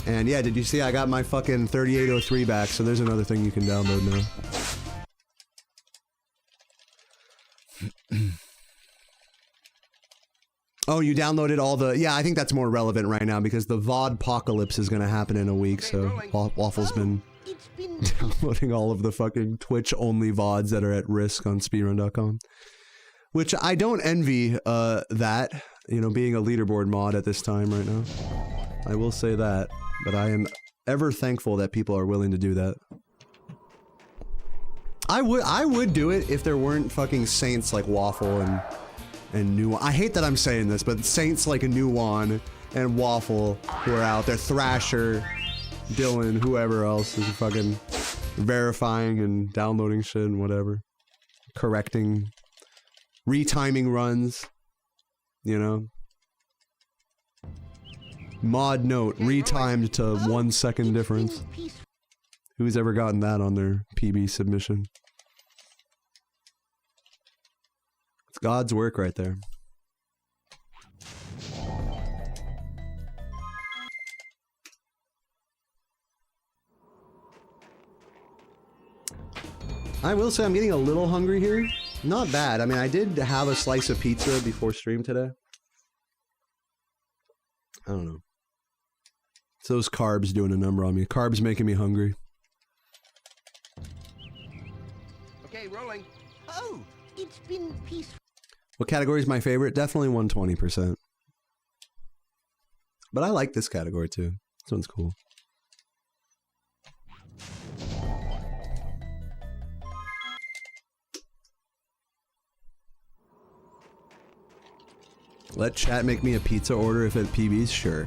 And yeah, did you see I got my fucking 3803 back, so there's another thing you can download now. Oh, you downloaded all the... Yeah, I think that's more relevant right now because the VOD-pocalypse is going to happen in a week, so Waffle's been downloading all of the fucking Twitch-only VODs that are at risk on speedrun.com. Which I don't envy that, you know, being a leaderboard mod at this time right now. I will say that, but I am ever thankful that people are willing to do that. I would do it if there weren't fucking saints like Waffle and Nuwan. I hate that I'm saying this, but saints like a Nuwan and Waffle who are out there, Thrasher, Dylan, whoever else is fucking verifying and downloading shit and whatever. Correcting, retiming runs, you know. Mod note, retimed to 1 second difference. Who's ever gotten that on their PB submission? It's God's work right there. I will say I'm getting a little hungry here. Not bad. I mean, I did have a slice of pizza before stream today. I don't know. It's those carbs doing a number on me. Carbs making me hungry. Okay, rolling. Oh, it's been peaceful. What category is my favorite? Definitely 120%. But I like this category too. This one's cool. Let chat make me a pizza order if at PB's? Sure.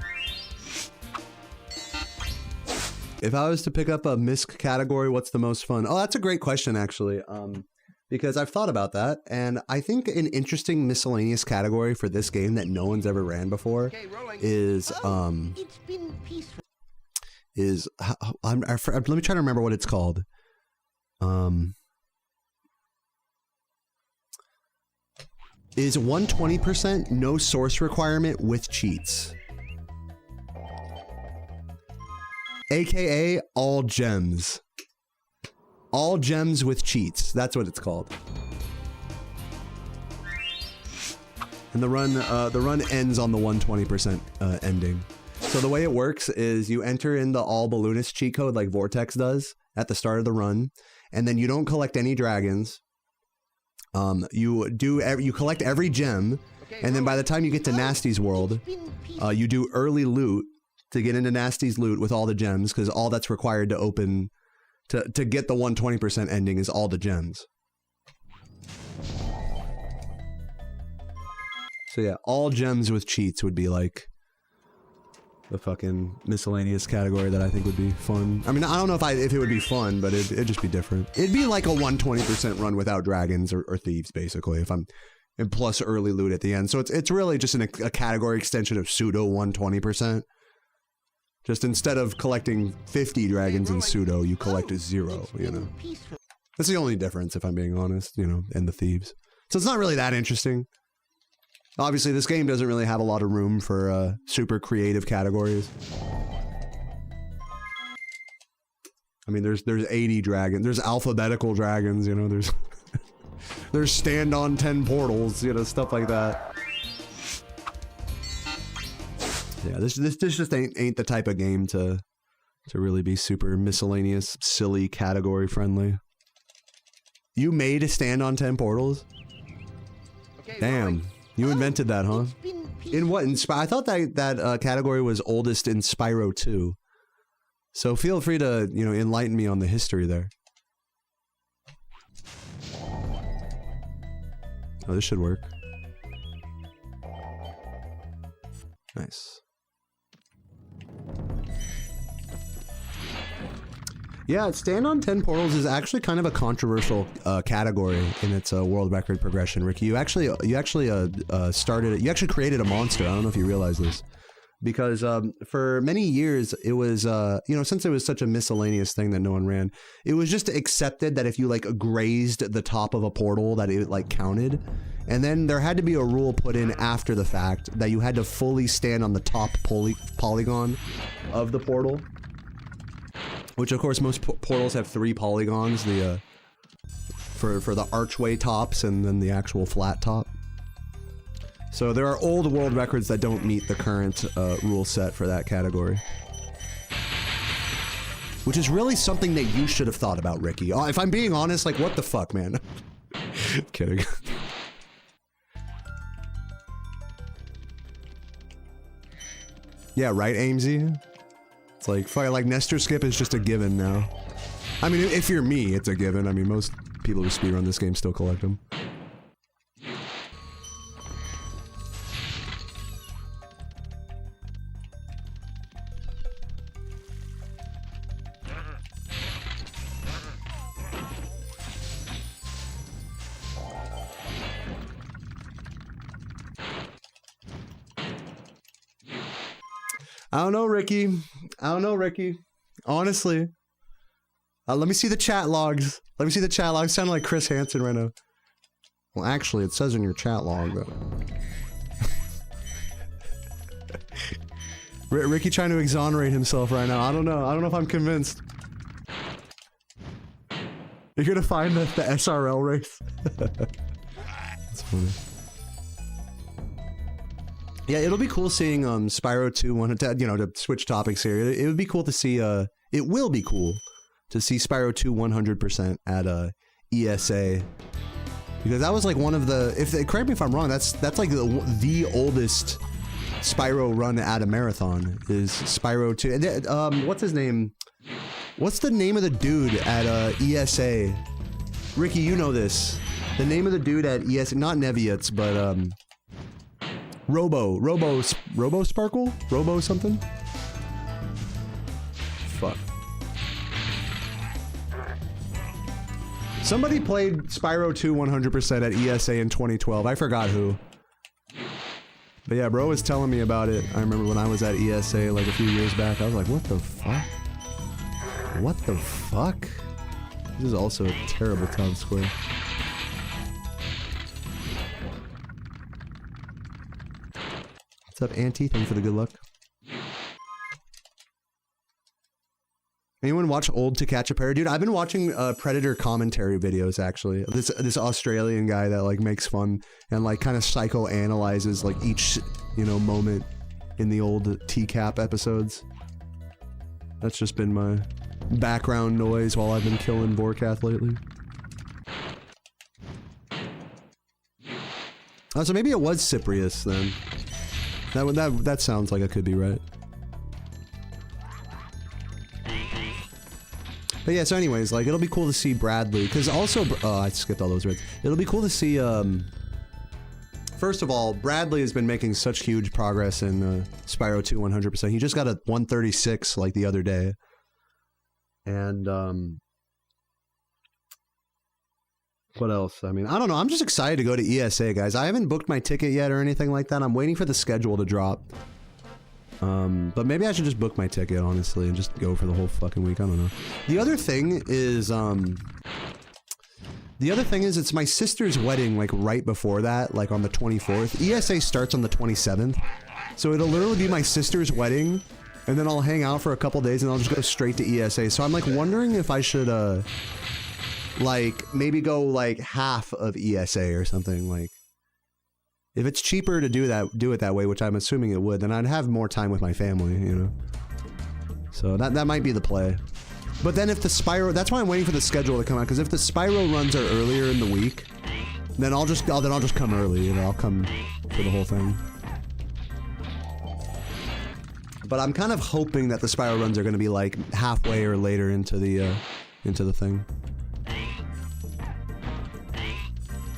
If I was to pick up a misc category, what's the most fun? Oh, that's a great question, actually. Because I've thought about that, and I think an interesting miscellaneous category for this game that no one's ever ran before is It's been peaceful. let me try to remember what it's called. Is 120% no source requirement with cheats. AKA all gems. All gems with cheats. That's what it's called. And the run ends on the 120% ending. So the way it works is you enter in the all balloonist cheat code like Vortex does at the start of the run, and then you don't collect any dragons. You collect every gem, and then by the time you get to Nasty's world, you do early loot to get into Nasty's loot with all the gems, because all that's required to open to get the 120% ending is all the gems. So yeah, all gems with cheats would be like the fucking miscellaneous category that I think would be fun. I mean, I don't know if it would be fun, but it'd just be different. It'd be like a 120% run without dragons or thieves, basically, if I'm and plus early loot at the end. So it's really just a category extension of pseudo 120%. Just instead of collecting 50 dragons in pseudo, you collect a 0, you know. That's the only difference, if I'm being honest, you know, and the thieves. So it's not really that interesting. Obviously, this game doesn't really have a lot of room for super creative categories. I mean, there's 80 dragons. There's alphabetical dragons, you know, there's there's stand on 10 portals, you know, stuff like that. Yeah, this just ain't the type of game to really be super miscellaneous, silly, category friendly. You made a stand on 10 portals? Okay, Damn, rolling. you invented that, huh? It's been In what? I thought that category was oldest in Spyro 2. So feel free to, you know, enlighten me on the history there. Oh, this should work. Nice. Yeah, stand on 10 portals is actually kind of a controversial category in its world record progression. Ricky, you actually started it. You actually created a monster. I don't know if you realize this, because for many years it was you know, since it was such a miscellaneous thing that no one ran, it was just accepted that if you like grazed the top of a portal that it like counted, and then there had to be a rule put in after the fact that you had to fully stand on the top polygon of the portal. Which, of course, most portals have 3 polygons, the for the archway tops and then the actual flat top. So there are old world records that don't meet the current rule set for that category. Which is really something that you should have thought about, Ricky. If I'm being honest, like, what the fuck, man? Kidding. Yeah, right, Amesy? It's like Nestor skip is just a given now. I mean, if you're me, it's a given. I mean, most people who speedrun this game still collect them. I don't know, Ricky. I don't know, Ricky. Honestly. Let me see the chat logs. Let me see the chat logs. Sound like Chris Hansen right now. Well, actually, it says in your chat log, though. Ricky trying to exonerate himself right now. I don't know. I don't know if I'm convinced. You're gonna find the SRL race? That's funny. Yeah, it'll be cool seeing Spyro 2 you know, to switch topics here. It would be cool to see it will be cool to see Spyro 2 100% at ESA, because that was like one of the, correct me if I'm wrong, that's like the oldest Spyro run at a marathon is Spyro 2. And what's his name? What's the name of the dude at ESA? Ricky, you know this. The name of the dude at ESA, not Neviatz, but Robo Sparkle? Robo something? Fuck. Somebody played Spyro 2 100% at ESA in 2012. I forgot who. But yeah, bro was telling me about it. I remember when I was at ESA like a few years back. I was like, what the fuck? What the fuck? This is also a terrible town square. What's up, Auntie? Thank you for the good luck. Anyone watch Old to Catch a Predator? Dude, I've been watching Predator commentary videos, actually. This Australian guy that like makes fun and like kind of psychoanalyzes like each, you know, moment in the old TCAP episodes. That's just been my background noise while I've been killing Vorkath lately. Oh, so maybe it was Cyprius then. That sounds like it could be right. But yeah, so anyways, like, it'll be cool to see Bradley, because also, I skipped all those words. It'll be cool to see, First of all, Bradley has been making such huge progress in Spyro 2 100%. He just got a 136 like the other day. And, what else? I mean, I don't know. I'm just excited to go to ESA, guys. I haven't booked my ticket yet or anything like that. I'm waiting for the schedule to drop. But maybe I should just book my ticket, honestly, and just go for the whole fucking week. I don't know. The other thing is, it's my sister's wedding, like, right before that, like, on the 24th. ESA starts on the 27th. So it'll literally be my sister's wedding, and then I'll hang out for a couple days, and I'll just go straight to ESA. So I'm, like, wondering if I should, like, maybe go, like, half of ESA or something, like... If it's cheaper to do it that way, which I'm assuming it would, then I'd have more time with my family, you know? So that might be the play. But then if the Spyro... That's why I'm waiting for the schedule to come out, because if the Spyro runs are earlier in the week, then I'll just come early, you know? I'll come for the whole thing. But I'm kind of hoping that the Spyro runs are going to be, like, halfway or later into the thing.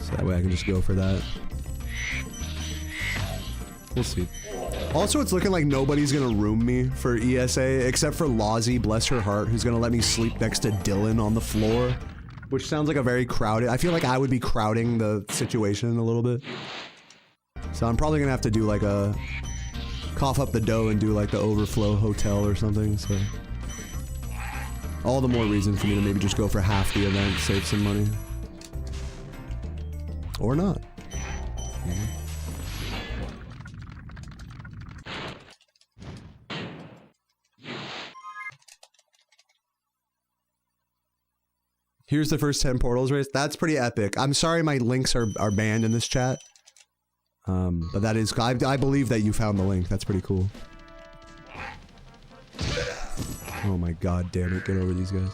So that way I can just go for that. We'll see. Also, it's looking like nobody's gonna room me for ESA, except for Lozzie, bless her heart, who's gonna let me sleep next to Dylan on the floor. Which sounds like a very crowded... I feel like I would be crowding the situation a little bit. So I'm probably gonna have to do like a... cough up the dough and do like the overflow hotel or something, so... All the more reason for me to maybe just go for half the event, save some money. Or not. Mm-hmm. Here's the first 10 portals race. That's pretty epic. I'm sorry my links are banned in this chat. But that is... I believe that you found the link. That's pretty cool. Oh my god damn it. Get over these guys.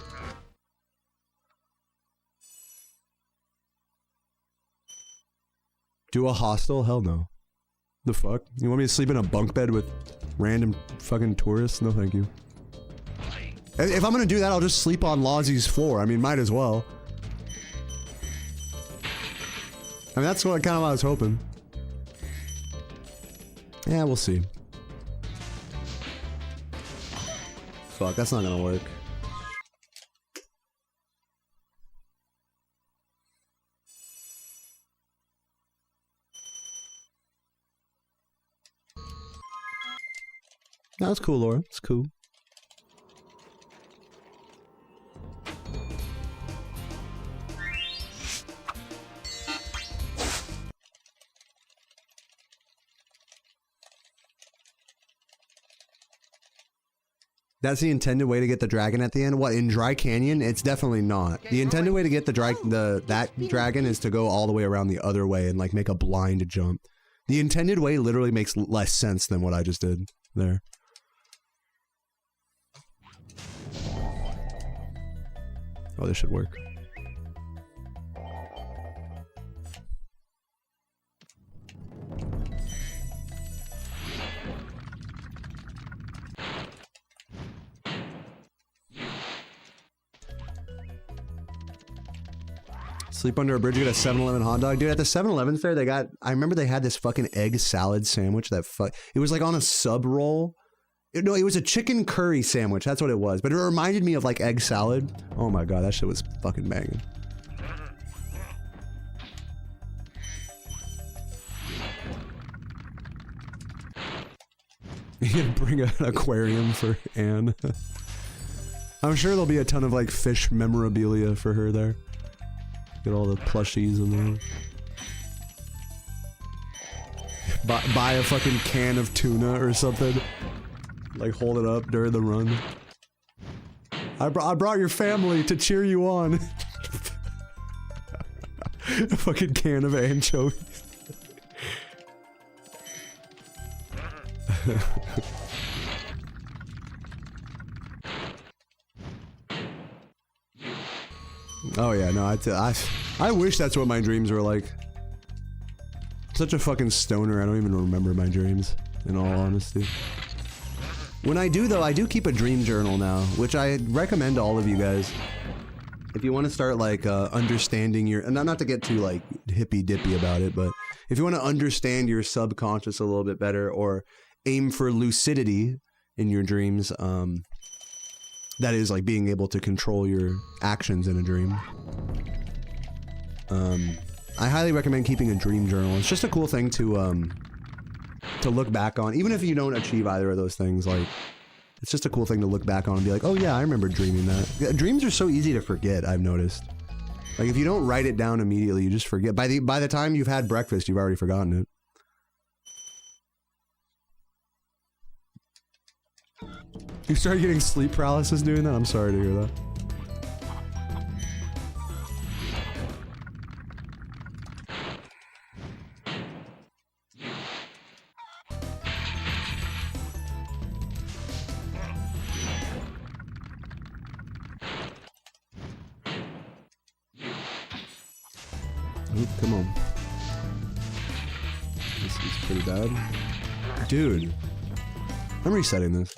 Do a hostel? Hell no. The fuck? You want me to sleep in a bunk bed with random fucking tourists? No thank you. If I'm gonna do that, I'll just sleep on Lozzie's floor. I mean, might as well. I mean, that's what kind of I was hoping. Yeah, we'll see. Fuck, that's not gonna work. No, that's cool, Laura. It's cool. That's the intended way to get the dragon at the end? What, in Dry Canyon? It's definitely not. The intended way to get that dragon is to go all the way around the other way and like make a blind jump. The intended way literally makes less sense than what I just did there. Oh, this should work. Sleep under a bridge, you get a 7-Eleven hot dog. Dude, at the 7-Eleven fair, they got... I remember they had this fucking egg salad sandwich that it was like on a sub roll. No, it was a chicken curry sandwich. That's what it was. But it reminded me of like egg salad. Oh my god, that shit was fucking banging. You can bring an aquarium for Anne. I'm sure there'll be a ton of like fish memorabilia for her there. Get all the plushies in there. Buy a fucking can of tuna or something. Like hold it up during the run. I brought your family to cheer you on. A fucking can of anchovies. Oh yeah, no, I wish that's what my dreams were like. I'm such a fucking stoner, I don't even remember my dreams, in all honesty. When I do though, I do keep a dream journal now, which I recommend to all of you guys. If you want to start like understanding your, and not to get too like hippy dippy about it, but if you want to understand your subconscious a little bit better, or aim for lucidity in your dreams, that is like being able to control your actions in a dream. I highly recommend keeping a dream journal. It's just a cool thing to look back on, even if you don't achieve either of those things. Like, it's just a cool thing to look back on and be like, oh yeah, I remember dreaming that. Dreams are so easy to forget, I've noticed. Like, if you don't write it down immediately, you just forget. By the time you've had breakfast, you've already forgotten it. You started getting sleep paralysis doing that? I'm sorry to hear that. Oop, come on. This is pretty bad. Dude. I'm resetting this.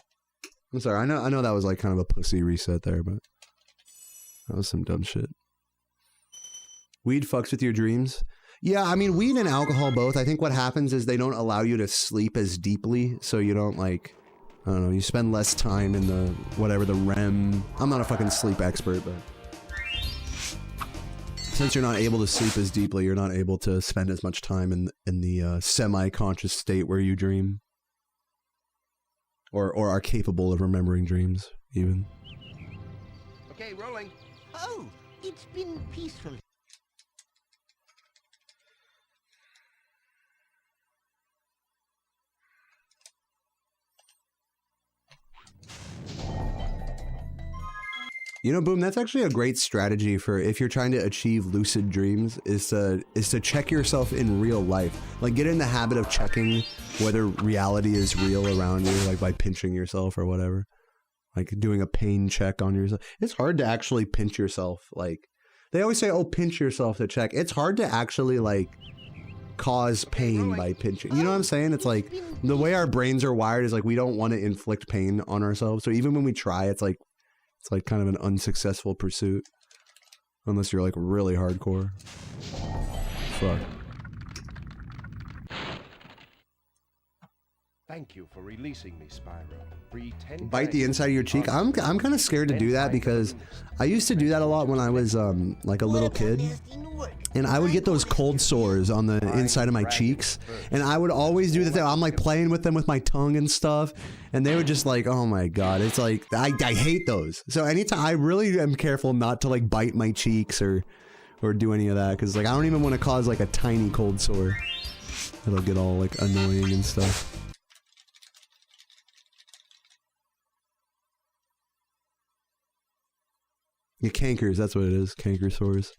I'm sorry, I know that was like kind of a pussy reset there, but that was some dumb shit. Weed fucks with your dreams? Yeah, I mean, weed and alcohol both. I think what happens is they don't allow you to sleep as deeply, so you don't like, I don't know, you spend less time in the, whatever, the REM. I'm not a fucking sleep expert, but since you're not able to sleep as deeply, you're not able to spend as much time in the semi-conscious state where you dream. Or are capable of remembering dreams, even. Okay, rolling. Oh, it's been peaceful. You know, Boom, that's actually a great strategy for if you're trying to achieve lucid dreams, is to check yourself in real life. Like, get in the habit of checking whether reality is real around you, like by pinching yourself or whatever. Like doing a pain check on yourself. It's hard to actually pinch yourself. Like, they always say, oh, pinch yourself to check. It's hard to actually, like, cause pain by pinching. You know what I'm saying? It's like, the way our brains are wired is like, we don't want to inflict pain on ourselves. So even when we try, it's like kind of an unsuccessful pursuit. Unless you're like really hardcore. Fuck. Thank you for releasing me, Spyro. Free 10 Bite the inside of your cheek. I'm kind of scared to do that because I used to do that a lot when I was like a little kid. And I would get those cold sores on the inside of my cheeks. And I would always do the thing. I'm like playing with them with my tongue and stuff. And they would just like, oh my God. It's like, I hate those. So anytime, I really am careful not to like bite my cheeks or do any of that. Because like, I don't even want to cause like a tiny cold sore. It'll get all like annoying and stuff. Yeah, cankers, that's what it is. Canker sores.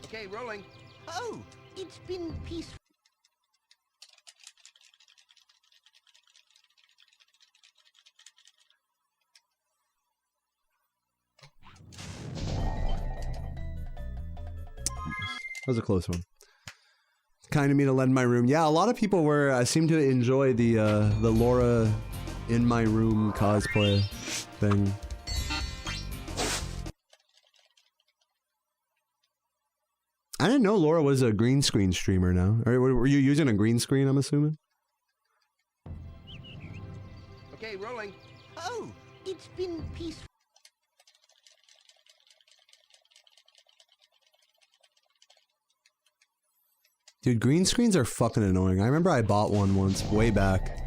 Okay, rolling. Oh, it's been peaceful. That was a close one. Kind of me to lend my room. Yeah, a lot of people seem to enjoy the Laura in my room cosplay thing. I didn't know Laura was a green screen streamer now. Were you using a green screen, I'm assuming? Okay, rolling. Oh, it's been peaceful. Dude, green screens are fucking annoying. I remember I bought one once, way back.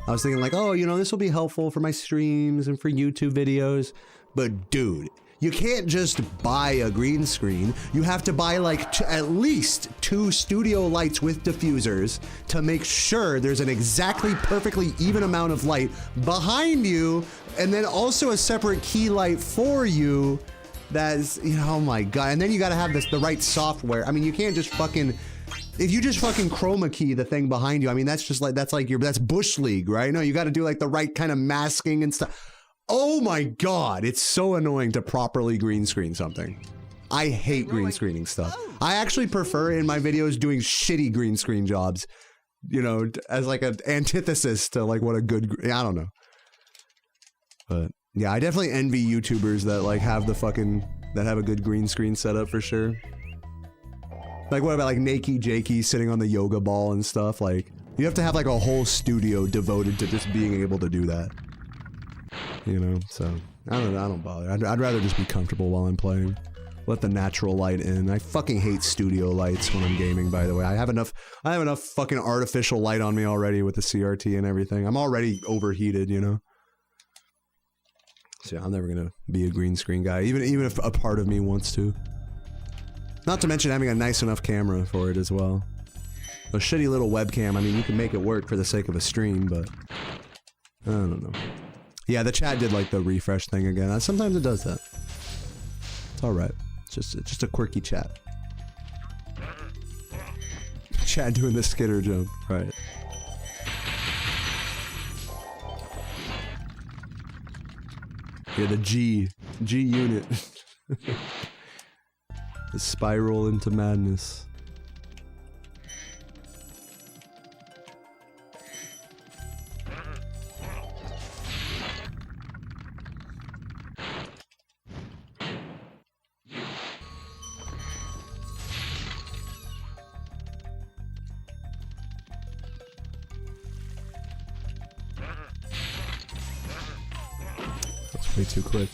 I was thinking like, oh, you know, this will be helpful for my streams and for YouTube videos. But dude, you can't just buy a green screen. You have to buy like at least 2 studio lights with diffusers to make sure there's an exactly perfectly even amount of light behind you, and then also a separate key light for you. That's, you know, oh my God. And then you gotta have the right software. I mean, you can't just fucking, if you just fucking chroma key the thing behind you, I mean, that's just like, that's Bush League, right? No, you gotta do like the right kind of masking and stuff. Oh my God, it's so annoying to properly green screen something. I hate green screening stuff. I actually prefer in my videos doing shitty green screen jobs, you know, as like an antithesis to like what a good, I don't know. But yeah, I definitely envy YouTubers that like have the fucking, that have a good green screen setup for sure. Like, what about, like, Nakey Jakey sitting on the yoga ball and stuff? Like, you have to have, like, a whole studio devoted to just being able to do that. You know, so, I don't bother. I'd rather just be comfortable while I'm playing. Let the natural light in. I fucking hate studio lights when I'm gaming, by the way. I have enough fucking artificial light on me already with the CRT and everything. I'm already overheated, you know? So yeah, I'm never gonna be a green screen guy, even if a part of me wants to. Not to mention having a nice enough camera for it as well. A shitty little webcam, I mean, you can make it work for the sake of a stream, but... I don't know. Yeah, the chat did like the refresh thing again. Sometimes it does that. It's alright. It's just a quirky chat. Chat doing the skitter jump, right. Yeah, the G unit. The spiral into madness. That's way too quick.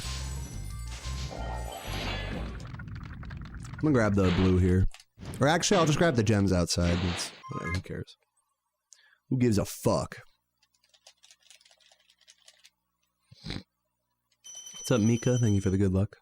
I'm gonna grab the blue here. Or actually, I'll just grab the gems outside. It's, whatever, who cares? Who gives a fuck? What's up, Mika? Thank you for the good luck.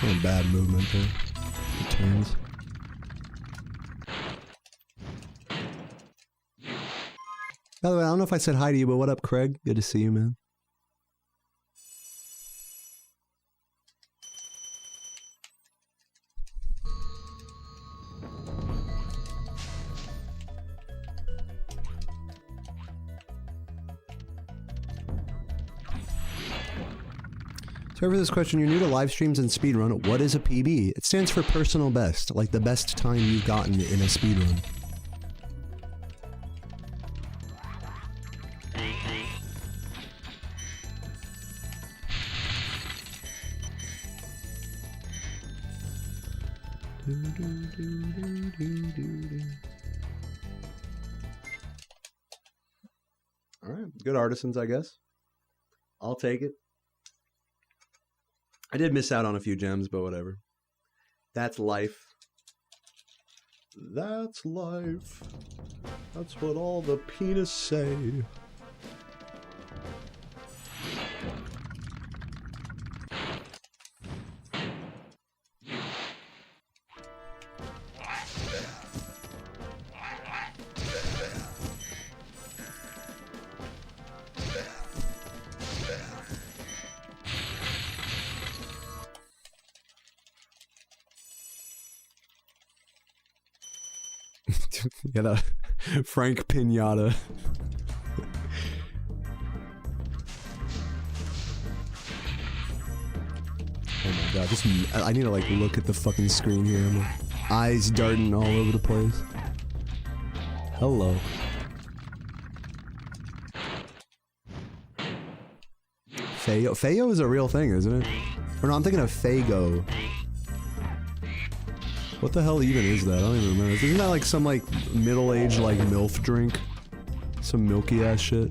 Kind of bad movement there. It turns. By the way, I don't know if I said hi to you, but what up, Craig? Good to see you, man. So for this question, you're new to live streams and speedrun. What is a PB? It stands for personal best, like the best time you've gotten in a speedrun. Alright, good artisans, I guess. I'll take it. I did miss out on a few gems, but whatever. That's life. That's life. That's what all the penis say. Yeah, the Frank Pinata. Oh my god, just I need to like look at the fucking screen here. My eyes darting all over the place. Hello. Fayo. Fayo is a real thing, isn't it? Or no, I'm thinking of Fago. What the hell even is that? I don't even remember. Isn't that like some like middle-aged like MILF drink? Some milky ass shit.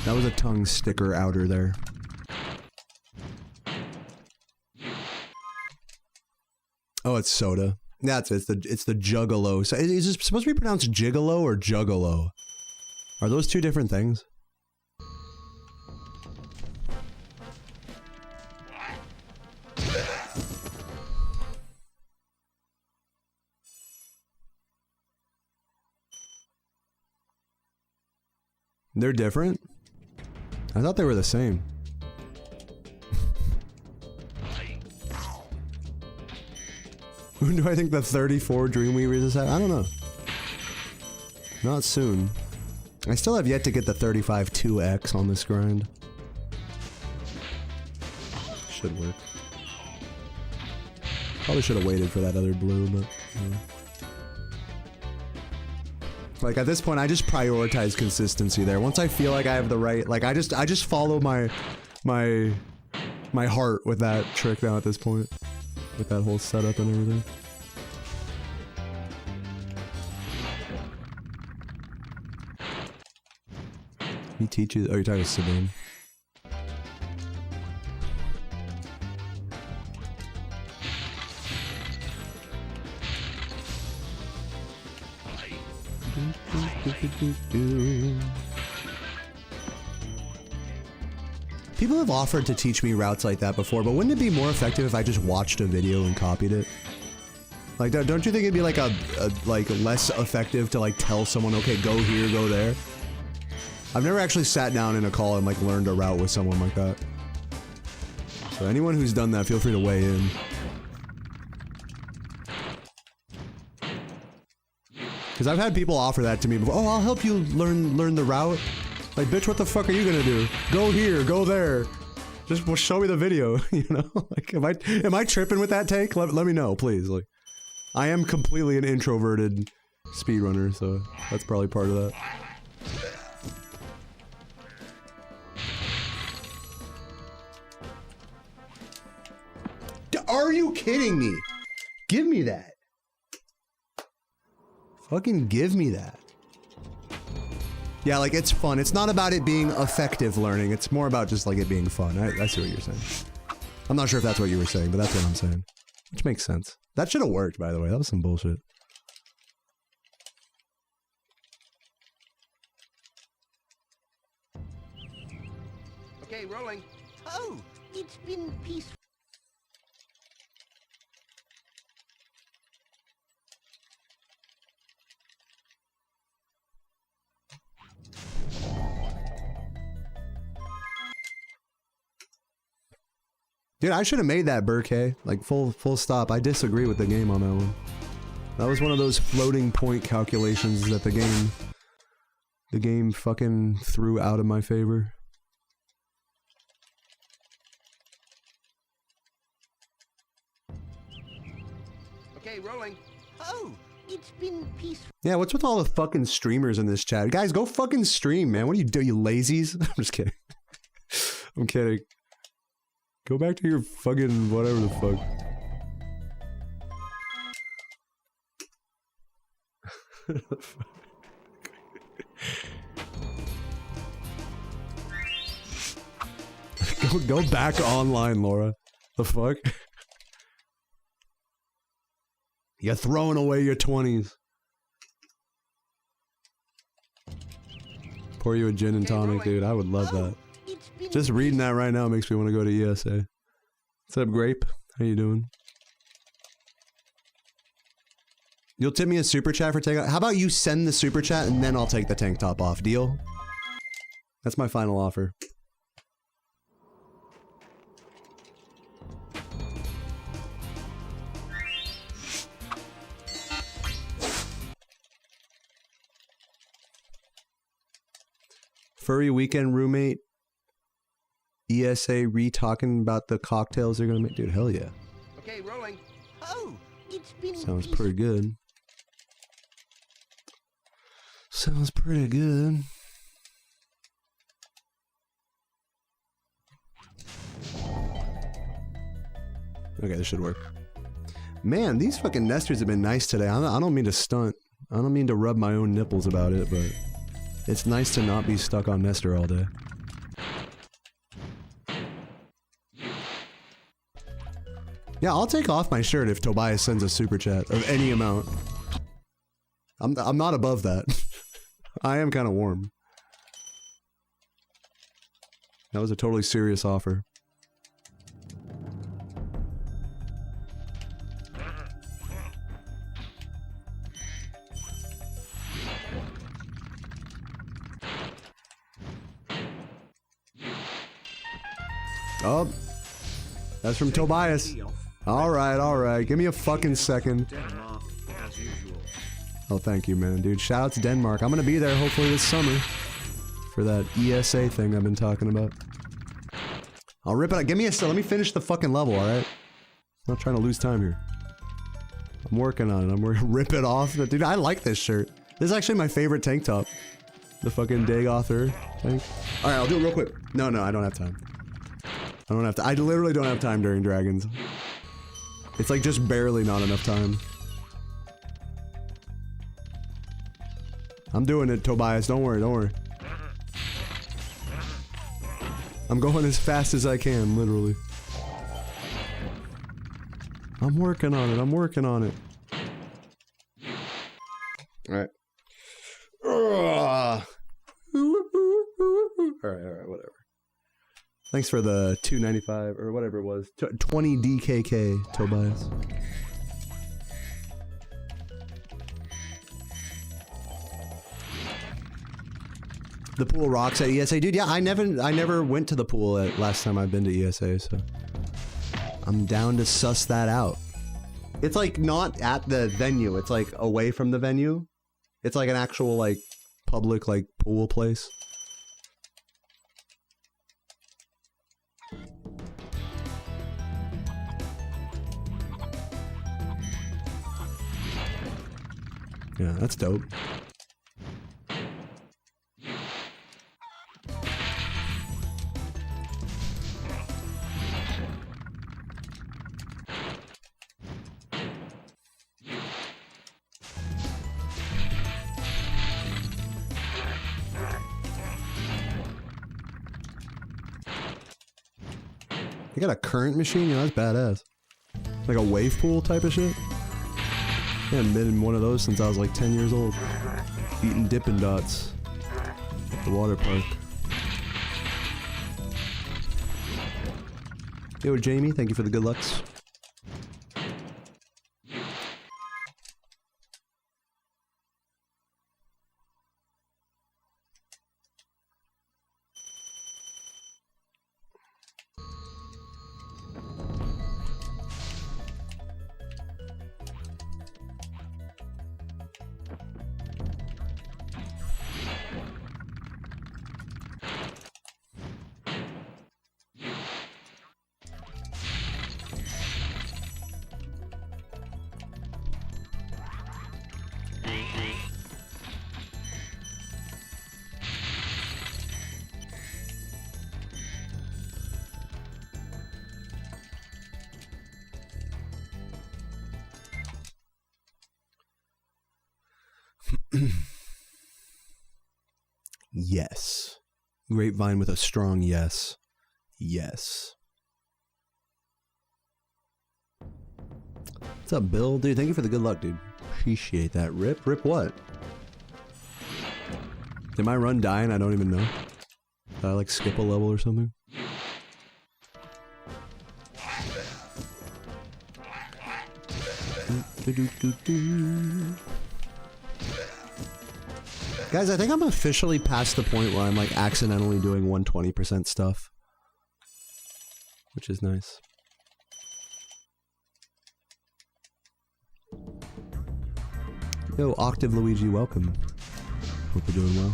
That was a tongue sticker outer there. Oh, it's soda. That's it. It's the juggalo. So is it supposed to be pronounced gigolo or juggalo? Are those two different things? They're different? I thought they were the same. When do I think the 34 Dreamweavers is at? I don't know. Not soon. I still have yet to get the 35 2X on this grind. Should work. Probably should have waited for that other blue, but... Yeah. Like, at this point, I just prioritize consistency there. Once I feel like I have the right... Like, I just follow my heart with that trick now at this point. With that whole setup and everything. He teaches... Oh, you're talking to Sabine. People have offered to teach me routes like that before, but wouldn't it be more effective if I just watched a video and copied it? Like, don't you think it'd be like like less effective to like tell someone, okay, go here, go there? I've never actually sat down in a call and like learned a route with someone like that. So anyone who's done that, feel free to weigh in. Because I've had people offer that to me before. Oh, I'll help you learn the route. Like, bitch, what the fuck are you gonna do? Go here, go there. Just show me the video, you know? Like, am I tripping with that take? Let me know, please. Like, I am completely an introverted speedrunner, so that's probably part of that. Are you kidding me? Give me that. Fucking give me that. Yeah, like, it's fun. It's not about it being effective learning. It's more about just, like, it being fun. I see what you're saying. I'm not sure if that's what you were saying, but that's what I'm saying. Which makes sense. That should have worked, by the way. That was some bullshit. Okay, rolling. Oh, it's been peaceful. Dude, I should have made that Burke. Like, full stop. I disagree with the game on that one. That was one of those floating point calculations that the game fucking threw out of my favor. Okay, rolling. Oh, it's been peaceful. Yeah, what's with all the fucking streamers in this chat? Guys, go fucking stream, man. What do, you lazies? I'm just kidding. I'm kidding. Go back to your fucking whatever the fuck. Go back online, Laura. The fuck? You're throwing away your 20s. Pour you a gin and tonic, dude. I would love that. Just reading that right now makes me want to go to ESA. What's up, Grape? How you doing? You'll tip me a super chat for taking. How about you send the super chat and then I'll take the tank top off? Deal? That's my final offer. Furry weekend roommate ESA re-talking about the cocktails they're gonna make? Dude, hell yeah. Okay, rolling. Oh, it's been Sounds peaceful. pretty good. Sounds pretty good. Okay, this should work. Man, these fucking nesters have been nice today. I don't mean to stunt. I don't mean to rub my own nipples about it, but it's nice to not be stuck on Nester all day. Yeah, I'll take off my shirt if Tobias sends a super chat of any amount. I'm not above that. I am kind of warm. That was a totally serious offer. Oh, that's from Tobias. Alright. Give me a fucking second. Denmark, as usual. Oh, thank you, man. Dude, shout out to Denmark. I'm gonna be there hopefully this summer for that ESA thing I've been talking about. I'll rip it out. Give me a second. Let me finish the fucking level, alright? I'm not trying to lose time here. I'm working on it. I'm working. Rip it off. Dude, I like this shirt. This is actually my favorite tank top. The fucking Dagother tank. Alright, I'll do it real quick. No, I don't have time. I don't have to. I literally don't have time during Dragons. It's like just barely not enough time. I'm doing it, Tobias. Don't worry. I'm going as fast as I can, literally. I'm working on it. Alright. Alright, whatever. Thanks for the 295 or whatever it was. 20 DKK, Tobias. The pool rocks at ESA, dude. Yeah, I never went to the pool at last time I've been to ESA, so I'm down to suss that out. It's like not at the venue. It's like away from the venue. It's like an actual like public like pool place. Yeah, that's dope. You got a current machine? Yeah, that's badass. Like a wave pool type of shit? I haven't been in one of those since I was like 10 years old. Eating Dippin' Dots at the water park. Yo, Jamie, thank you for the good lucks. Yes. Grapevine with a strong yes. Yes. What's up, Bill? Dude, thank you for the good luck, dude. Appreciate that. Rip? Rip what? Did my run die and I don't even know? Did I like skip a level or something? Guys, I think I'm officially past the point where I'm like accidentally doing 120% stuff. Which is nice. Yo, Octave Luigi, welcome. Hope you're doing well.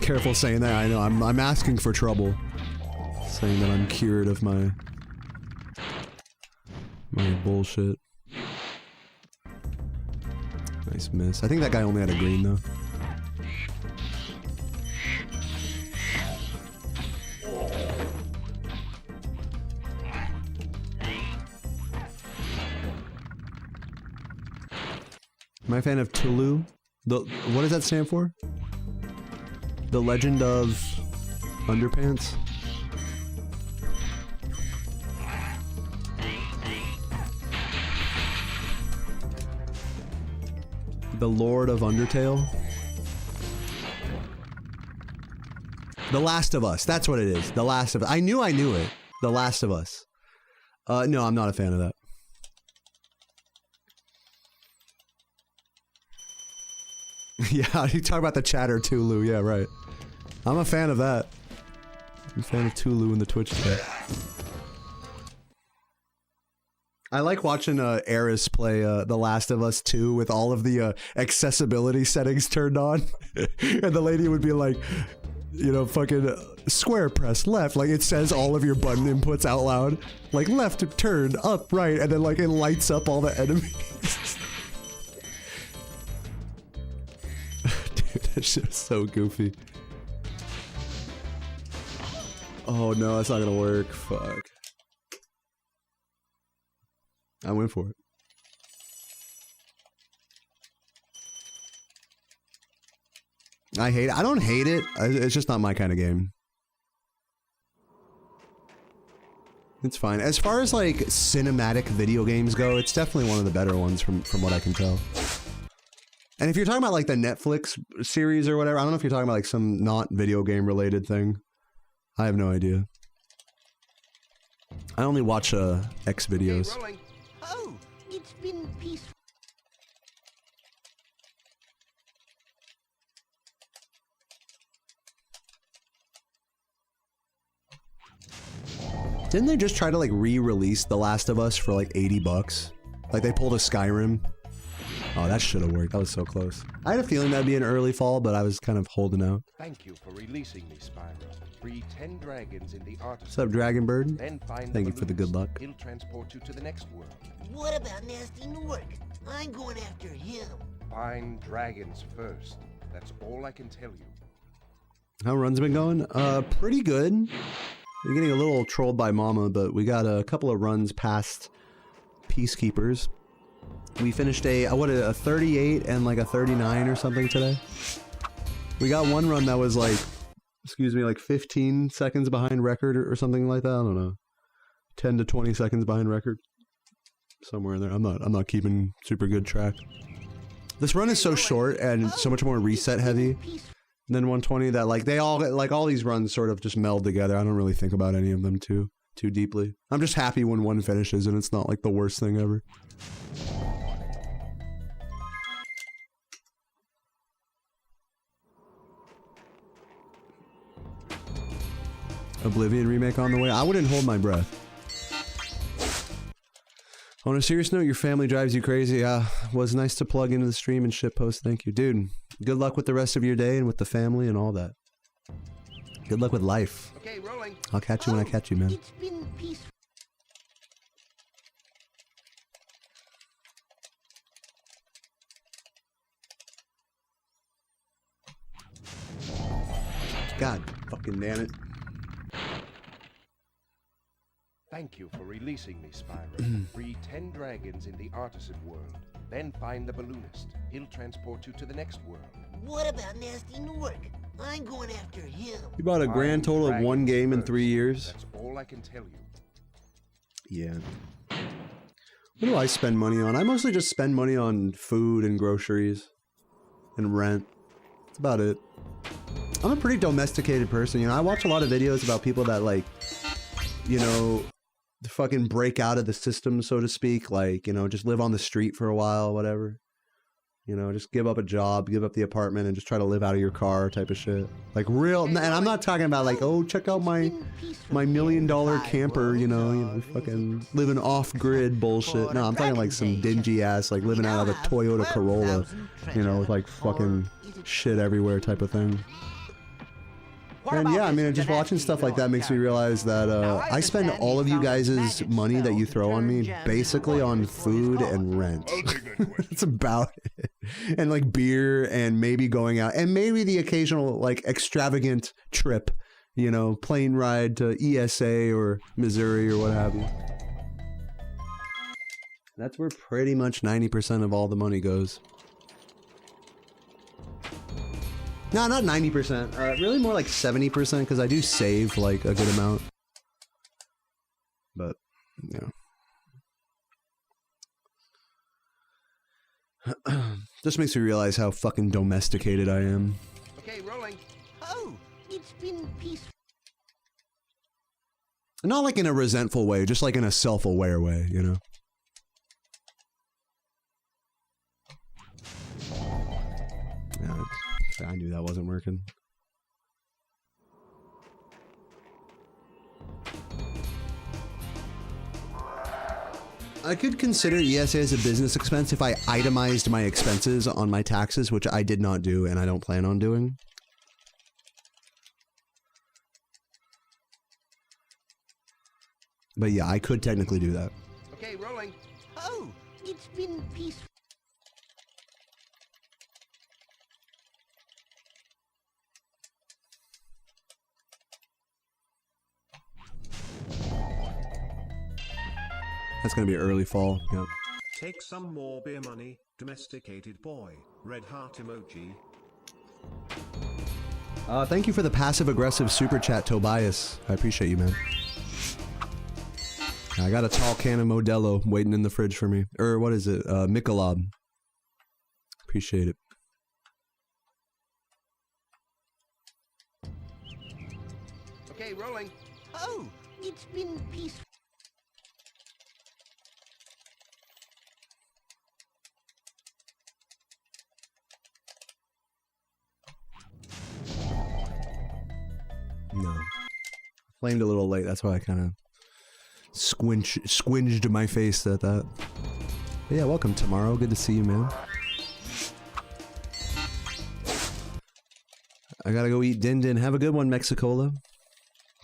Careful saying that. I know. I'm asking for trouble. Saying that I'm cured of my bullshit. Nice miss. I think that guy only had a green though. Am I a fan of Tulu? What does that stand for? The Legend of Underpants? The Lord of Undertale? The Last of Us. That's what it is. The Last of Us. I knew it. The Last of Us. No, I'm not a fan of that. Yeah, you talk about the chatter Tulu. Yeah, right. I'm a fan of that. I'm a fan of Tulu in the Twitch chat. I like watching Eris play The Last of Us 2 with all of the accessibility settings turned on. And the lady would be like, you know, fucking square press left. Like it says all of your button inputs out loud. Like left, turn, up, right. And then like it lights up all the enemies. Dude, that shit was so goofy. Oh no, that's not gonna work. Fuck. I went for it. I hate it. I don't hate it. It's just not my kind of game. It's fine. As far as like cinematic video games go, it's definitely one of the better ones from what I can tell. And if you're talking about like the Netflix series or whatever, I don't know if you're talking about like some not video game related thing. I have no idea. I only watch X videos. Okay, Oh, it's been peaceful. Didn't they just try to like re-release The Last of Us for like 80 bucks? Like they pulled a Skyrim. Oh, that should have worked. That was so close. I had a feeling that'd be an early fall, but I was kind of holding out. Thank you for releasing me, Spyro. Free 10 dragons in the artist. What's up, Dragon Bird? Then find Thank you for the good luck. He'll transport you to the next world. What about Nasty Newark? I'm going after him. Find dragons first. That's all I can tell you. How runs been going? Pretty good. We're getting a little trolled by Mama, but we got a couple of runs past Peacekeepers. We finished a 38 and like a 39 or something today. We got one run that was like, excuse me, like 15 seconds behind record or something like that. I don't know. 10 to 20 seconds behind record. Somewhere in there. I'm not keeping super good track. This run is so short and so much more reset heavy than 120 that like they all like all these runs sort of just meld together. I don't really think about any of them too deeply. I'm just happy when one finishes and it's not like the worst thing ever. Oblivion remake on the way. I wouldn't hold my breath. On a serious note, your family drives you crazy. Was nice to plug into the stream and shit post. Thank you. Dude, good luck with the rest of your day and with the family and all that. Good luck with life. Okay, rolling. I'll catch you when I catch you, man. It's been peaceful. God fucking damn it. Thank you for releasing me, Spyro. Free 10 dragons in the artisan world. Then find the balloonist. He'll transport you to the next world. What about Nasty Newark? I'm going after him. You bought a grand total of one game in 3 years. That's all I can tell you. Yeah. What do I spend money on? I mostly just spend money on food and groceries and rent. That's about it. I'm a pretty domesticated person, you know. I watch a lot of videos about people that like, you know, fucking break out of the system, so to speak. Like, you know, just live on the street for a while, whatever. You know, just give up a job, give up the apartment, and just try to live out of your car type of shit. Like real, and I'm not talking about like, oh, check out my $1 million camper, you know, fucking living off-grid bullshit. No, I'm talking like some dingy ass, like living out of a Toyota Corolla, you know, with like fucking shit everywhere type of thing. And yeah, I mean, just watching stuff like that makes me realize that I spend all of you guys' money that you throw on me basically on food and rent. That's about it. And like beer and maybe going out and maybe the occasional like extravagant trip, you know, plane ride to ESA or Missouri or what have you. That's where pretty much 90% of all the money goes. No, not 90%. Really more like 70% because I do save like a good amount. But, yeah. Just makes me realize how fucking domesticated I am. Okay, rolling. Oh, it's been peaceful. Not like in a resentful way, just like in a self-aware way, you know? Yeah, I knew that wasn't working. I could consider ESA as a business expense if I itemized my expenses on my taxes, which I did not do and I don't plan on doing. But yeah, I could technically do that. Okay, rolling. Oh, it's been peaceful. That's gonna be early fall. Yep. Take some more beer money, domesticated boy. Red heart emoji. Thank you for the passive-aggressive super chat, Tobias. I appreciate you, man. I got a tall can of Modelo waiting in the fridge for me. Or what is it? Michelob. Appreciate it. Okay, rolling. Oh, it's been peaceful. No. Flamed a little late, that's why I kind of squinged my face at that. But yeah, welcome tomorrow. Good to see you, man. I gotta go eat Din Din. Have a good one, Mexicola.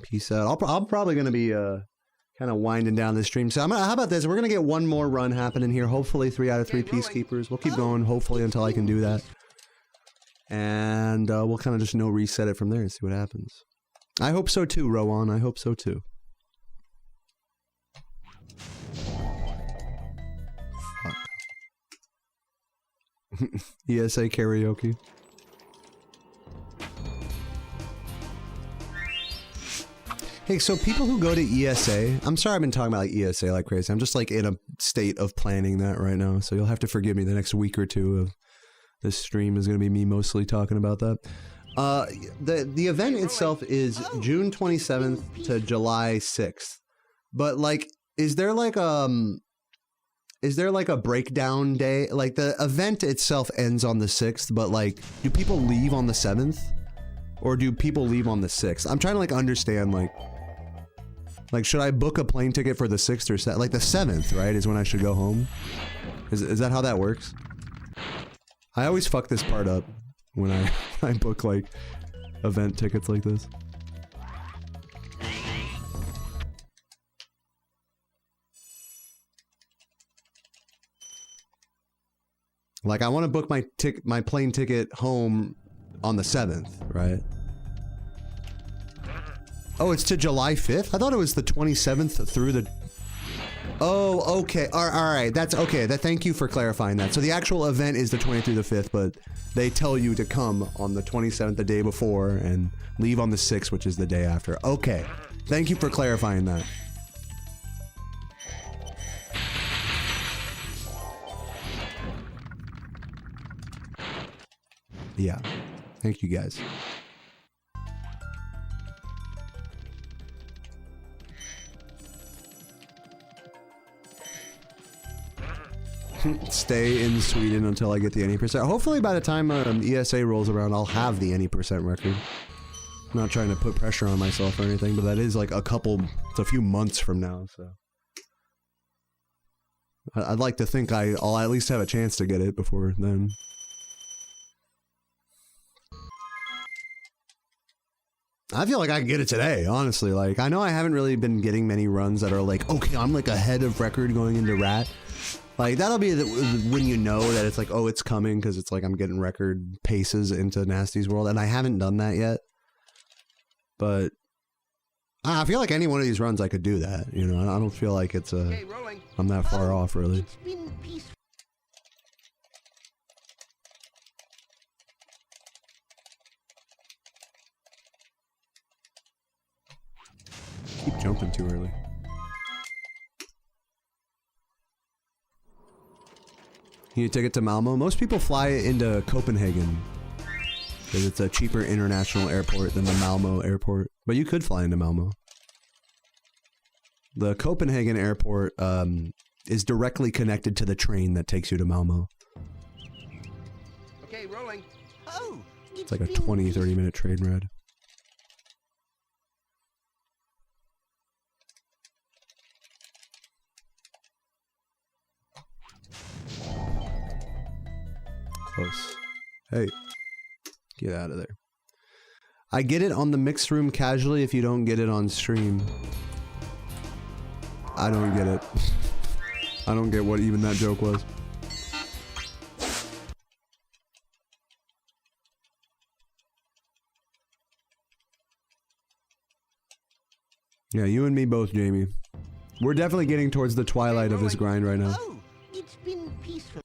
Peace out. I'm probably gonna be kind of winding down this stream. So how about this? We're gonna get one more run happening here. Hopefully 3 out of 3 Peacekeepers. We'll keep going, hopefully, until I can do that. And we'll kind of just reset it from there and see what happens. I hope so too, Rowan. I hope so too. Fuck. ESA karaoke. Hey, so people who go to ESA, I'm sorry I've been talking about like ESA like crazy. I'm just like in a state of planning that right now. So you'll have to forgive me the next week or two of this stream is going to be me mostly talking about that. The event itself is June 27th to July 6th. But like, is there like a breakdown day? Like the event itself ends on the 6th, but like, do people leave on the 7th? Or do people leave on the 6th? I'm trying to like understand like should I book a plane ticket for the 6th or 7th? Like the 7th, right, is when I should go home? Is that how that works? I always fuck this part up when I book like event tickets like this. Like I want to book my plane ticket home on the 7th, right? Oh, it's to July 5th? I thought it was the 27th through the... Oh, okay. All right. That's okay. Thank you for clarifying that. So the actual event is the 20th through the 5th, but they tell you to come on the 27th, the day before, and leave on the 6th, which is the day after. Okay. Thank you for clarifying that. Yeah. Thank you, guys. Stay in Sweden until I get the any percent. Hopefully by the time ESA rolls around, I'll have the any percent record. I'm not trying to put pressure on myself or anything, but that is like it's a few months from now, so. I'd like to think I'll at least have a chance to get it before then. I feel like I can get it today, honestly. Like, I know I haven't really been getting many runs that are like, okay, I'm like ahead of record going into Rat. Like, that'll be when you know that it's like, oh, it's coming, because it's like I'm getting record paces into Nasty's world, and I haven't done that yet. But I feel like any one of these runs I could do that, you know. I don't feel like it's a... I'm that far off, really. It's been peaceful. Keep jumping too early. You need a ticket to Malmo? Most people fly into Copenhagen because it's a cheaper international airport than the Malmo airport. But you could fly into Malmo. The Copenhagen airport is directly connected to the train that takes you to Malmo. Okay, rolling. Oh, It's like a 20, 30-minute train ride. Close. Hey, get out of there. I get it on the mixed room casually if you don't get it on stream. I don't get it. I don't get what even that joke was. Yeah, you and me both, Jamie. We're definitely getting towards the twilight of this grind right now. Oh, it's been peaceful.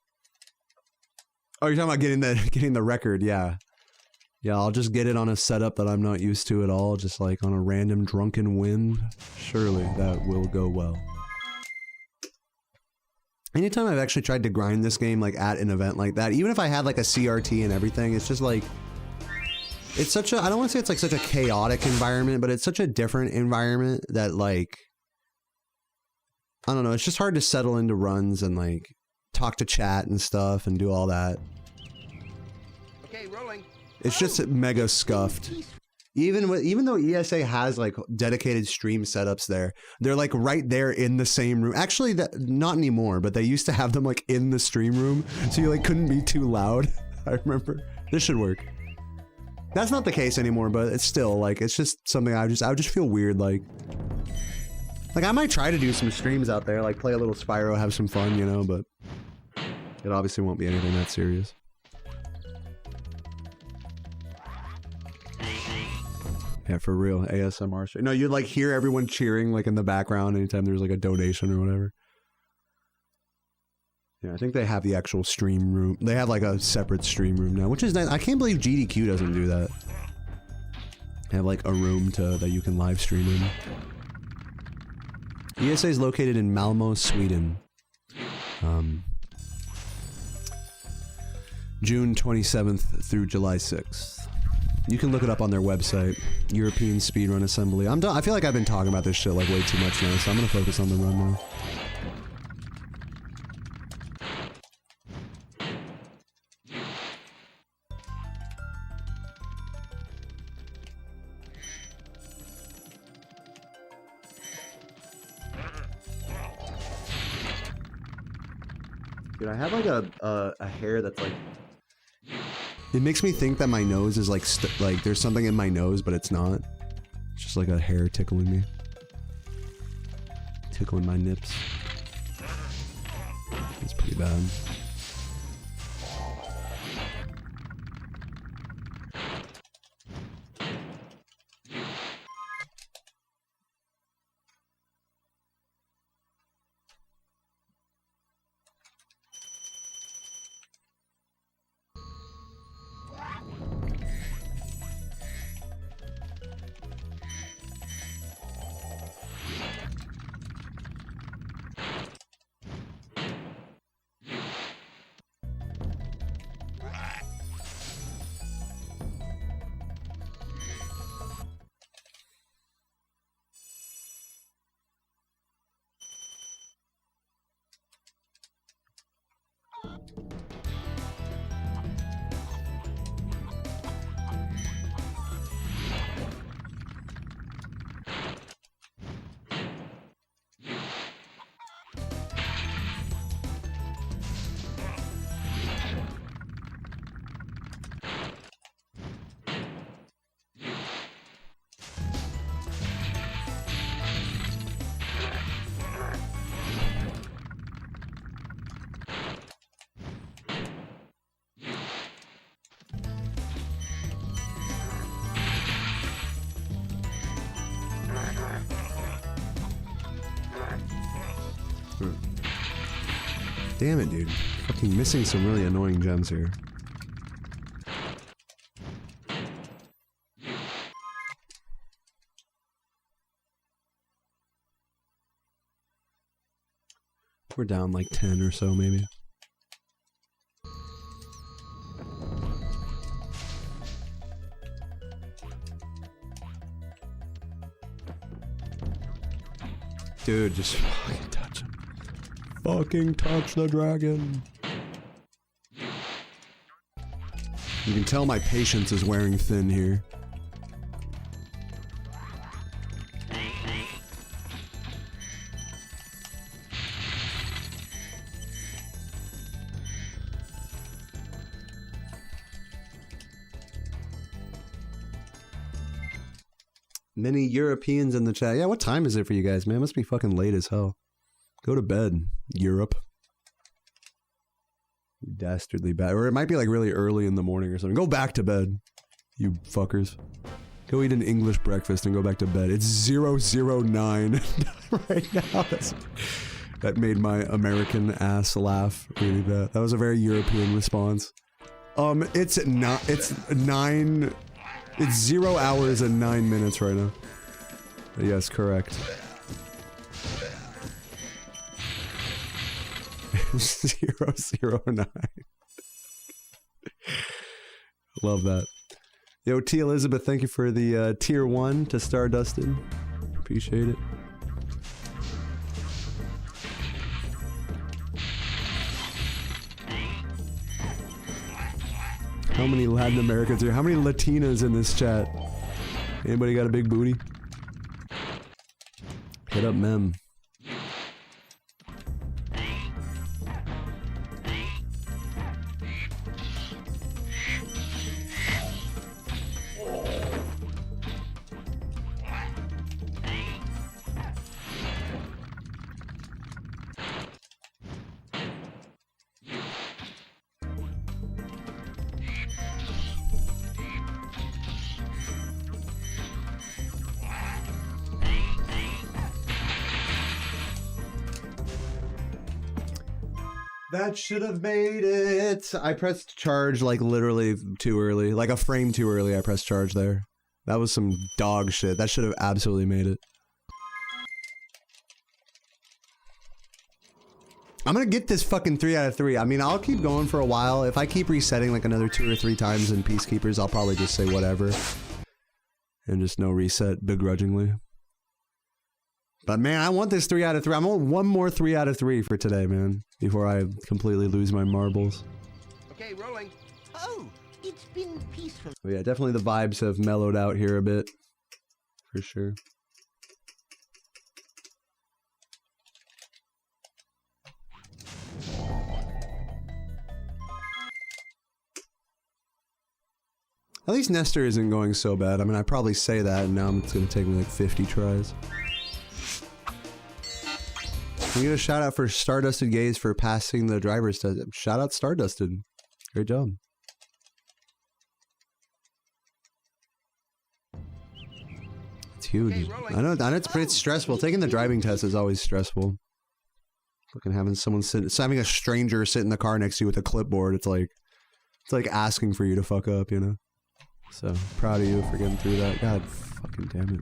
Oh, you're talking about getting the record, yeah. Yeah, I'll just get it on a setup that I'm not used to at all, just like on a random drunken whim. Surely that will go well. Anytime I've actually tried to grind this game like at an event like that, even if I had like a CRT and everything, it's just like, it's such a, I don't want to say it's like such a chaotic environment, but it's such a different environment that like, I don't know, it's just hard to settle into runs and like talk to chat and stuff and do all that. Okay, rolling. It's just mega scuffed. Even though ESA has like dedicated stream setups there, they're like right there in the same room. Actually, not anymore, but they used to have them like in the stream room, so you like couldn't be too loud. I remember. This should work. That's not the case anymore, but it's still like, it's just something I would just feel weird like I might try to do some streams out there, like play a little Spyro, have some fun, you know, but it obviously won't be anything that serious. Yeah, for real, ASMR. No, you'd like hear everyone cheering like in the background anytime there's like a donation or whatever. Yeah, I think they have the actual stream room. They have like a separate stream room now, which is nice. I can't believe GDQ doesn't do that. They have like a room that you can live stream in. ESA is located in Malmo, Sweden. June 27th through July 6th. You can look it up on their website, European Speedrun Assembly. I feel like I've been talking about this shit like way too much now, so I'm gonna focus on the run now. Dude, I have like a hair that's like, it makes me think that my nose is like there's something in my nose, but it's not. It's just like a hair tickling me, tickling my nips. It's pretty bad. Damn it, dude. Fucking missing some really annoying gems here. We're down like 10 or so, maybe. Dude, just fucking touch him. Fucking touch the dragon. You can tell my patience is wearing thin here. Many Europeans in the chat. Yeah, what time is it for you guys, man? It must be fucking late as hell. Go to bed, Europe. You dastardly bad. Or it might be like really early in the morning or something. Go back to bed, you fuckers. Go eat an English breakfast and go back to bed. It's 009 right now. That made my American ass laugh really bad. That was a very European response. It's not. It's 9. It's 0 hours and 9 minutes right now. Yes, correct. 009. Love that. Yo, T. Elizabeth, thank you for the tier 1 to Stardusted. Appreciate it. How many Latin Americans are here? How many Latinas in this chat? Anybody got a big booty? Hit up Mem. That should have made it. I pressed charge like literally too early. Like a frame too early I pressed charge there. That was some dog shit. That should have absolutely made it. I'm gonna get this fucking 3 out of 3. I mean, I'll keep going for a while. If I keep resetting like another 2 or 3 times in Peacekeepers, I'll probably just say whatever. And just no reset begrudgingly. But man, I want this 3 out of 3. I want one more 3 out of 3 for today, man. Before I completely lose my marbles. Okay, rolling. Oh, it's been peaceful. But yeah, definitely the vibes have mellowed out here a bit. For sure. At least Nestor isn't going so bad. I mean, I probably say that, and now it's going to take me like 50 tries. Can you get a shout out for Stardusted Gaze for passing the driver's test? Shout out Stardusted. Great job. It's huge. I know it's pretty stressful. Taking the driving test is always stressful. Fucking having someone having a stranger sit in the car next to you with a clipboard. It's like asking for you to fuck up, you know? So proud of you for getting through that. God fucking damn it.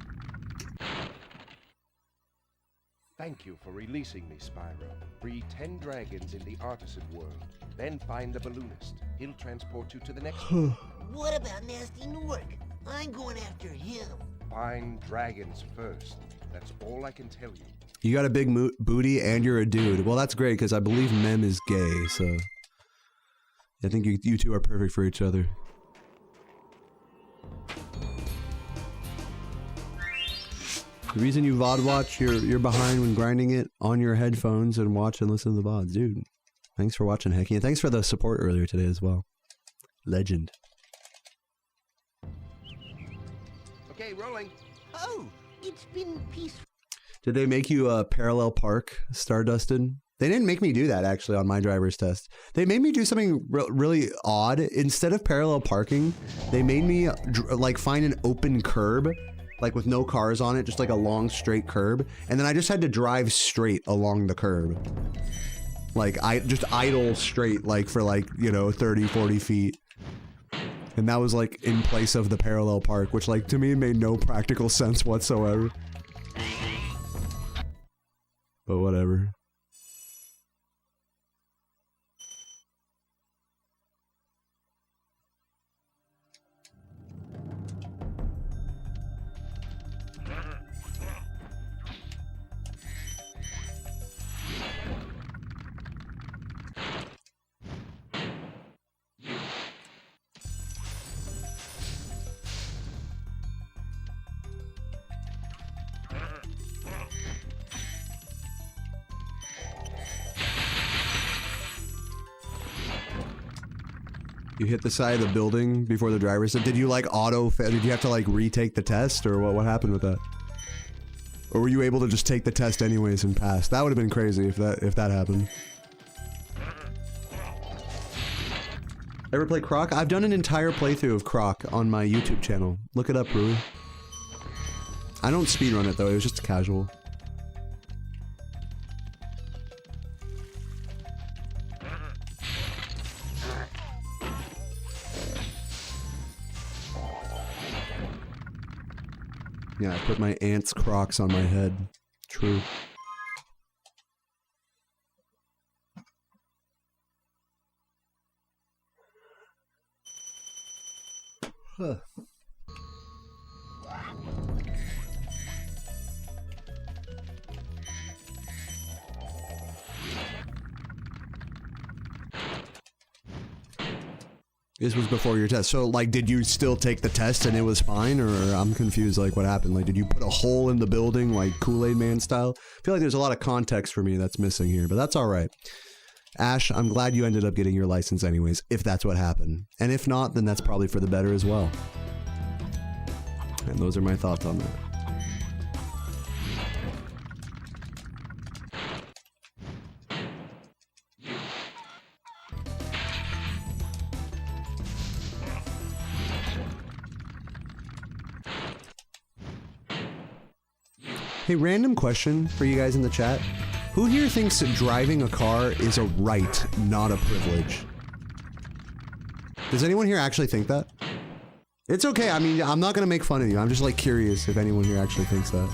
Thank you for releasing me, Spyro. Free 10 dragons in the artisan world. Then find the balloonist. He'll transport you to the next one. What about Nasty Newark? I'm going after him. Find dragons first. That's all I can tell you. You got a big booty and you're a dude. Well, that's great because I believe Mem is gay, so I think you two are perfect for each other. The reason you VOD watch, you're behind when grinding it on your headphones and watch and listen to the VODs. Dude, thanks for watching, Hecky. And thanks for the support earlier today as well. Legend. Okay, rolling. Oh, it's been peaceful. Did they make you parallel park Stardusted? They didn't make me do that, actually, on my driver's test. They made me do something really odd. Instead of parallel parking, they made me like find an open curb. Like with no cars on it, just like a long straight curb. And then I just had to drive straight along the curb. Like, I just idle straight, like, for like, you know, 30, 40 feet. And that was like in place of the parallel park, which like to me made no practical sense whatsoever. But whatever. You hit the side of the building before the driver said, did you like did you have to like retake the test or what happened with that? Or were you able to just take the test anyways and pass? That would have been crazy if that happened. Ever play Croc? I've done an entire playthrough of Croc on my YouTube channel. Look it up, Rui. I don't speedrun it though, it was just casual. Yeah, I put my aunt's Crocs on my head. True. Huh. This was before your test. So, like, did you still take the test and it was fine? Or I'm confused, like, what happened? Like, did you put a hole in the building, like, Kool-Aid Man style? I feel like there's a lot of context for me that's missing here, but that's all right. Ash, I'm glad you ended up getting your license anyways, if that's what happened. And if not, then that's probably for the better as well. And those are my thoughts on that. Hey, random question for you guys in the chat. Who here thinks that driving a car is a right, not a privilege? Does anyone here actually think that? It's okay, I mean, I'm not gonna make fun of you. I'm just like curious if anyone here actually thinks that.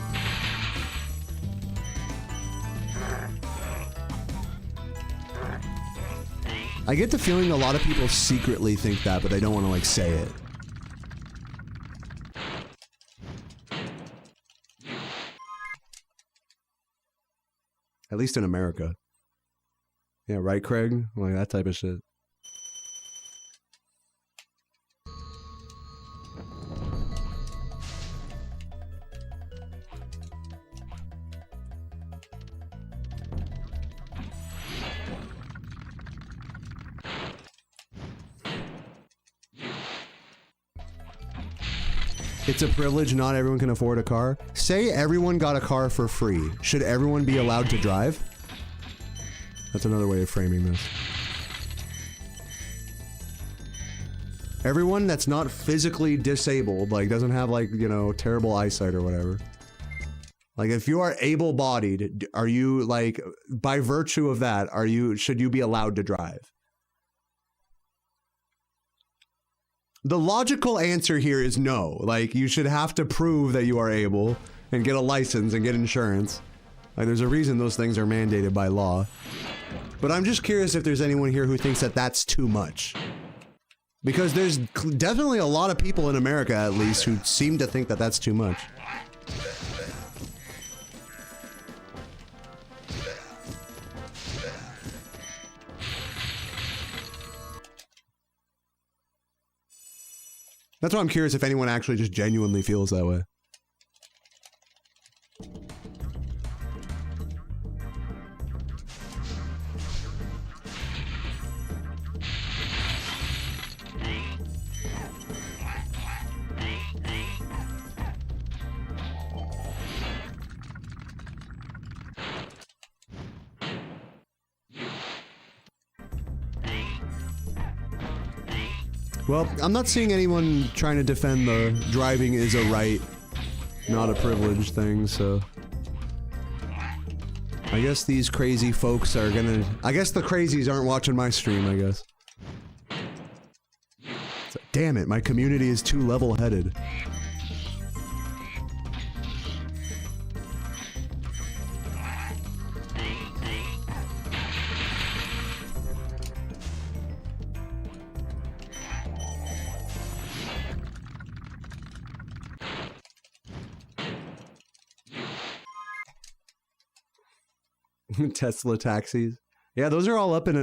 I get the feeling a lot of people secretly think that, but they don't want to like say it. At least in America. Yeah, right, Craig? Like that type of shit. It's a privilege, not everyone can afford a car. Say everyone got a car for free. Should everyone be allowed to drive? That's another way of framing this. Everyone that's not physically disabled, like doesn't have like, you know, terrible eyesight or whatever. Like if you are able-bodied, are you like, by virtue of that, should you be allowed to drive? The logical answer here is no. Like, you should have to prove that you are able and get a license and get insurance. Like, there's a reason those things are mandated by law. But I'm just curious if there's anyone here who thinks that that's too much. Because there's definitely a lot of people in America, at least, who seem to think that that's too much. That's why I'm curious if anyone actually just genuinely feels that way. Well, I'm not seeing anyone trying to defend the driving is a right, not a privilege thing, so... I guess these crazy folks are gonna... I guess the crazies aren't watching my stream, I guess. Damn it, my community is too level-headed. Tesla taxis. Yeah, those are all up in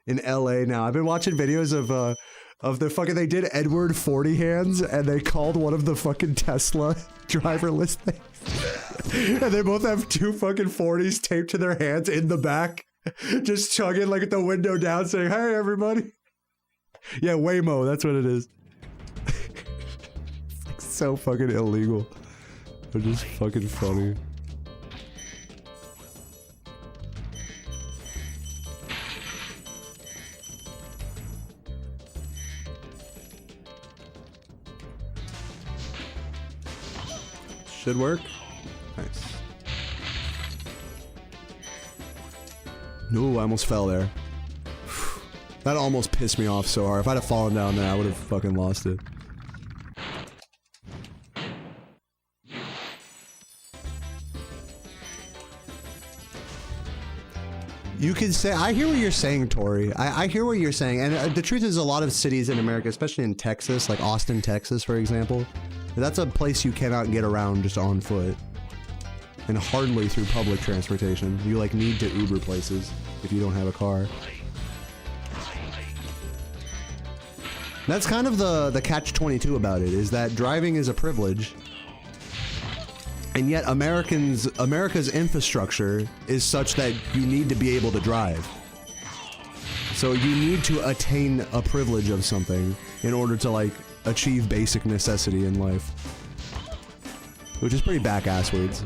LA now. I've been watching videos of the fucking, they did Edward 40 hands and they called one of the fucking Tesla driverless things. And they both have two fucking 40s taped to their hands in the back, just chugging like at the window down saying, "Hey everybody." Yeah, Waymo, that's what it is. It's like so fucking illegal. They're just fucking funny. Should work. Nice. No, I almost fell there. That almost pissed me off so hard. If I'd have fallen down there, I would have fucking lost it. You could say, I hear what you're saying, Tori. I hear what you're saying. And the truth is, a lot of cities in America, especially in Texas, like Austin, Texas, for example, that's a place you cannot get around just on foot. And hardly through public transportation. You like need to Uber places if you don't have a car. That's kind of the catch-22 about it, is that driving is a privilege. And yet America's infrastructure is such that you need to be able to drive. So you need to attain a privilege of something in order to like achieve basic necessity in life. Which is pretty back-asswards.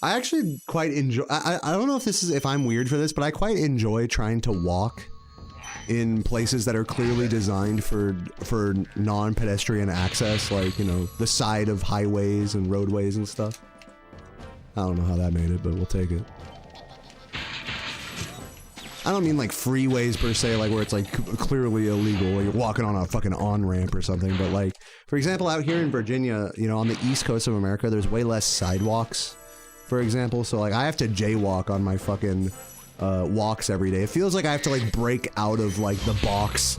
I actually quite enjoy, I don't know if I'm weird for this, but I quite enjoy trying to walk in places that are clearly designed for non-pedestrian access, like, you know, the side of highways and roadways and stuff. I don't know how that made it, but we'll take it. I don't mean like freeways per se, like where it's like clearly illegal, like you're walking on a fucking on-ramp or something, but like, for example, out here in Virginia, you know, on the east coast of America, there's way less sidewalks, for example, so like I have to jaywalk on my fucking walks every day. It feels like I have to like break out of like the box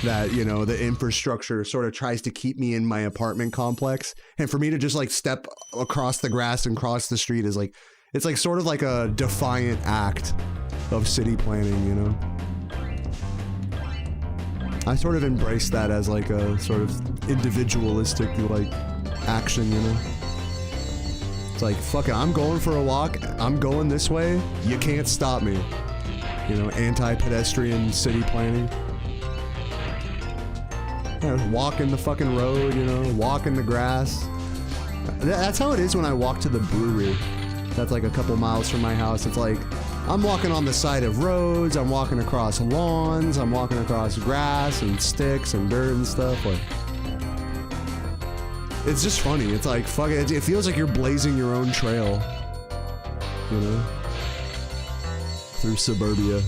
that, you know, the infrastructure sort of tries to keep me in my apartment complex, and for me to just like step across the grass and cross the street is like, it's like sort of like a defiant act of city planning, you know? I sort of embrace that as like a sort of individualistic like action, you know? It's like, fuck it, I'm going for a walk, I'm going this way, you can't stop me. You know, anti-pedestrian city planning. Yeah, walk in the fucking road, you know, walk in the grass. That's how it is when I walk to the brewery. That's like a couple miles from my house. It's like, I'm walking on the side of roads, I'm walking across lawns, I'm walking across grass and sticks and dirt and stuff. Like, it's just funny. It's like, fuck it, it feels like you're blazing your own trail, you know, through suburbia.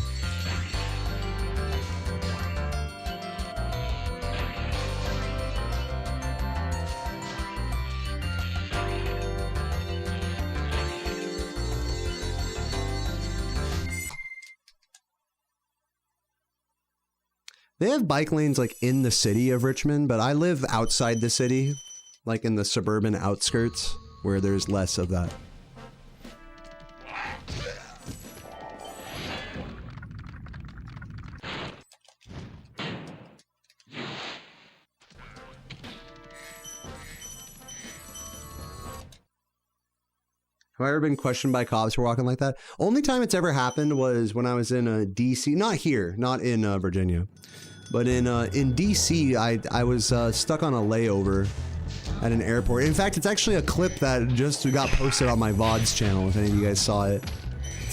They have bike lanes like in the city of Richmond, but I live outside the city, like in the suburban outskirts, where there's less of that. Have I ever been questioned by cops for walking like that? Only time it's ever happened was when I was in DC, not here, not in Virginia, but in DC, I was stuck on a layover at an airport. In fact, it's actually a clip that just got posted on my VODs channel, if any of you guys saw it.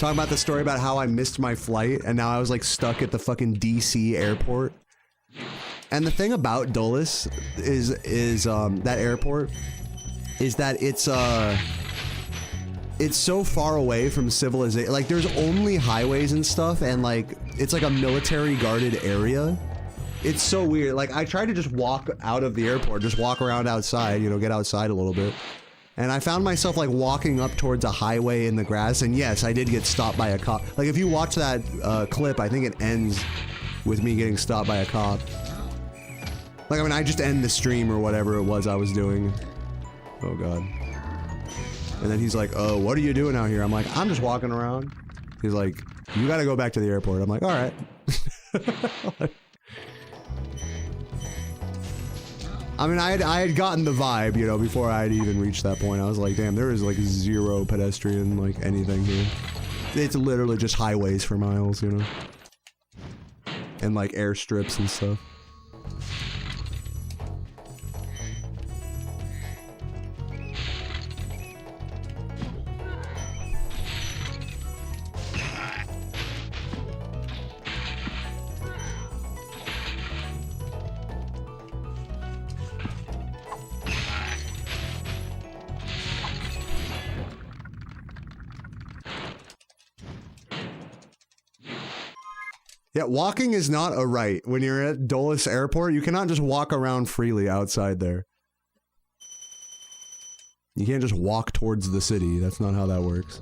Talking about the story about how I missed my flight and now I was like stuck at the fucking DC airport. And the thing about Dulles is that airport is that it's so far away from civilization. Like there's only highways and stuff, and like it's like a military guarded area. It's so weird. Like I tried to just walk out of the airport, just walk around outside, you know, get outside a little bit. And I found myself like walking up towards a highway in the grass, and yes, I did get stopped by a cop. Like if you watch that clip, I think it ends with me getting stopped by a cop. Like, I mean, I just end the stream or whatever it was I was doing. Oh, God. And then he's like, oh, what are you doing out here? I'm like, I'm just walking around. He's like, you gotta go back to the airport. I'm like, all right. I mean, I had gotten the vibe, you know, before I had even reached that point. I was like, damn, there is like zero pedestrian, like, anything here. It's literally just highways for miles, you know? And like airstrips and stuff. Yeah, walking is not a right. When you're at Dulles Airport, you cannot just walk around freely outside there. You can't just walk towards the city. That's not how that works.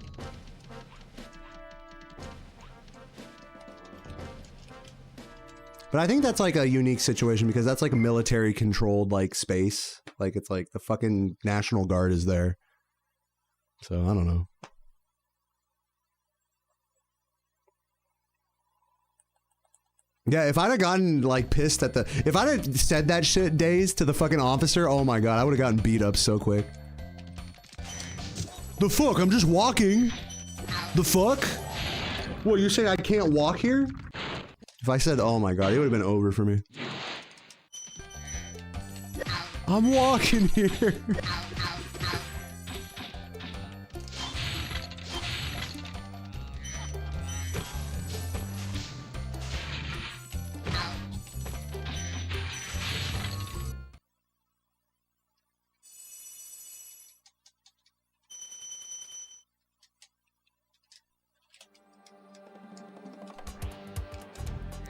But I think that's like a unique situation because that's like a military controlled like space. Like it's like the fucking National Guard is there. So I don't know. Yeah, if I'd have gotten, like, pissed at the... If I'd have said that shit, Days, to the fucking officer, oh my god, I would have gotten beat up so quick. The fuck? I'm just walking. The fuck? What, you're saying I can't walk here? If I said, oh my god, it would have been over for me. I'm walking here.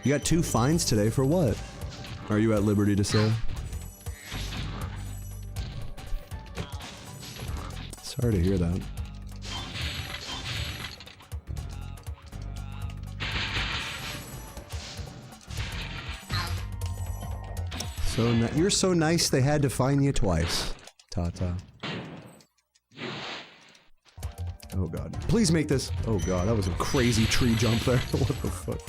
You got 2 fines today for what? Are you at liberty to say? Sorry to hear that. So you're so nice they had to fine you twice. Ta-ta. Oh god. Please make this. Oh god, that was a crazy tree jump there. What the fuck?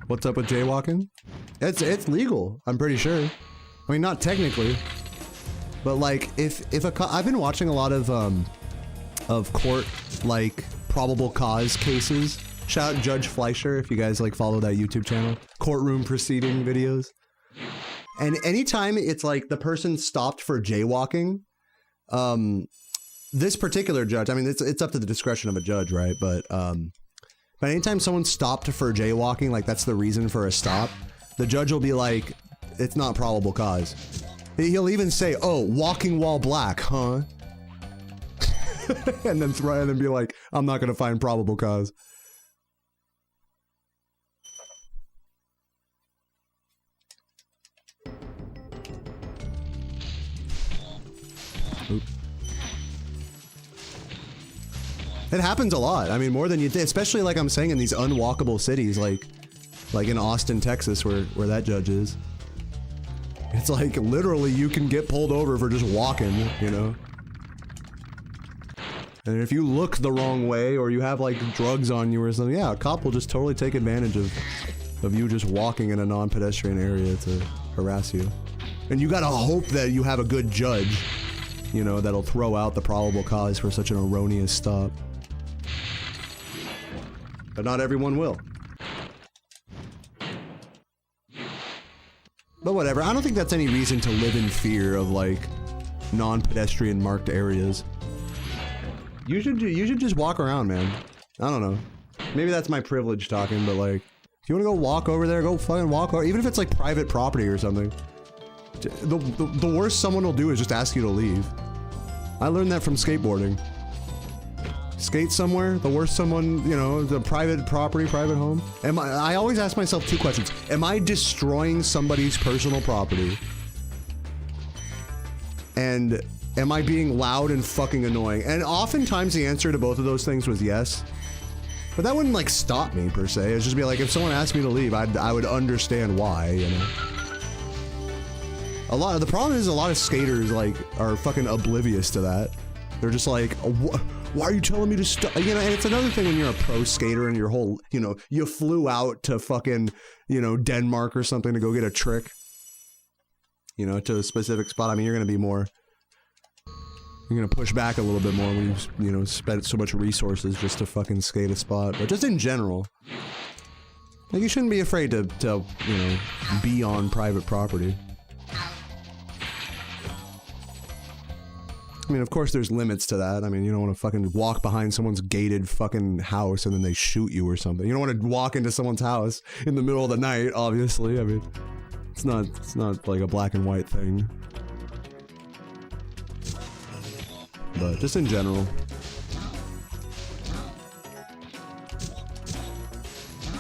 What's up with jaywalking? It's legal, I'm pretty sure. I mean, not technically, but like if I've been watching a lot of court like probable cause cases. Shout out Judge Fleischer if you guys like follow that YouTube channel. Courtroom proceeding videos. And anytime it's like the person stopped for jaywalking, this particular judge, I mean, it's up to the discretion of a judge, right? But anytime someone stopped for jaywalking, like that's the reason for a stop, the judge will be like, it's not probable cause. He'll even say, oh, walking while black, huh? and then be like, I'm not gonna find probable cause. Oop. It happens a lot. I mean, more than you think, especially like I'm saying in these unwalkable cities, like in Austin, Texas, where that judge is. It's like literally you can get pulled over for just walking, you know? And if you look the wrong way or you have like drugs on you or something, yeah, a cop will just totally take advantage of you just walking in a non-pedestrian area to harass you. And you gotta hope that you have a good judge, you know, that'll throw out the probable cause for such an erroneous stop. But not everyone will. But whatever, I don't think that's any reason to live in fear of like non-pedestrian marked areas. You should just walk around, man. I don't know. Maybe that's my privilege talking, but like, if you want to go walk over there, go fucking walk over. Even if it's like private property or something. The worst someone will do is just ask you to leave. I learned that from skateboarding. Skate somewhere, the worst someone, you know, the private property, private home. I always ask myself two questions. Am I destroying somebody's personal property? And am I being loud and fucking annoying? And oftentimes the answer to both of those things was yes. But that wouldn't like stop me per se. It'd just be like, if someone asked me to leave, I would understand why, you know? The problem is a lot of skaters like are fucking oblivious to that. They're just like, why are you telling me to stop? You know, and it's another thing when you're a pro skater and your whole, you know, you flew out to fucking, you know, Denmark or something to go get a trick. You know, to a specific spot. I mean, you're gonna be more, you're gonna push back a little bit more when you know, spent so much resources just to fucking skate a spot. But just in general, like, you shouldn't be afraid to you know, be on private property. I mean, of course there's limits to that. I mean, you don't want to fucking walk behind someone's gated fucking house and then they shoot you or something. You don't want to walk into someone's house in the middle of the night, obviously. I mean, it's not like a black and white thing. But just in general.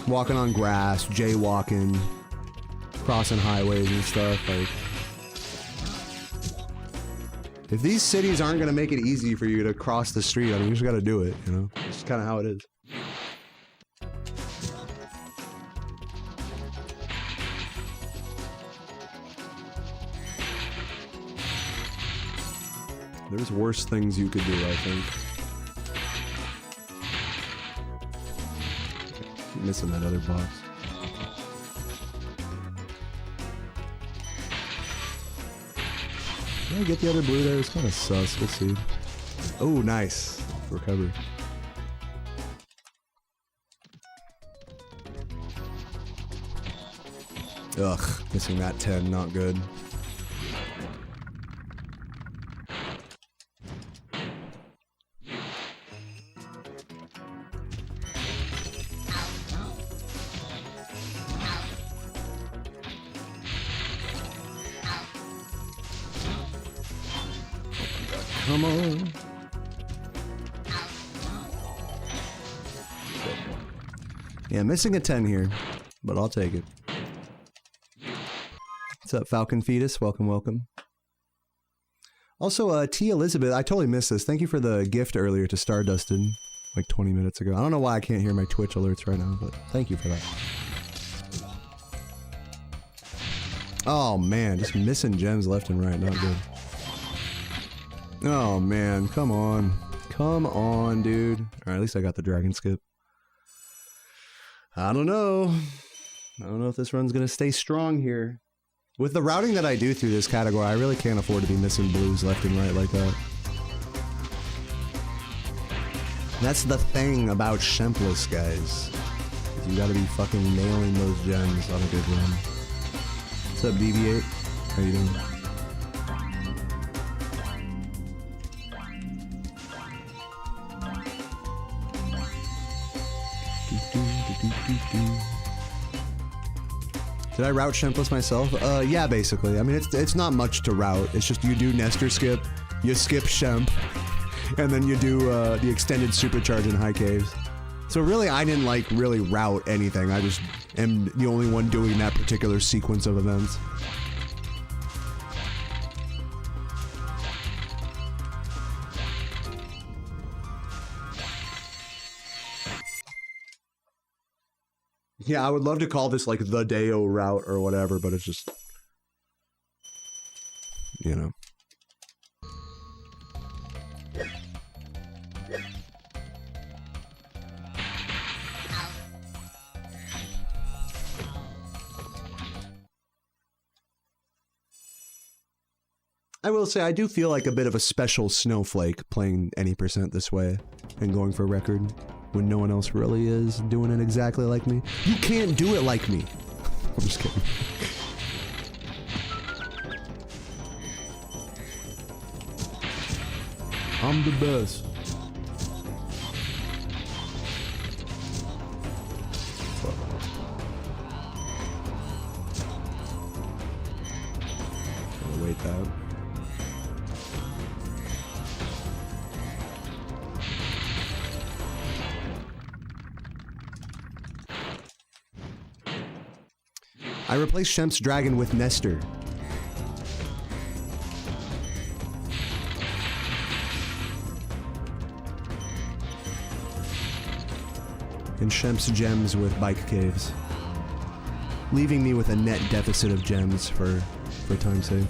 Walking on grass, jaywalking, crossing highways and stuff, like... If these cities aren't gonna make it easy for you to cross the street, I mean, you just gotta do it, you know? It's kind of how it is. There's worse things you could do, I think. Keep missing that other box. Did I get the other blue there? It's kind of sus. We'll see. Oh, nice. Recovery. Ugh, missing that 10. Not good. Come on. Yeah, missing a 10 here, but I'll take it. What's up, Falcon Fetus? Welcome, welcome. Also, T. Elizabeth, I totally missed this. Thank you for the gift earlier to Stardusted, like 20 minutes ago. I don't know why I can't hear my Twitch alerts right now, but thank you for that. Oh man, just missing gems left and right, not good. Oh man, come on. Come on, dude. Alright, at least I got the dragon skip. I don't know. I don't know if this run's gonna stay strong here. With the routing that I do through this category, I really can't afford to be missing blues left and right like that. That's the thing about Shempless, guys. You gotta be fucking nailing those gems on a good run. What's up, BB8? How you doing? Did I route Shempless myself? Yeah, basically. I mean, it's not much to route. It's just you do Nestor skip, you skip Shemp, and then you do the extended supercharge in high caves. So really, I didn't like really route anything. I just am the only one doing that particular sequence of events. Yeah, I would love to call this like the Deo route or whatever, but it's just, you know. I will say, I do feel like a bit of a special snowflake playing any percent this way and going for record when no one else really is doing it exactly like me. You can't do it like me. I'm just kidding. I'm the best. Gotta wait that. I replaced Shemp's dragon with Nestor. And Shemp's gems with bike caves. Leaving me with a net deficit of gems for time's sake.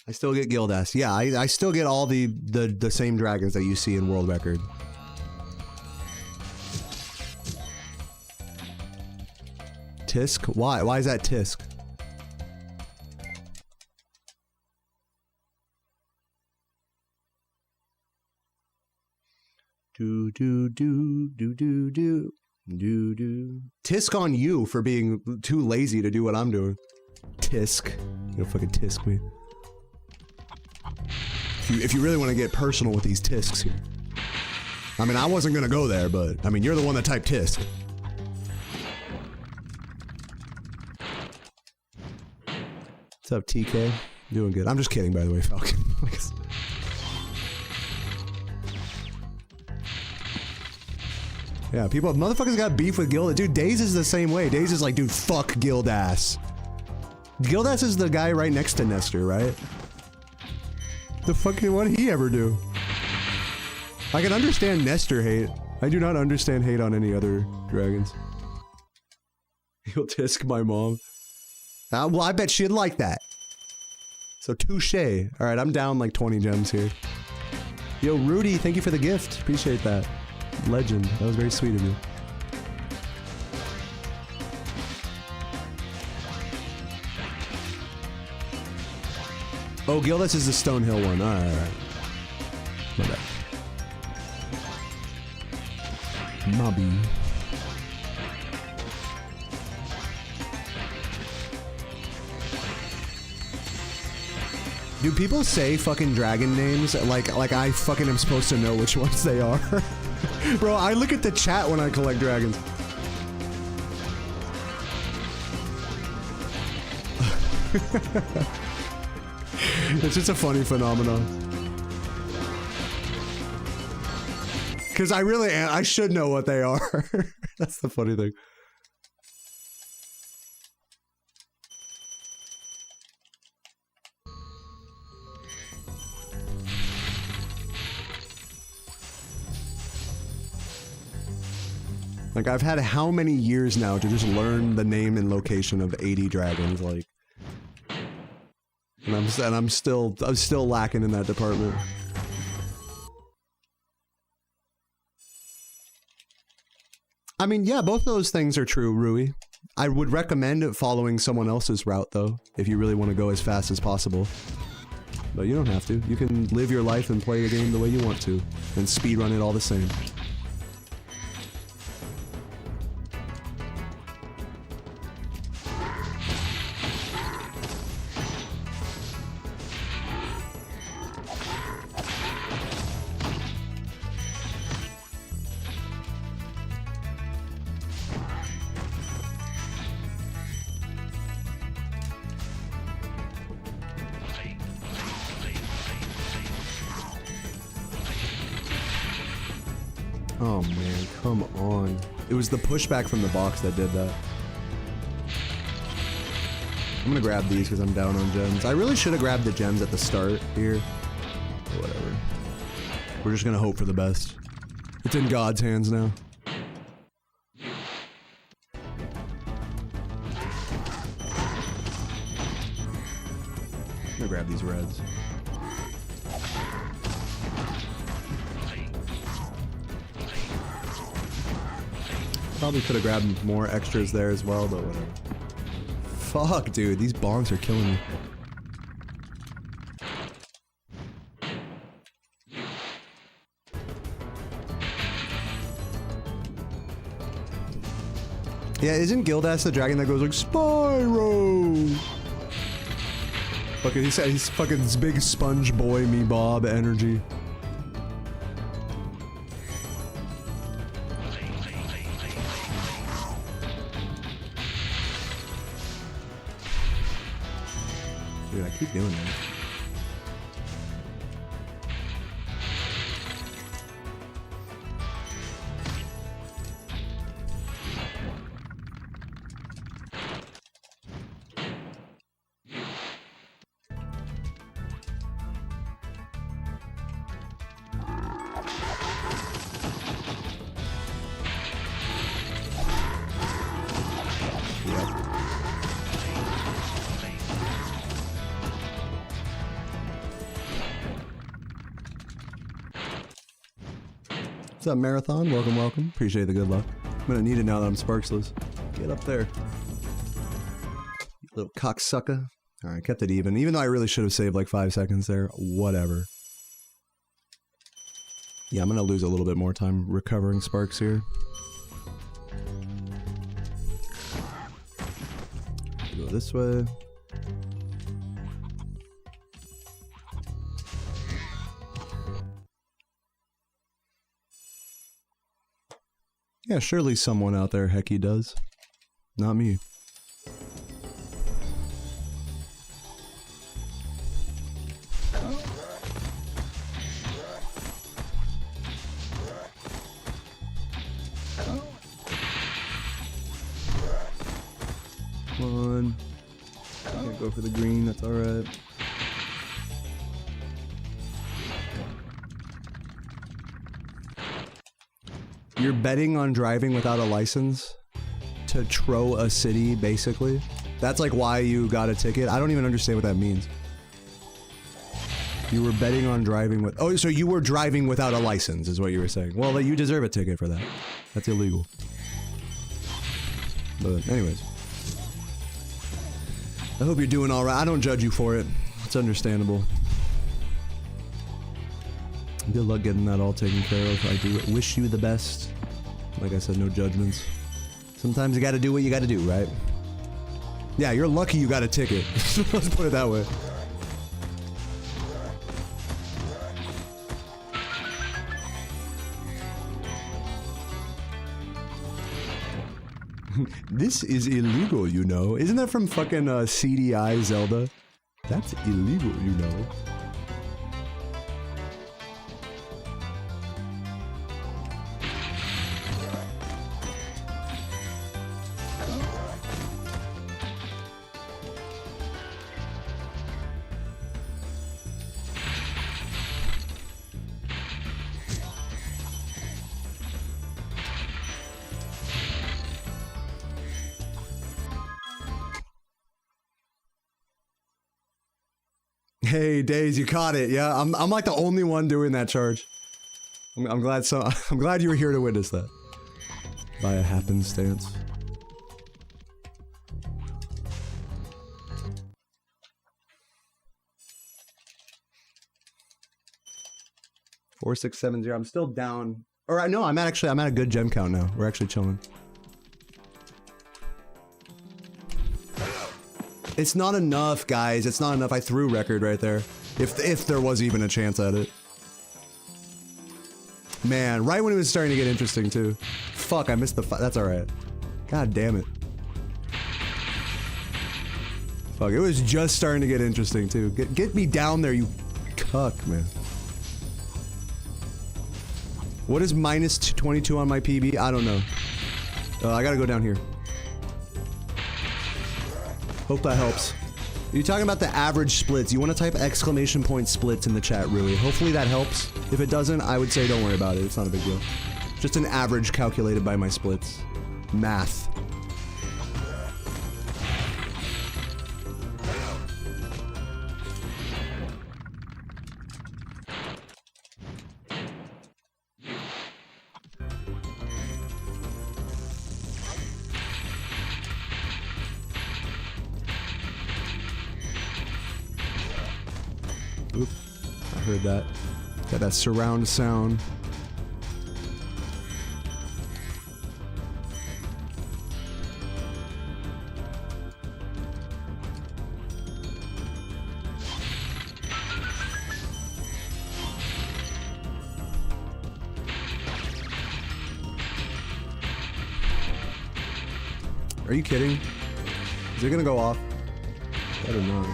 I still get Gildas. Yeah, I still get all the same dragons that you see in World Record. Tisk? Why? Why is that Tisk? Do do do do do do do do. Tisk on you for being too lazy to do what I'm doing. Tisk. You don't fucking tisk me. If you really want to get personal with these tisks here. I mean, I wasn't gonna go there, but I mean, you're the one that typed tisk. What's up, TK? Doing good. I'm just kidding, by the way, Falcon. Yeah, motherfuckers got beef with Gildas. Dude, Daze is the same way. Daze is like, dude, fuck Gildas. Gildas is the guy right next to Nestor, right? The fuck, what did he ever do? I can understand Nestor hate. I do not understand hate on any other dragons. You'll tisk my mom. Well, I bet she'd like that. So touche. Alright, I'm down like 20 gems here. Yo, Rudy, thank you for the gift. Appreciate that. Legend. That was very sweet of you. Oh, Gildas is the Stonehill one. Alright. My bad. Mobby. Do people say fucking dragon names like I fucking am supposed to know which ones they are? Bro, I look at the chat when I collect dragons. It's just a funny phenomenon. Cause I should know what they are. That's the funny thing. Like, I've had how many years now to just learn the name and location of 80 dragons, like... And I'm still lacking in that department. I mean, yeah, both those things are true, Rui. I would recommend following someone else's route, though, if you really want to go as fast as possible. But you don't have to. You can live your life and play the game the way you want to, and speedrun it all the same. Oh man, come on. It was the pushback from the box that did that. I'm gonna grab these because I'm down on gems. I really should have grabbed the gems at the start here. But whatever. We're just gonna hope for the best. It's in God's hands now. I'm gonna grab these reds. Probably could have grabbed more extras there as well, but whatever. Fuck, dude, these bongs are killing me. Yeah, isn't Gildas the dragon that goes like Spyro? Fucking, he's fucking this big sponge boy me Bob energy. Dude, I keep doing that. What's up, Marathon? Welcome, welcome. Appreciate the good luck. I'm gonna need it now that I'm sparksless. Get up there. You little cocksucker. Alright, kept it even. Even though I really should have saved like 5 seconds there. Whatever. Yeah, I'm gonna lose a little bit more time recovering sparks here. Go this way. Yeah, surely someone out there hecky does. Not me. Come on. Can't go for the green, that's alright. You're betting on driving without a license to tro a city, basically. That's like why you got a ticket. I don't even understand what that means. You were betting on driving with... Oh, so you were driving without a license, is what you were saying. Well, you deserve a ticket for that. That's illegal. But anyways. I hope you're doing alright. I don't judge you for it. It's understandable. Good luck getting that all taken care of. I do wish you the best. Like I said, no judgments. Sometimes you gotta do what you gotta do, right? Yeah, you're lucky you got a ticket. Let's put it that way. This is illegal, you know. Isn't that from fucking CDI Zelda? That's illegal, you know. Hey, Days, you caught it. Yeah, I'm like the only one doing that charge. I'm glad I'm glad you were here to witness that. By a happenstance. Four, 6, 7, 0. I'm still down. Or no, I'm at a good gem count now. We're actually chilling. It's not enough, guys. It's not enough. I threw record right there. If there was even a chance at it. Man, right when it was starting to get interesting, too. Fuck, I missed the that's alright. God damn it. Fuck, it was just starting to get interesting, too. Get me down there, you cuck, man. What is minus 22 on my PB? I don't know. I gotta go down here. Hope that helps. You're talking about the average splits. You want to type exclamation point splits in the chat, really. Hopefully that helps. If it doesn't, I would say don't worry about it. It's not a big deal. Just an average calculated by my splits. Math. Oop, I heard that. Got that surround sound. Are you kidding? Is it gonna go off? Better not.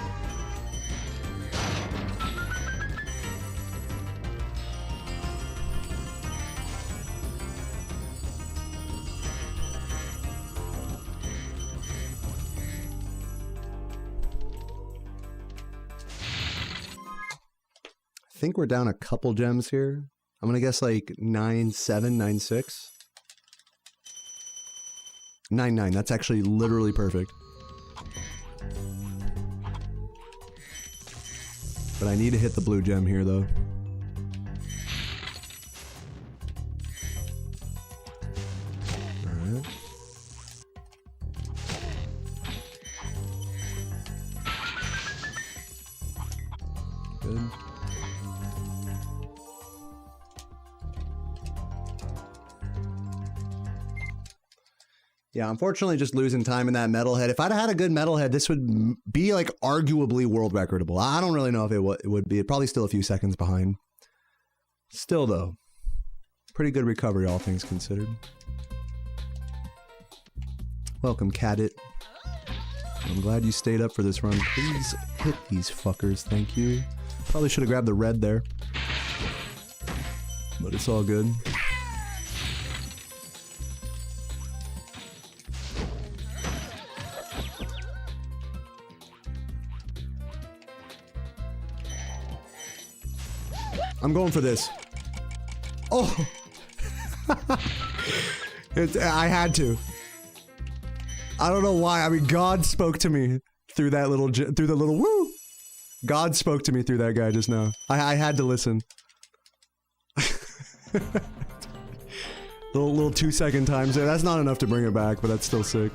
I think we're down a couple gems here. I'm gonna guess like 9-7, 9-6. 9-9, that's actually literally perfect. But I need to hit the blue gem here though. Alright. Good. Yeah, unfortunately just losing time in that metalhead. If I'd had a good metalhead, this would be like arguably world recordable. I don't really know if it would be. It'd probably still a few seconds behind. Still though, pretty good recovery all things considered. Welcome, Cadit. I'm glad you stayed up for this run. Please hit these fuckers, thank you. Probably should have grabbed the red there. But it's all good. I'm going for this. Oh! I had to. I don't know why. I mean, God spoke to me through that little, through the little woo! God spoke to me through that guy just now. I had to listen. little 2-second times there. That's not enough to bring it back, but that's still sick.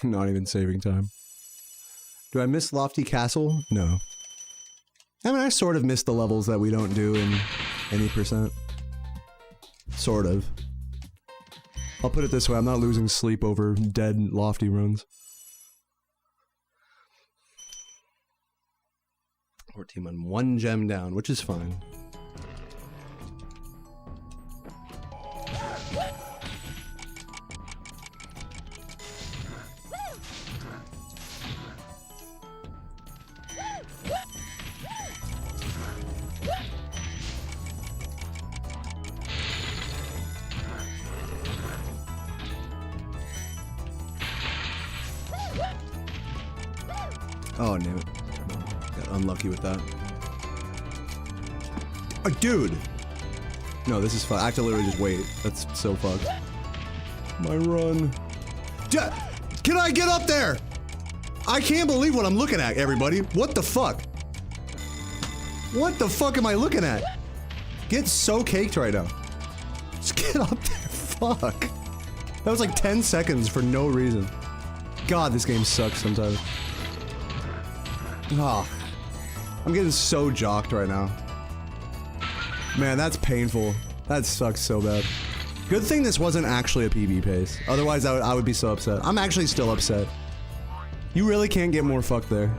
Not even saving time. Do I miss Lofty Castle? No. I mean, I sort of miss the levels that we don't do in any percent. Sort of. I'll put it this way, I'm not losing sleep over dead Lofty runs. Our team on 1 gem down, which is fine. Oh, damn it. Got unlucky with that. Oh, dude! No, this is fun. I have to literally just wait. That's so fucked. My run. Can I get up there? I can't believe what I'm looking at, everybody. What the fuck? What the fuck am I looking at? Get so caked right now. Just get up there. Fuck. That was like 10 seconds for no reason. God, this game sucks sometimes. Oh, I'm getting so jocked right now. Man, that's painful. That sucks so bad. Good thing this wasn't actually a PB pace. Otherwise, I would be so upset. I'm actually still upset. You really can't get more fucked there.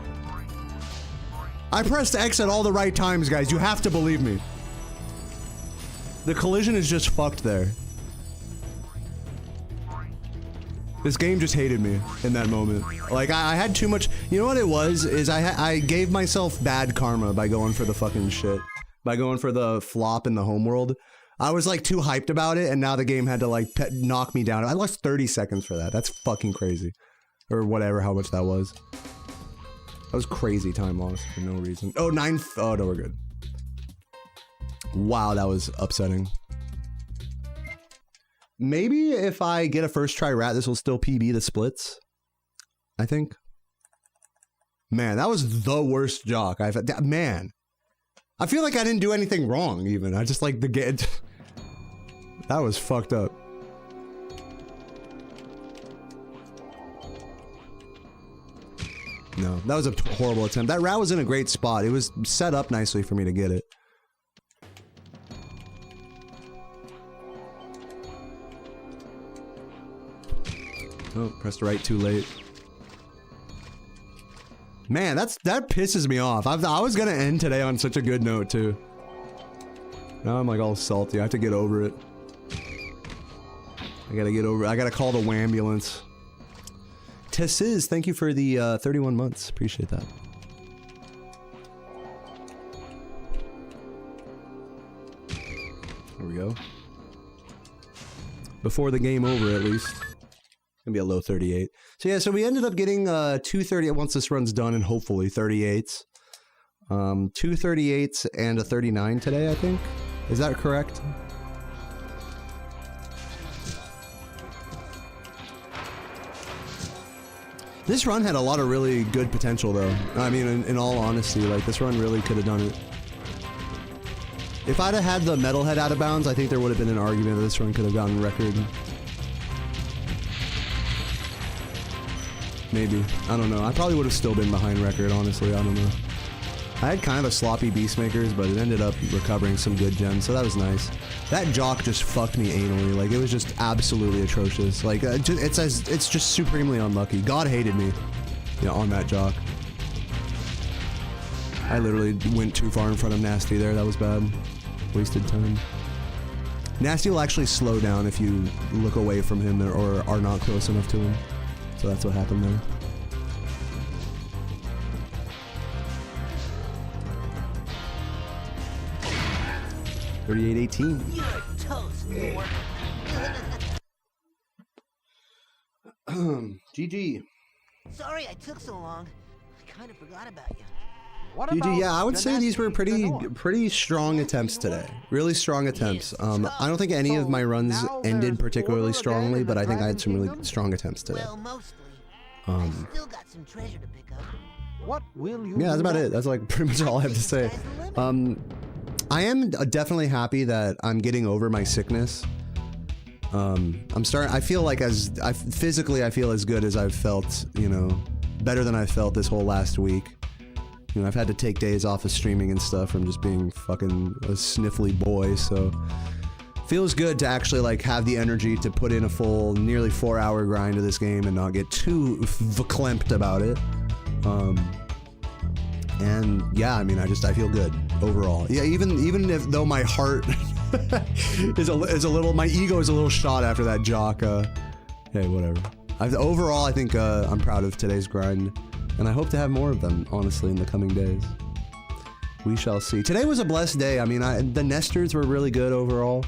I pressed X at all the right times, guys. You have to believe me. The collision is just fucked there. This game just hated me in that moment. Like, I had too much... You know what it was? Is I gave myself bad karma by going for the fucking shit. By going for the flop in the homeworld. I was, like, too hyped about it, and now the game had to, like, knock me down. I lost 30 seconds for that. That's fucking crazy. Or whatever, how much that was. That was crazy time loss for no reason. Oh, 9... Oh, no, we're good. Wow, that was upsetting. Maybe if I get a first try rat, this will still PB the splits. I think. Man, that was the worst jock I've had. Man. I feel like I didn't do anything wrong, even. I just like the game. That was fucked up. No, that was a horrible attempt. That rat was in a great spot. It was set up nicely for me to get it. Oh, pressed right too late. Man, that pisses me off. I was gonna end today on such a good note too. Now I'm like all salty. I have to get over it. I gotta get over it. I gotta call the wambulance. Tessiz, thank you for the 31 months. Appreciate that. There we go. Before the game over, at least. Gonna be a low 38. So yeah, so we ended up getting 238 once this run's done, and hopefully 38s. 238s and a 39 today, I think. Is that correct? This run had a lot of really good potential, though. I mean, in all honesty, like, this run really could have done it. If I'd have had the metalhead out of bounds, I think there would have been an argument that this run could have gotten record. Maybe. I don't know. I probably would have still been behind record, honestly. I don't know. I had kind of a sloppy Beastmakers, but it ended up recovering some good gems, so that was nice. That jock just fucked me anally. Like, it was just absolutely atrocious. Like, it's just supremely unlucky. God hated me, you know, on that jock. I literally went too far in front of Nasty there. That was bad. Wasted time. Nasty will actually slow down if you look away from him or are not close enough to him. So that's what happened there. $38.18. You're toast, Mork. GG. Sorry I took so long. I kind of forgot about you. GG, yeah, I would say these were pretty strong attempts today. Really strong attempts. I don't think any of my runs ended particularly strongly, but I think I had some really strong attempts today. Well, mostly. I still got some treasure to pick up. What will you Yeah, that's about it. That's like pretty much all I have to say. I am definitely happy that I'm getting over my sickness. I feel like physically I feel as good as I've felt, you know, better than I felt this whole last week. You know, I've had to take days off of streaming and stuff from just being fucking a sniffly boy, so feels good to actually like have the energy to put in a full nearly 4-hour grind of this game and not get too verklempt about it. And yeah, I mean, I feel good overall. Yeah, even if though my heart is a little, my ego is a little shot after that jock. Hey, whatever. Overall, I think I'm proud of today's grind. And I hope to have more of them, honestly, in the coming days. We shall see. Today was a blessed day. I mean, the nesters were really good overall.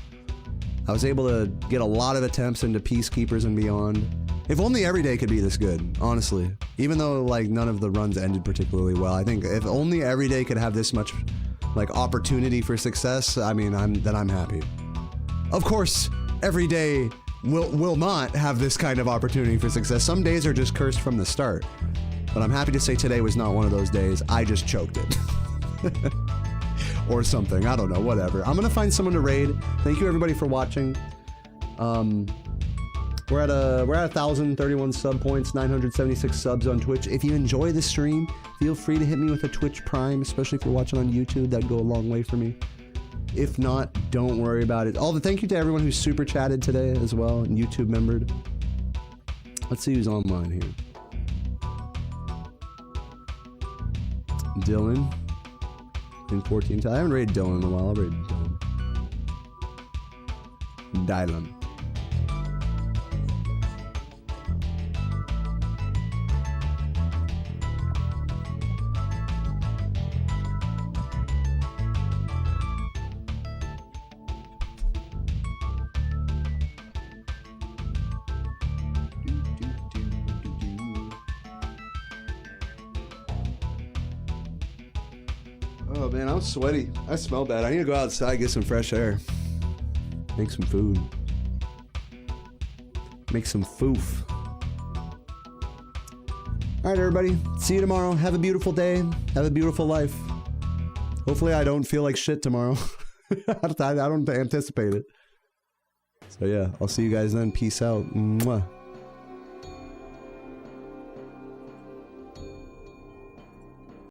I was able to get a lot of attempts into Peacekeepers and beyond. If only every day could be this good, honestly. Even though, like, none of the runs ended particularly well. I think if only every day could have this much, like, opportunity for success, I mean, then I'm happy. Of course, every day will not have this kind of opportunity for success. Some days are just cursed from the start. But I'm happy to say today was not one of those days. I just choked it. Or something. I don't know. Whatever. I'm going to find someone to raid. Thank you, everybody, for watching. We're at 1,031 sub points, 976 subs on Twitch. If you enjoy the stream, feel free to hit me with a Twitch Prime, especially if you're watching on YouTube. That'd go a long way for me. If not, don't worry about it. Thank you to everyone who super chatted today as well and YouTube membered. Let's see who's online here. Dylan in 14 times. I haven't rated Dylan in a while. I'll rate Dylan. Oh man, I'm sweaty. I smell bad. I need to go outside, get some fresh air. Make some food. Make some foof. Alright everybody, see you tomorrow. Have a beautiful day. Have a beautiful life. Hopefully I don't feel like shit tomorrow. I don't anticipate it. So yeah, I'll see you guys then. Peace out. Mwah.